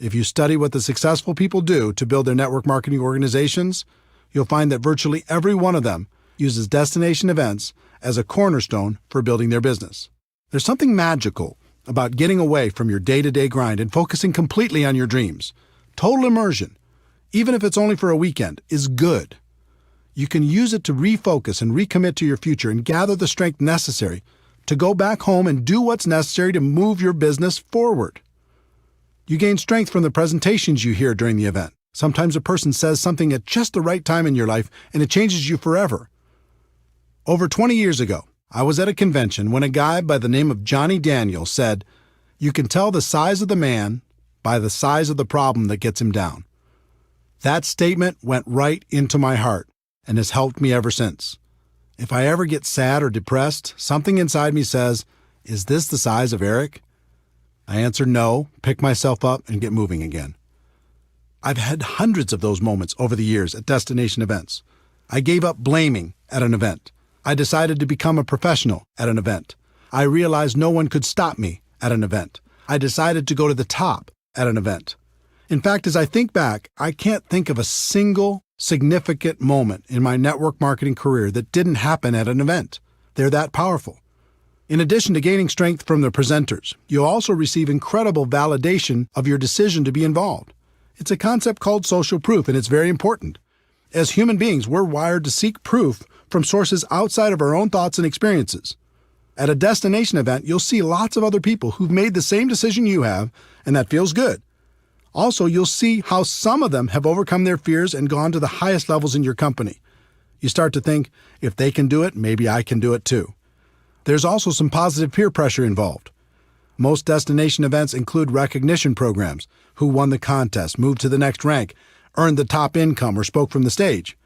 If you study what the successful people do to build their network marketing organizations, you'll find that virtually every one of them uses destination events as a cornerstone for building their business. There's something magical about getting away from your day-to-day grind and focusing completely on your dreams. Total immersion, even if it's only for a weekend, is good. You can use it to refocus and recommit to your future and gather the strength necessary to go back home and do what's necessary to move your business forward. You gain strength from the presentations you hear during the event. Sometimes a person says something at just the right time in your life and it changes you forever. Over 20 years ago, I was at a convention when a guy by the name of Johnny Daniel said, "You can tell the size of the man by the size of the problem that gets him down." That statement went right into my heart and has helped me ever since. If I ever get sad or depressed, something inside me says, "Is this the size of Eric?" I answer no, pick myself up, and get moving again. I've had hundreds of those moments over the years at destination events. I gave up blaming at an event. I decided to become a professional at an event. I realized no one could stop me at an event. I decided to go to the top at an event. In fact, as I think back, I can't think of a single significant moment in my network marketing career that didn't happen at an event. They're that powerful. In addition to gaining strength from the presenters, you'll also receive incredible validation of your decision to be involved. It's a concept called social proof, and it's very important. As human beings, we're wired to seek proof from sources outside of our own thoughts and experiences. At a destination event, you'll see lots of other people who've made the same decision you have, and that feels good. Also, you'll see how some of them have overcome their fears and gone to the highest levels in your company. You start to think, if they can do it, maybe I can do it too. There's also some positive peer pressure involved. Most destination events include recognition programs: who won the contest, moved to the next rank, earned the top income, or spoke from the stage.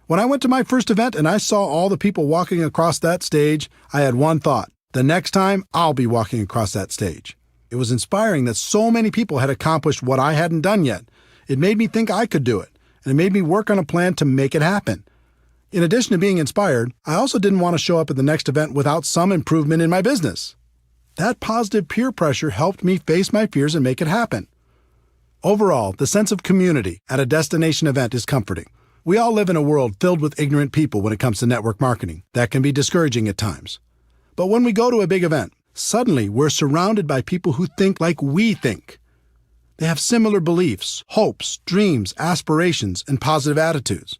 When I went to my first event and I saw all the people walking across that stage, I had one thought: the next time, I'll be walking across that stage. It was inspiring that so many people had accomplished what I hadn't done yet. It made me think I could do it, and it made me work on a plan to make it happen. In addition to being inspired, I also didn't want to show up at the next event without some improvement in my business. That positive peer pressure helped me face my fears and make it happen. Overall, the sense of community at a destination event is comforting. We all live in a world filled with ignorant people when it comes to network marketing. That can be discouraging at times. But when we go to a big event, suddenly we're surrounded by people who think like we think. They have similar beliefs, hopes, dreams, aspirations, and positive attitudes.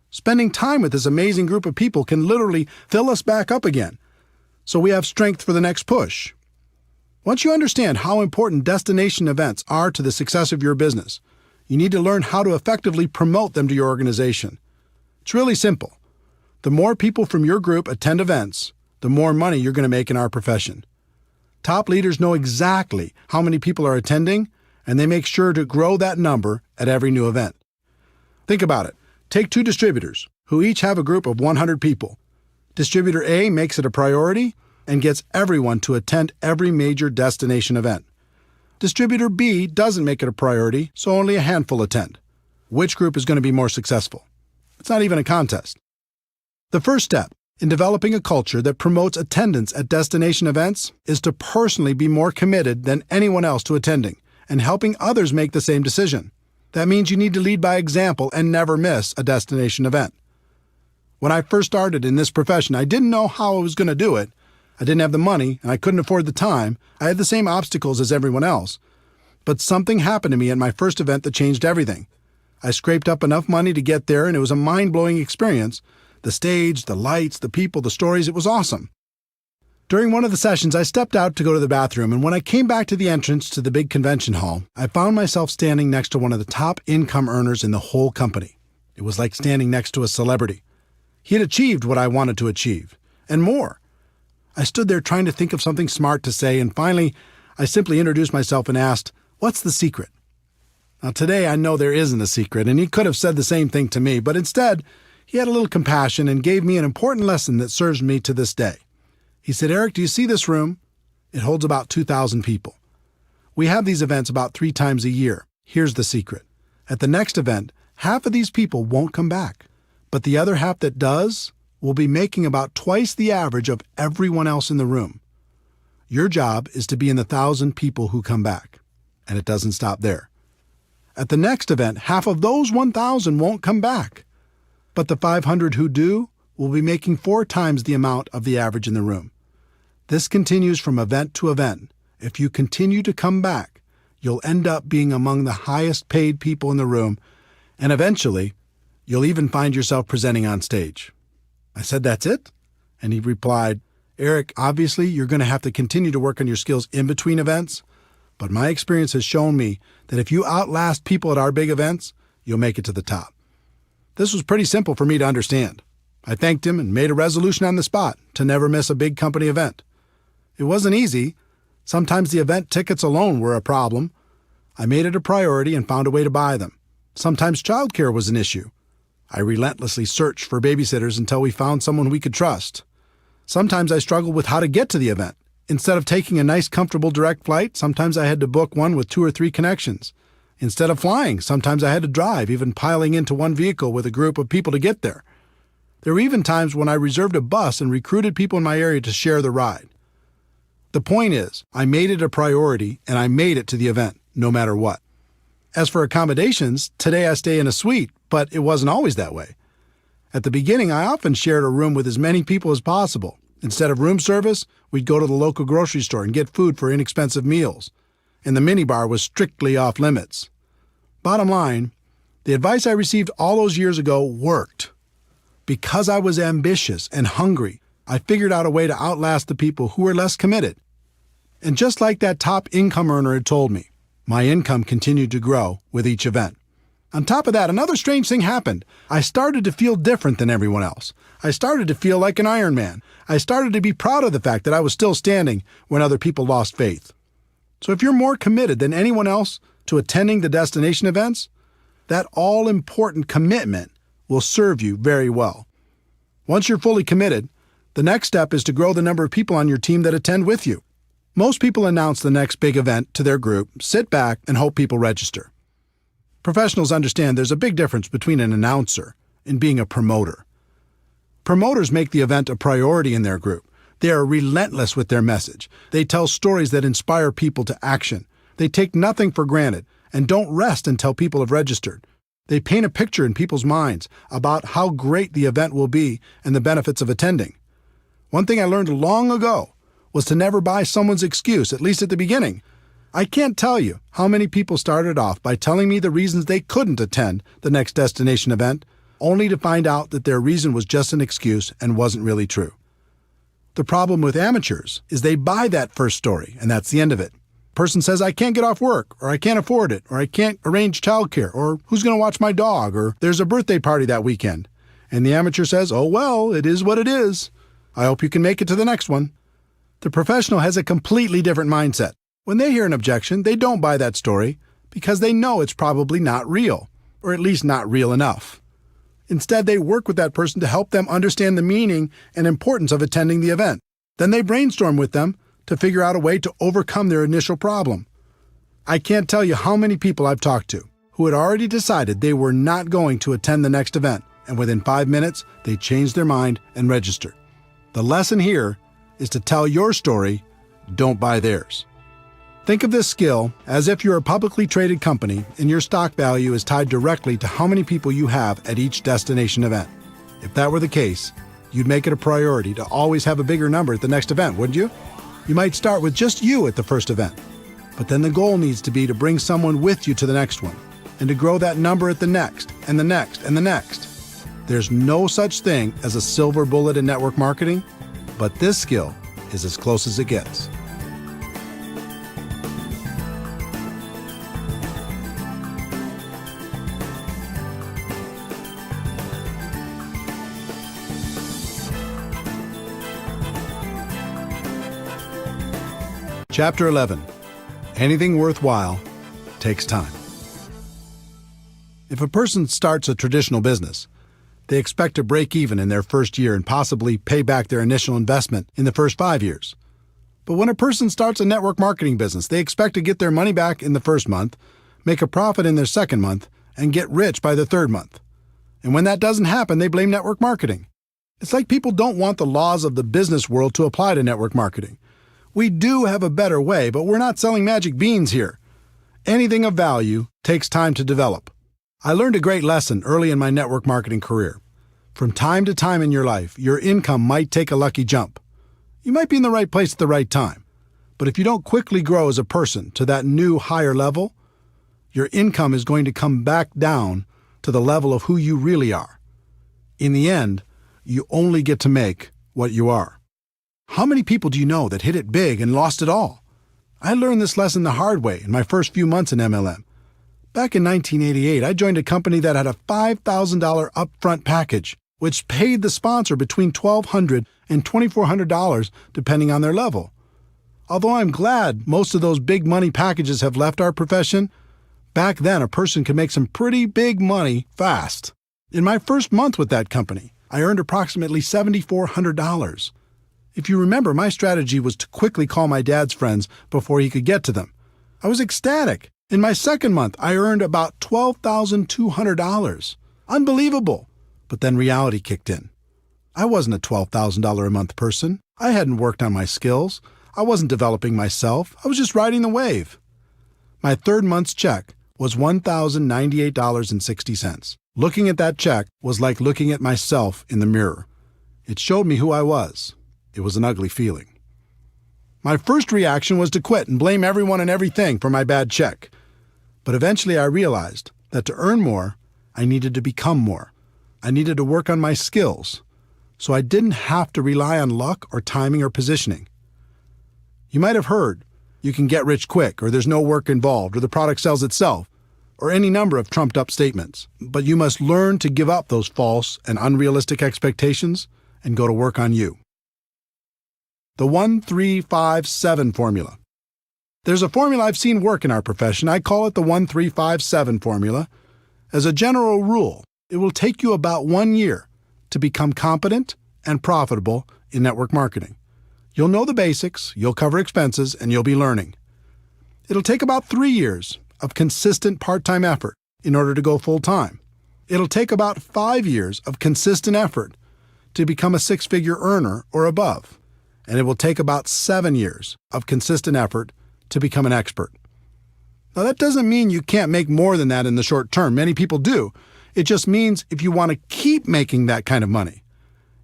Spending time with this amazing group of people can literally fill us back up again, so we have strength for the next push. Once you understand how important destination events are to the success of your business, you need to learn how to effectively promote them to your organization. It's really simple. The more people from your group attend events, the more money you're going to make in our profession. Top leaders know exactly how many people are attending, and they make sure to grow that number at every new event. Think about it. Take two distributors who each have a group of 100 people. Distributor A makes it a priority and gets everyone to attend every major destination event. Distributor B doesn't make it a priority, so only a handful attend. Which group is going to be more successful? It's not even a contest. The first step in developing a culture that promotes attendance at destination events is to personally be more committed than anyone else to attending and helping others make the same decision. That means you need to lead by example and never miss a destination event. When I first started in this profession, I didn't know how I was going to do it. I didn't have the money, and I couldn't afford the time. I had the same obstacles as everyone else. But something happened to me at my first event that changed everything. I scraped up enough money to get there, and it was a mind-blowing experience. The stage, the lights, the people, the stories, it was awesome. During one of the sessions, I stepped out to go to the bathroom, and when I came back to the entrance to the big convention hall, I found myself standing next to one of the top income earners in the whole company. It was like standing next to a celebrity. He had achieved what I wanted to achieve, and more. I stood there trying to think of something smart to say, and finally, I simply introduced myself and asked, "What's the secret?" Now, today I know there isn't a secret, and he could have said the same thing to me, but instead, he had a little compassion and gave me an important lesson that serves me to this day. He said, "Eric, do you see this room? It holds about 2,000 people. We have these events about 3 times a year. Here's the secret. At the next event, half of these people won't come back, but the other half that does will be making about twice the average of everyone else in the room. Your job is to be in the 1,000 people who come back." And it doesn't stop there. At the next event, half of those 1,000 won't come back, but the 500 who do will be making 4 times the amount of the average in the room. This continues from event to event. If you continue to come back, you'll end up being among the highest paid people in the room, and eventually, you'll even find yourself presenting on stage. I said, "That's it?" And he replied, "Eric, obviously you're going to have to continue to work on your skills in between events, but my experience has shown me that if you outlast people at our big events, you'll make it to the top." This was pretty simple for me to understand. I thanked him and made a resolution on the spot to never miss a big company event. It wasn't easy. Sometimes the event tickets alone were a problem. I made it a priority and found a way to buy them. Sometimes childcare was an issue. I relentlessly searched for babysitters until we found someone we could trust. Sometimes I struggled with how to get to the event. Instead of taking a nice, comfortable direct flight, sometimes I had to book one with 2 or 3 connections. Instead of flying, sometimes I had to drive, even piling into one vehicle with a group of people to get there. There were even times when I reserved a bus and recruited people in my area to share the ride. The point is, I made it a priority and I made it to the event, no matter what. As for accommodations, today I stay in a suite, but it wasn't always that way. At the beginning, I often shared a room with as many people as possible. Instead of room service, we'd go to the local grocery store and get food for inexpensive meals. And the minibar was strictly off limits. Bottom line, the advice I received all those years ago worked. Because I was ambitious and hungry, I figured out a way to outlast the people who were less committed. And just like that top income earner had told me, my income continued to grow with each event. On top of that, another strange thing happened. I started to feel different than everyone else. I started to feel like an Iron Man. I started to be proud of the fact that I was still standing when other people lost faith. So if you're more committed than anyone else to attending the destination events, that all-important commitment will serve you very well. Once you're fully committed, the next step is to grow the number of people on your team that attend with you. Most people announce the next big event to their group, sit back, and hope people register. Professionals understand there's a big difference between an announcer and being a promoter. Promoters make the event a priority in their group. They are relentless with their message. They tell stories that inspire people to action. They take nothing for granted and don't rest until people have registered. They paint a picture in people's minds about how great the event will be and the benefits of attending. One thing I learned long ago was to never buy someone's excuse, at least at the beginning. I can't tell you how many people started off by telling me the reasons they couldn't attend the next destination event, only to find out that their reason was just an excuse and wasn't really true. The problem with amateurs is they buy that first story, and that's the end of it. Person says, I can't get off work, or I can't afford it, or I can't arrange childcare, or who's going to watch my dog, or there's a birthday party that weekend. And the amateur says, oh well, it is what it is. I hope you can make it to the next one. The professional has a completely different mindset. When they hear an objection, they don't buy that story because they know it's probably not real, or at least not real enough. Instead, they work with that person to help them understand the meaning and importance of attending the event. Then they brainstorm with them to figure out a way to overcome their initial problem. I can't tell you how many people I've talked to who had already decided they were not going to attend the next event, and within 5 minutes, they changed their mind and registered. The lesson here is to tell your story, don't buy theirs. Think of this skill as if you're a publicly traded company and your stock value is tied directly to how many people you have at each destination event. If that were the case, you'd make it a priority to always have a bigger number at the next event, wouldn't you? You might start with just you at the first event, but then the goal needs to be to bring someone with you to the next one and to grow that number at the next and the next and the next. There's no such thing as a silver bullet in network marketing, but this skill is as close as it gets. Chapter 11. Anything worthwhile takes time. If a person starts a traditional business, they expect to break even in their first year and possibly pay back their initial investment in the first 5 years. But when a person starts a network marketing business, they expect to get their money back in the first month, make a profit in their second month, and get rich by the third month. And when that doesn't happen, they blame network marketing. It's like people don't want the laws of the business world to apply to network marketing. We do have a better way, but we're not selling magic beans here. Anything of value takes time to develop. I learned a great lesson early in my network marketing career. From time to time in your life, your income might take a lucky jump. You might be in the right place at the right time. But if you don't quickly grow as a person to that new higher level, your income is going to come back down to the level of who you really are. In the end, you only get to make what you are. How many people do you know that hit it big and lost it all? I learned this lesson the hard way in my first few months in MLM. Back in 1988, I joined a company that had a $5,000 upfront package, which paid the sponsor between $1,200 and $2,400 depending on their level. Although I'm glad most of those big money packages have left our profession, back then a person could make some pretty big money fast. In my first month with that company, I earned approximately $7,400. If you remember, my strategy was to quickly call my dad's friends before he could get to them. I was ecstatic. In my second month, I earned about $12,200. Unbelievable. But then reality kicked in. I wasn't a $12,000 a month person. I hadn't worked on my skills. I wasn't developing myself. I was just riding the wave. My third month's check was $1,098.60. Looking at that check was like looking at myself in the mirror. It showed me who I was. It was an ugly feeling. My first reaction was to quit and blame everyone and everything for my bad check. But eventually I realized that to earn more, I needed to become more. I needed to work on my skills, so I didn't have to rely on luck or timing or positioning. You might have heard, you can get rich quick, or there's no work involved, or the product sells itself, or any number of trumped-up statements. But you must learn to give up those false and unrealistic expectations and go to work on you. The 1-3-5-7 formula. There's a formula I've seen work in our profession. I call it the 1-3-5-7 formula. As a general rule, it will take you about 1 year to become competent and profitable in network marketing. You'll know the basics, you'll cover expenses, and you'll be learning. It'll take about 3 years of consistent part-time effort in order to go full-time. It'll take about 5 years of consistent effort to become a six-figure earner or above. And it will take about 7 years of consistent effort to become an expert. Now, that doesn't mean you can't make more than that in the short term. Many people do. It just means if you want to keep making that kind of money,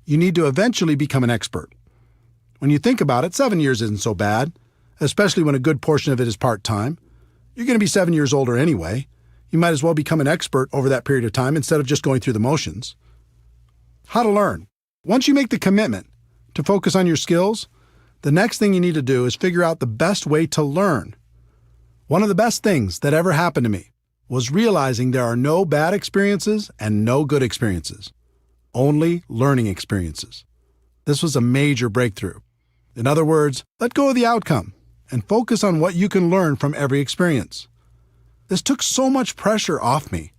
you need to eventually become an expert. When you think about it, 7 years isn't so bad, especially when a good portion of it is part-time. You're going to be 7 years older anyway. You might as well become an expert over that period of time instead of just going through the motions. How to learn. Once you make the commitment to focus on your skills, the next thing you need to do is figure out the best way to learn. One of the best things that ever happened to me was realizing there are no bad experiences and no good experiences, only learning experiences. This was a major breakthrough. In other words, let go of the outcome and focus on what you can learn from every experience. This took so much pressure off me.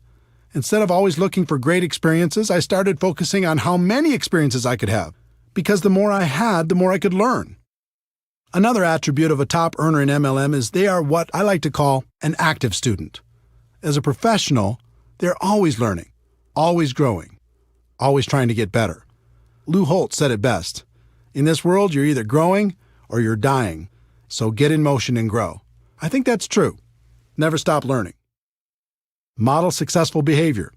Instead of always looking for great experiences, I started focusing on how many experiences I could have, because the more I had, the more I could learn. Another attribute of a top earner in MLM is they are what I like to call an active student. As a professional, they're always learning, always growing, always trying to get better. Lou Holt said it best. In this world, you're either growing or you're dying, so get in motion and grow. I think that's true. Never stop learning. Model successful behavior.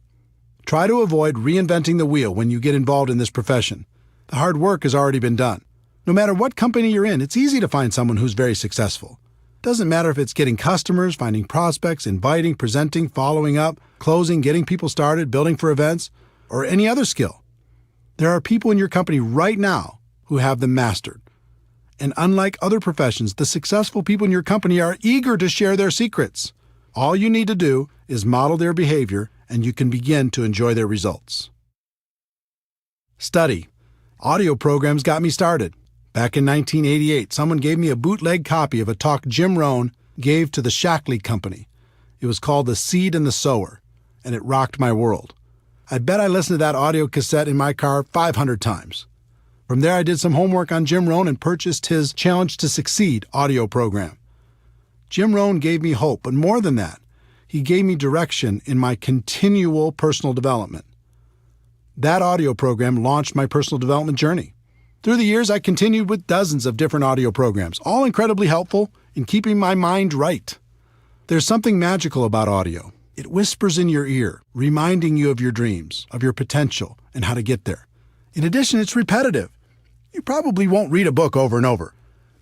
Try to avoid reinventing the wheel when you get involved in this profession. The hard work has already been done. No matter what company you're in, it's easy to find someone who's very successful. Doesn't matter if it's getting customers, finding prospects, inviting, presenting, following up, closing, getting people started, building for events, or any other skill. There are people in your company right now who have them mastered. And unlike other professions, the successful people in your company are eager to share their secrets. All you need to do is model their behavior, and you can begin to enjoy their results. Study. Audio programs got me started. Back in 1988, someone gave me a bootleg copy of a talk Jim Rohn gave to the Shackley Company. It was called The Seed and the Sower, and it rocked my world. I bet I listened to that audio cassette in my car 500 times. From there, I did some homework on Jim Rohn and purchased his Challenge to Succeed audio program. Jim Rohn gave me hope, but more than that, he gave me direction in my continual personal development. That audio program launched my personal development journey. Through the years, I continued with dozens of different audio programs, all incredibly helpful in keeping my mind right. There's something magical about audio. It whispers in your ear, reminding you of your dreams, of your potential, and how to get there. In addition, it's repetitive. You probably won't read a book over and over,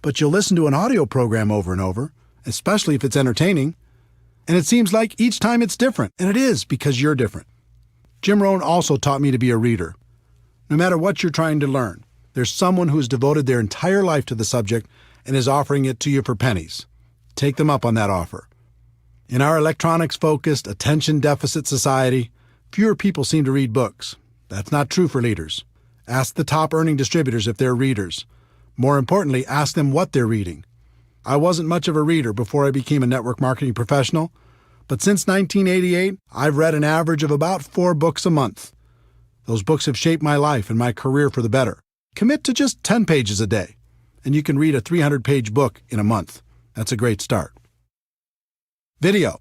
but you'll listen to an audio program over and over, especially if it's entertaining. And it seems like each time it's different, and it is because you're different. Jim Rohn also taught me to be a reader. No matter what you're trying to learn, there's someone who's devoted their entire life to the subject and is offering it to you for pennies. Take them up on that offer. In our electronics-focused, attention-deficit society, fewer people seem to read books. That's not true for leaders. Ask the top-earning distributors if they're readers. More importantly, ask them what they're reading. I wasn't much of a reader before I became a network marketing professional, but since 1988, I've read an average of about 4 books a month. Those books have shaped my life and my career for the better. Commit to just 10 pages a day, and you can read a 300-page book in a month. That's a great start. Video.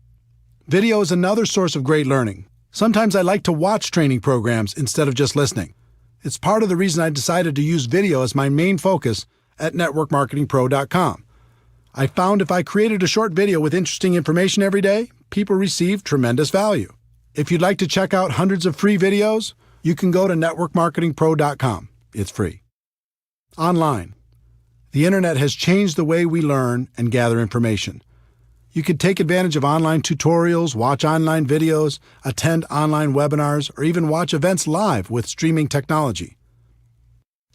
Video is another source of great learning. Sometimes I like to watch training programs instead of just listening. It's part of the reason I decided to use video as my main focus at networkmarketingpro.com. I found if I created a short video with interesting information every day, people receive tremendous value. If you'd like to check out hundreds of free videos, you can go to networkmarketingpro.com. It's free. Online. The internet has changed the way we learn and gather information. You could take advantage of online tutorials, watch online videos, attend online webinars, or even watch events live with streaming technology.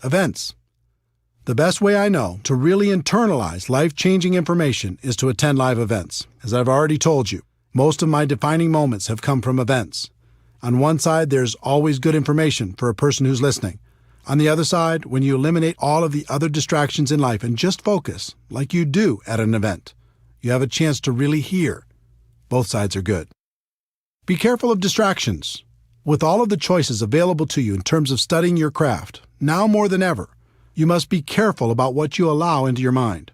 Events. The best way I know to really internalize life-changing information is to attend live events. As I've already told you, most of my defining moments have come from events. On one side, there's always good information for a person who's listening. On the other side, when you eliminate all of the other distractions in life and just focus, like you do at an event, you have a chance to really hear. Both sides are good. Be careful of distractions. With all of the choices available to you in terms of studying your craft, now more than ever, you must be careful about what you allow into your mind.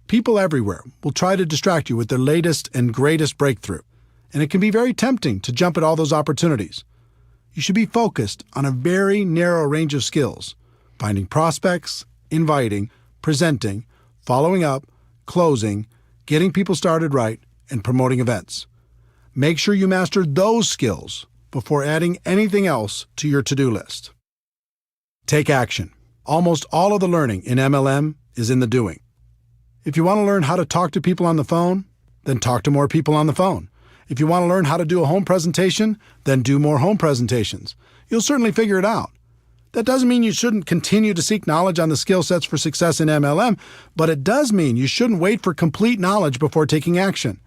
People everywhere will try to distract you with their latest and greatest breakthrough, and it can be very tempting to jump at all those opportunities. You should be focused on a very narrow range of skills: finding prospects, inviting, presenting, following up, closing, getting people started right, and promoting events. Make sure you master those skills before adding anything else to your to-do list. Take action. Almost all of the learning in MLM is in the doing. If you want to learn how to talk to people on the phone, then talk to more people on the phone. If you want to learn how to do a home presentation, then do more home presentations. You'll certainly figure it out. That doesn't mean you shouldn't continue to seek knowledge on the skill sets for success in MLM, but it does mean you shouldn't wait for complete knowledge before taking action.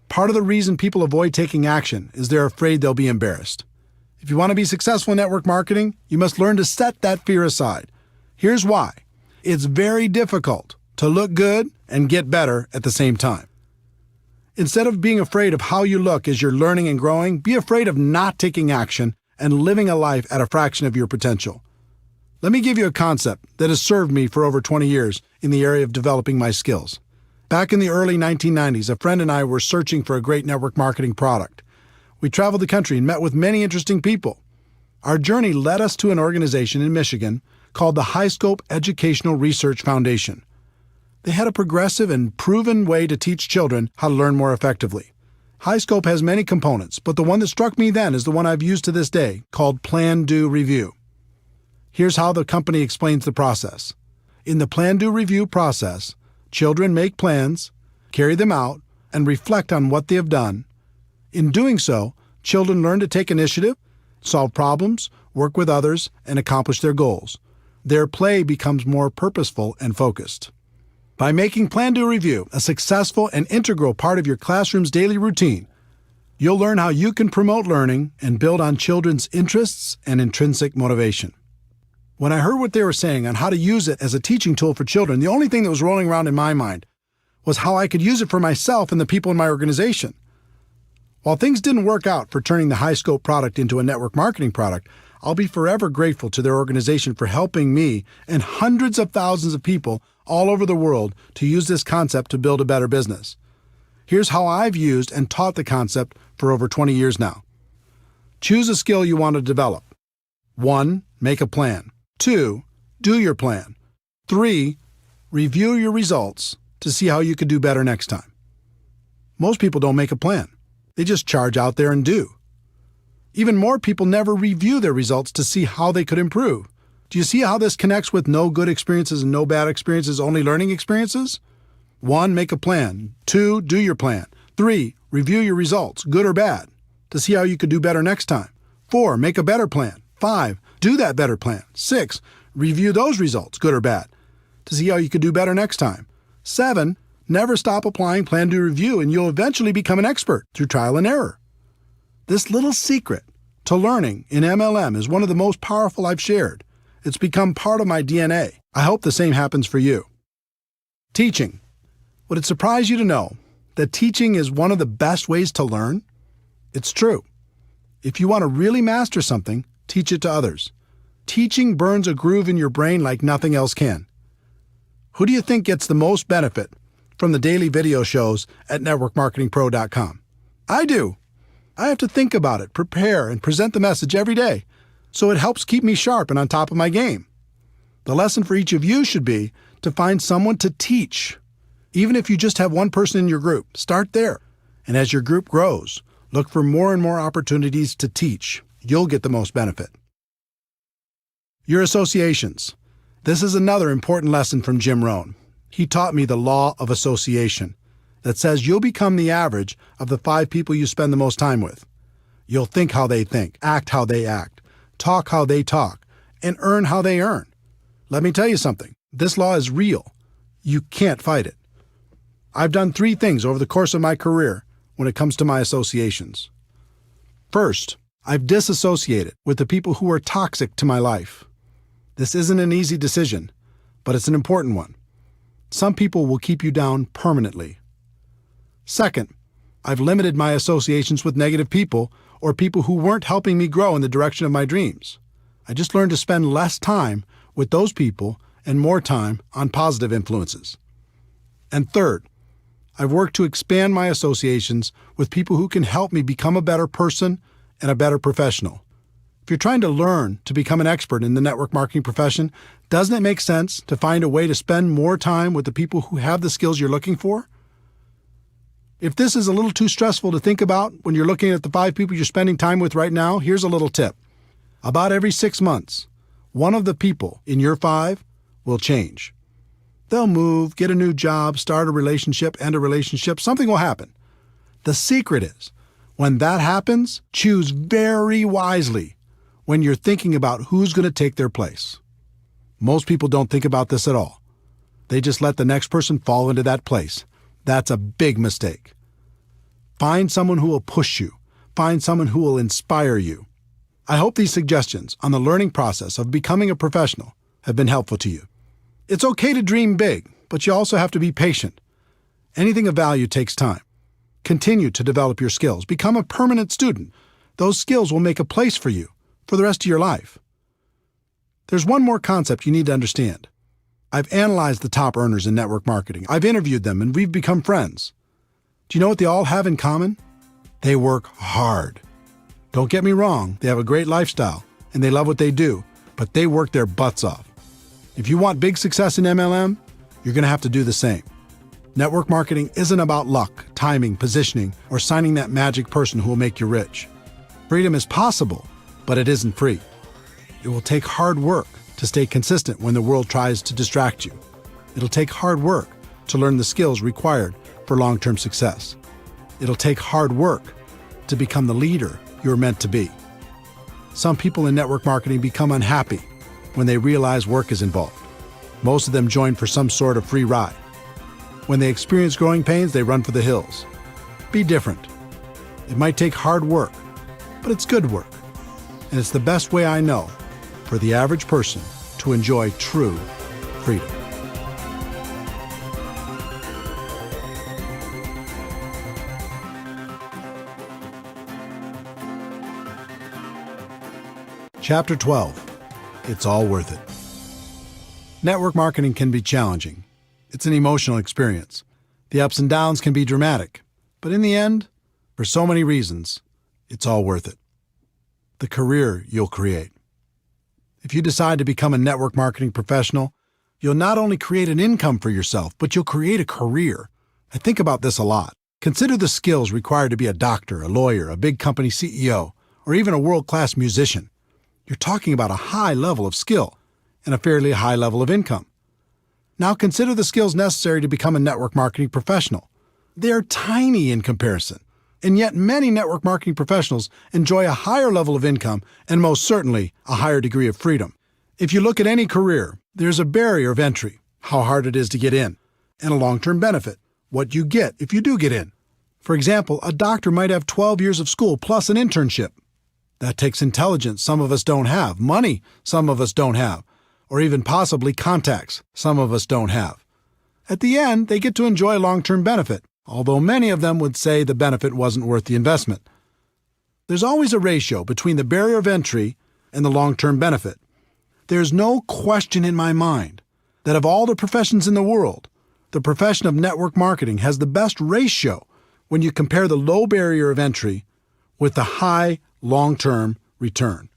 Part of the reason people avoid taking action is they're afraid they'll be embarrassed. If you want to be successful in network marketing, you must learn to set that fear aside. Here's why. It's very difficult to look good and get better at the same time. Instead of being afraid of how you look as you're learning and growing, be afraid of not taking action and living a life at a fraction of your potential. Let me give you a concept that has served me for over 20 years in the area of developing my skills. Back in the early 1990s, a friend and I were searching for a great network marketing product. We traveled the country and met with many interesting people. Our journey led us to an organization in Michigan called the High Scope Educational Research Foundation. They had a progressive and proven way to teach children how to learn more effectively. High Scope has many components, but the one that struck me then is the one I've used to this day, called Plan, Do, Review. Here's how the company explains the process. In the Plan, Do, Review process, children make plans, carry them out, and reflect on what they have done. In doing so, children learn to take initiative, solve problems, work with others, and accomplish their goals. Their play becomes more purposeful and focused. By making Plan, Do, Review a successful and integral part of your classroom's daily routine, you'll learn how you can promote learning and build on children's interests and intrinsic motivation. When I heard what they were saying on how to use it as a teaching tool for children, the only thing that was rolling around in my mind was how I could use it for myself and the people in my organization. While things didn't work out for turning the High Scope product into a network marketing product, I'll be forever grateful to their organization for helping me and hundreds of thousands of people all over the world to use this concept to build a better business. Here's how I've used and taught the concept for over 20 years now. Choose a skill you want to develop. 1. Make a plan. 2. Do your plan. 3. Review your results to see how you could do better next time. Most people don't make a plan. They just charge out there and do. Even more people never review their results to see how they could improve. Do you see how this connects with no good experiences and no bad experiences, only learning experiences? 1. Make a plan. 2. Do your plan. 3. Review your results, good or bad, to see how you could do better next time. 4. Make a better plan. 5. Do that better plan. 6. Review those results, good or bad, to see how you could do better next time. 7. Never stop applying Plan, Do, Review, and you'll eventually become an expert through trial and error. This little secret to learning in MLM is one of the most powerful I've shared. It's become part of my DNA. I hope the same happens for you. Teaching. Would it surprise you to know that teaching is one of the best ways to learn? It's true. If you want to really master something, teach it to others. Teaching burns a groove in your brain like nothing else can. Who do you think gets the most benefit from the daily video shows at networkmarketingpro.com? I do. I have to think about it, prepare, and present the message every day, so it helps keep me sharp and on top of my game. The lesson for each of you should be to find someone to teach. Even if you just have one person in your group, start there. And as your group grows, look for more and more opportunities to teach. You'll get the most benefit. Your associations. This is another important lesson from Jim Rohn. He taught me the law of association that says you'll become the average of the 5 people you spend the most time with. You'll think how they think, act how they act, talk how they talk, and earn how they earn. Let me tell you something. This law is real. You can't fight it. I've done 3 things over the course of my career when it comes to my associations. First, I've disassociated with the people who are toxic to my life. This isn't an easy decision, but it's an important one. Some people will keep you down permanently. Second, I've limited my associations with negative people or people who weren't helping me grow in the direction of my dreams. I just learned to spend less time with those people and more time on positive influences. And third, I've worked to expand my associations with people who can help me become a better person and a better professional. If you're trying to learn to become an expert in the network marketing profession, doesn't it make sense to find a way to spend more time with the people who have the skills you're looking for? If this is a little too stressful to think about when you're looking at the 5 people you're spending time with right now, here's a little tip. About every 6 months, one of the people in your 5 will change. They'll move, get a new job, start a relationship, end a relationship. Something will happen. The secret is, when that happens, choose very wisely when you're thinking about who's going to take their place. Most people don't think about this at all. They just let the next person fall into that place. That's a big mistake. Find someone who will push you. Find someone who will inspire you. I hope these suggestions on the learning process of becoming a professional have been helpful to you. It's okay to dream big, but you also have to be patient. Anything of value takes time. Continue to develop your skills. Become a permanent student. Those skills will make a place for you for the rest of your life. There's one more concept you need to understand. I've analyzed the top earners in network marketing. I've interviewed them, and we've become friends. Do you know what they all have in common? They work hard. Don't get me wrong, they have a great lifestyle, and they love what they do, but they work their butts off. If you want big success in MLM, you're going to have to do the same. Network marketing isn't about luck, timing, positioning, or signing that magic person who will make you rich. Freedom is possible, but it isn't free. It will take hard work to stay consistent when the world tries to distract you. It'll take hard work to learn the skills required for long-term success. It'll take hard work to become the leader you're meant to be. Some people in network marketing become unhappy when they realize work is involved. Most of them join for some sort of free ride. When they experience growing pains, they run for the hills. Be different. It might take hard work, but it's good work. And it's the best way I know for the average person to enjoy true freedom. Chapter 12. It's all worth it. Network marketing can be challenging. It's an emotional experience. The ups and downs can be dramatic. But in the end, for so many reasons, it's all worth it. The career you'll create. If you decide to become a network marketing professional, you'll not only create an income for yourself, but you'll create a career. I think about this a lot. Consider the skills required to be a doctor, a lawyer, a big company CEO, or even a world-class musician. You're talking about a high level of skill and a fairly high level of income. Now consider the skills necessary to become a network marketing professional. They are tiny in comparison, and yet many network marketing professionals enjoy a higher level of income and most certainly a higher degree of freedom. If you look at any career, there's a barrier of entry, how hard it is to get in, and a long-term benefit, what you get if you do get in. For example, a doctor might have 12 years of school plus an internship. That takes intelligence some of us don't have, money some of us don't have, or even possibly contacts some of us don't have. At the end, they get to enjoy long-term benefit, although many of them would say the benefit wasn't worth the investment. There's always a ratio between the barrier of entry and the long-term benefit. There's no question in my mind that of all the professions in the world, the profession of network marketing has the best ratio when you compare the low barrier of entry with the high long-term return.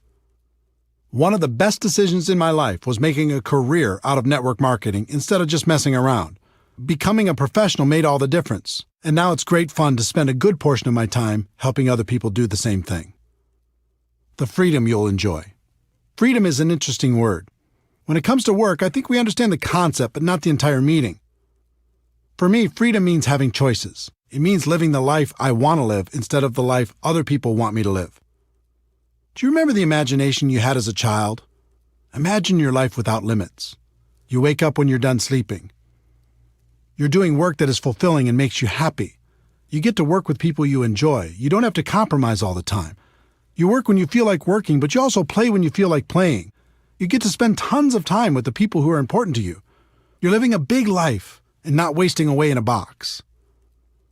One of the best decisions in my life was making a career out of network marketing instead of just messing around. Becoming a professional made all the difference, and now it's great fun to spend a good portion of my time helping other people do the same thing. The freedom you'll enjoy. Freedom is an interesting word. When it comes to work, I think we understand the concept, but not the entire meaning. For me, freedom means having choices. It means living the life I want to live instead of the life other people want me to live. Do you remember the imagination you had as a child? Imagine your life without limits. You wake up when you're done sleeping. You're doing work that is fulfilling and makes you happy. You get to work with people you enjoy. You don't have to compromise all the time. You work when you feel like working, but you also play when you feel like playing. You get to spend tons of time with the people who are important to you. You're living a big life and not wasting away in a box.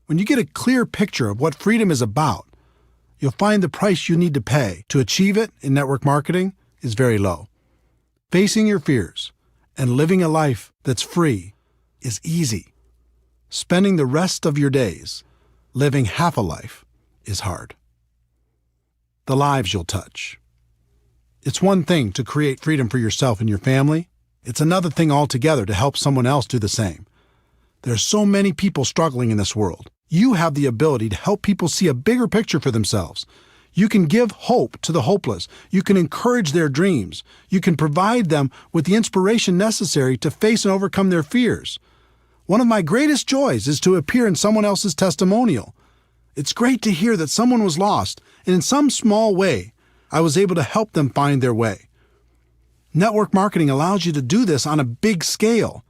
When you get a clear picture of what freedom is about, you'll find the price you need to pay to achieve it in network marketing is very low. Facing your fears and living a life that's free is easy. Spending the rest of your days living half a life is hard. The lives you'll touch. It's one thing to create freedom for yourself and your family. It's another thing altogether to help someone else do the same. There are so many people struggling in this world. You have the ability to help people see a bigger picture for themselves. You can give hope to the hopeless. You can encourage their dreams. You can provide them with the inspiration necessary to face and overcome their fears. One of my greatest joys is to appear in someone else's testimonial. It's great to hear that someone was lost, and in some small way, I was able to help them find their way. Network marketing allows you to do this on a big scale.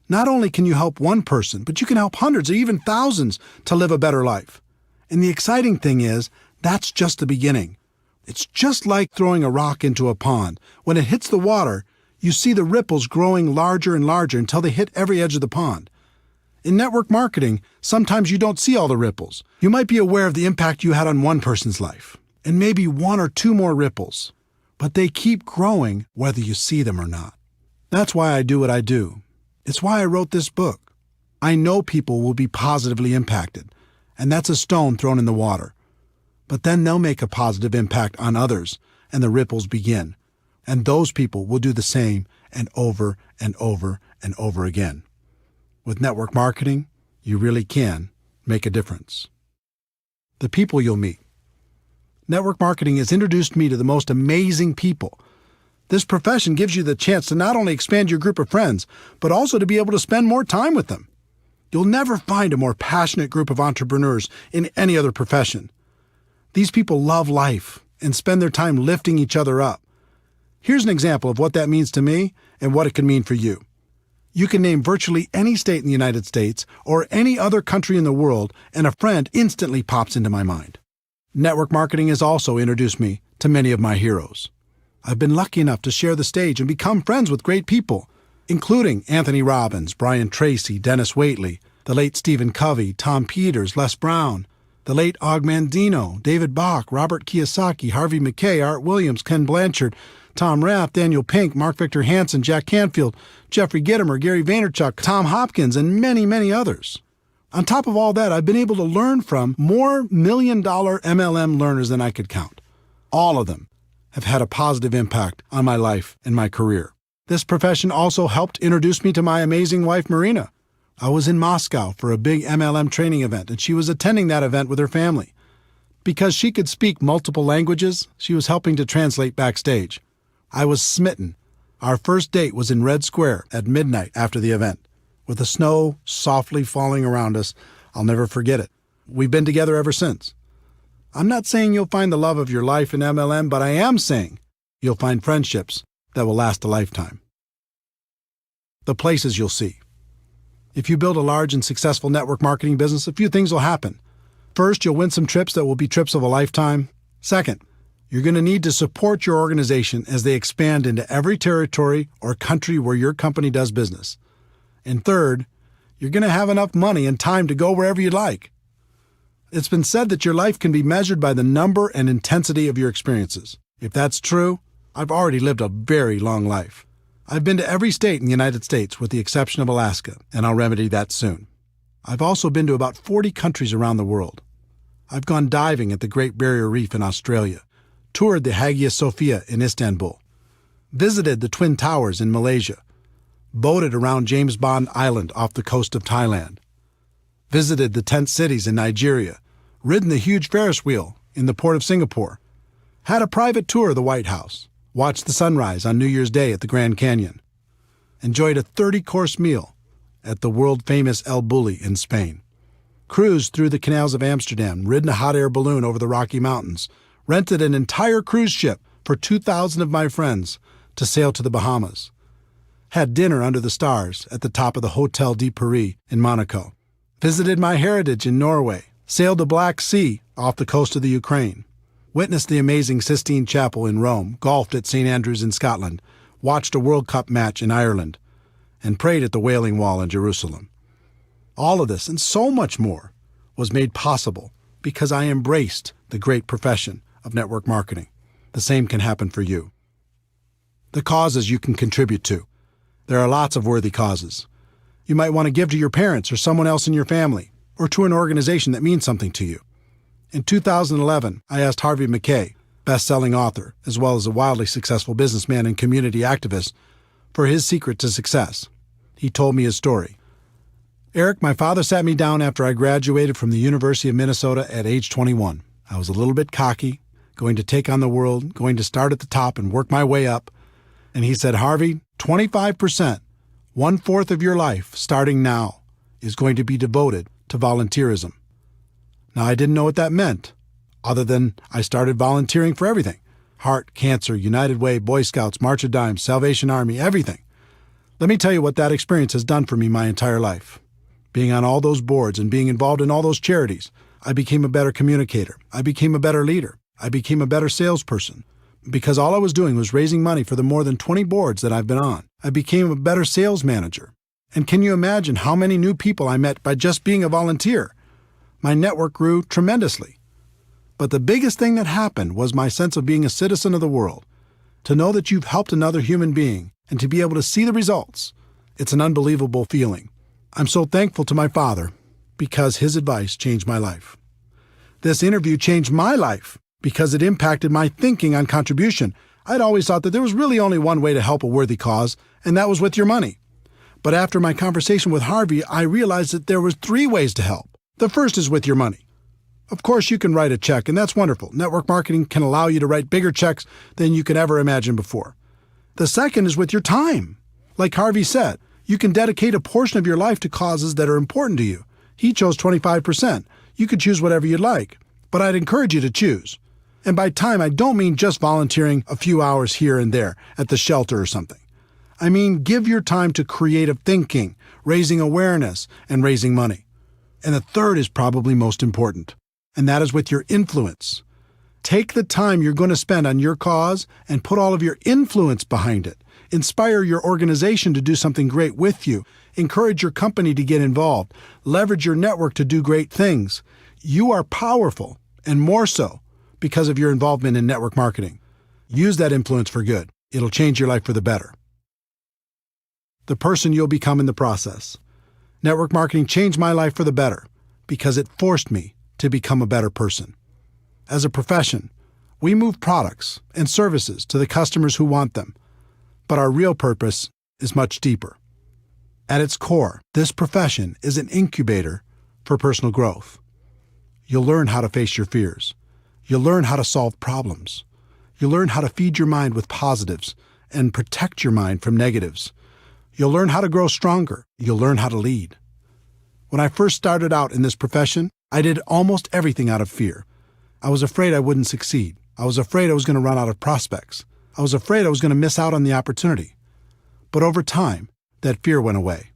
Not only can you help one person, but you can help hundreds or even thousands to live a better life. And the exciting thing is, that's just the beginning. It's just like throwing a rock into a pond. When it hits the water, you see the ripples growing larger and larger until they hit every edge of the pond. In network marketing, sometimes you don't see all the ripples. You might be aware of the impact you had on one person's life, and maybe one or two more ripples, but they keep growing whether you see them or not. That's why I do what I do. It's why I wrote this book. I know people will be positively impacted, and that's a stone thrown in the water. But then they'll make a positive impact on others, and the ripples begin. And those people will do the same and over and over and over again. With network marketing, you really can make a difference. The people you'll meet. Network marketing has introduced me to the most amazing people. This profession gives you the chance to not only expand your group of friends, but also to be able to spend more time with them. You'll never find a more passionate group of entrepreneurs in any other profession. These people love life and spend their time lifting each other up. Here's an example of what that means to me and what it can mean for you. You can name virtually any state in the United States or any other country in the world, and a friend instantly pops into my mind. Network marketing has also introduced me to many of my heroes. I've been lucky enough to share the stage and become friends with great people, including Anthony Robbins, Brian Tracy, Dennis Waitley, the late Stephen Covey, Tom Peters, Les Brown, the late Og Mandino, David Bach, Robert Kiyosaki, Harvey Mackay, Art Williams, Ken Blanchard, Tom Rath, Daniel Pink, Mark Victor Hansen, Jack Canfield, Jeffrey Gitomer, Gary Vaynerchuk, Tom Hopkins, and many, many others. On top of all that, I've been able to learn from more million-dollar MLM learners than I could count. All of them have had a positive impact on my life and my career. This profession also helped introduce me to my amazing wife, Marina. I was in Moscow for a big MLM training event, and she was attending that event with her family. Because she could speak multiple languages, she was helping to translate backstage. I was smitten. Our first date was in Red Square at midnight after the event. With the snow softly falling around us, I'll never forget it. We've been together ever since. I'm not saying you'll find the love of your life in MLM, but I am saying you'll find friendships that will last a lifetime. The places you'll see. If you build a large and successful network marketing business, a few things will happen. First, you'll win some trips that will be trips of a lifetime. Second, you're going to need to support your organization as they expand into every territory or country where your company does business. And third, you're going to have enough money and time to go wherever you like. It's been said that your life can be measured by the number and intensity of your experiences. If that's true, I've already lived a very long life. I've been to every state in the United States with the exception of Alaska, and I'll remedy that soon. I've also been to about 40 countries around the world. I've gone diving at the Great Barrier Reef in Australia, toured the Hagia Sophia in Istanbul, visited the Twin Towers in Malaysia, boated around James Bond Island off the coast of Thailand, visited the tent cities in Nigeria, ridden the huge Ferris wheel in the port of Singapore, had a private tour of the White House, watched the sunrise on New Year's Day at the Grand Canyon, enjoyed a 30-course meal at the world-famous El Bulli in Spain, cruised through the canals of Amsterdam, ridden a hot air balloon over the Rocky Mountains, rented an entire cruise ship for 2,000 of my friends to sail to the Bahamas, had dinner under the stars at the top of the Hotel de Paris in Monaco, visited my heritage in Norway, sailed the Black Sea off the coast of the Ukraine, witnessed the amazing Sistine Chapel in Rome, golfed at St. Andrews in Scotland, watched a World Cup match in Ireland, and prayed at the Wailing Wall in Jerusalem. All of this and so much more was made possible because I embraced the great profession of network marketing. The same can happen for you. The causes you can contribute to. There are lots of worthy causes. You might want to give to your parents or someone else in your family, or to an organization that means something to you. In 2011, I asked Harvey Mackay, best-selling author, as well as a wildly successful businessman and community activist, for his secret to success. He told me his story. Eric, my father sat me down after I graduated from the University of Minnesota at age 21. I was a little bit cocky, going to take on the world, going to start at the top and work my way up. And he said, Harvey, 25%, 1/4 of your life, starting now, is going to be devoted to volunteerism. Now, I didn't know what that meant, other than I started volunteering for everything. Heart, Cancer, United Way, Boy Scouts, March of Dimes, Salvation Army, everything. Let me tell you what that experience has done for me my entire life. Being on all those boards and being involved in all those charities, I became a better communicator. I became a better leader. I became a better salesperson. Because all I was doing was raising money for the more than 20 boards that I've been on. I became a better sales manager. And can you imagine how many new people I met by just being a volunteer? My network grew tremendously. But the biggest thing that happened was my sense of being a citizen of the world. To know that you've helped another human being and to be able to see the results, it's an unbelievable feeling. I'm so thankful to my father because his advice changed my life. This interview changed my life because it impacted my thinking on contribution. I'd always thought that there was really only one way to help a worthy cause, and that was with your money. But after my conversation with Harvey, I realized that there was 3 ways to help. The first is with your money. Of course, you can write a check, and that's wonderful. Network marketing can allow you to write bigger checks than you could ever imagine before. The second is with your time. Like Harvey said, you can dedicate a portion of your life to causes that are important to you. He chose 25%. You could choose whatever you'd like, but I'd encourage you to choose. And by time, I don't mean just volunteering a few hours here and there at the shelter or something. I mean, give your time to creative thinking, raising awareness, and raising money. And the third is probably most important, and that is with your influence. Take the time you're going to spend on your cause and put all of your influence behind it. Inspire your organization to do something great with you. Encourage your company to get involved. Leverage your network to do great things. You are powerful, and more so because of your involvement in network marketing. Use that influence for good. It'll change your life for the better. The person you'll become in the process. Network marketing changed my life for the better because it forced me to become a better person. As a profession, we move products and services to the customers who want them, but our real purpose is much deeper. At its core, this profession is an incubator for personal growth. You'll learn how to face your fears. You'll learn how to solve problems. You'll learn how to feed your mind with positives and protect your mind from negatives. You'll learn how to grow stronger. You'll learn how to lead. When I first started out in this profession, I did almost everything out of fear. I was afraid I wouldn't succeed. I was afraid I was going to run out of prospects. I was afraid I was going to miss out on the opportunity. But over time, that fear went away.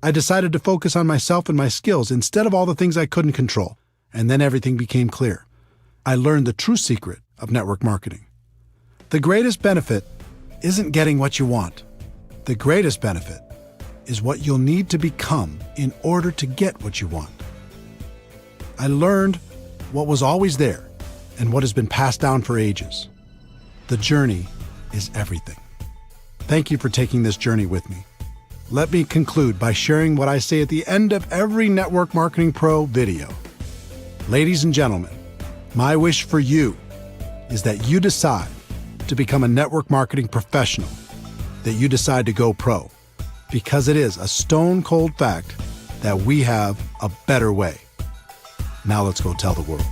I decided to focus on myself and my skills instead of all the things I couldn't control, and then everything became clear. I learned the true secret of network marketing. The greatest benefit isn't getting what you want. The greatest benefit is what you'll need to become in order to get what you want. I learned what was always there and what has been passed down for ages. The journey is everything. Thank you for taking this journey with me. Let me conclude by sharing what I say at the end of every Network Marketing Pro video. Ladies and gentlemen, my wish for you is that you decide to become a network marketing professional, that you decide to go pro, because it is a stone cold fact that we have a better way. Now let's go tell the world.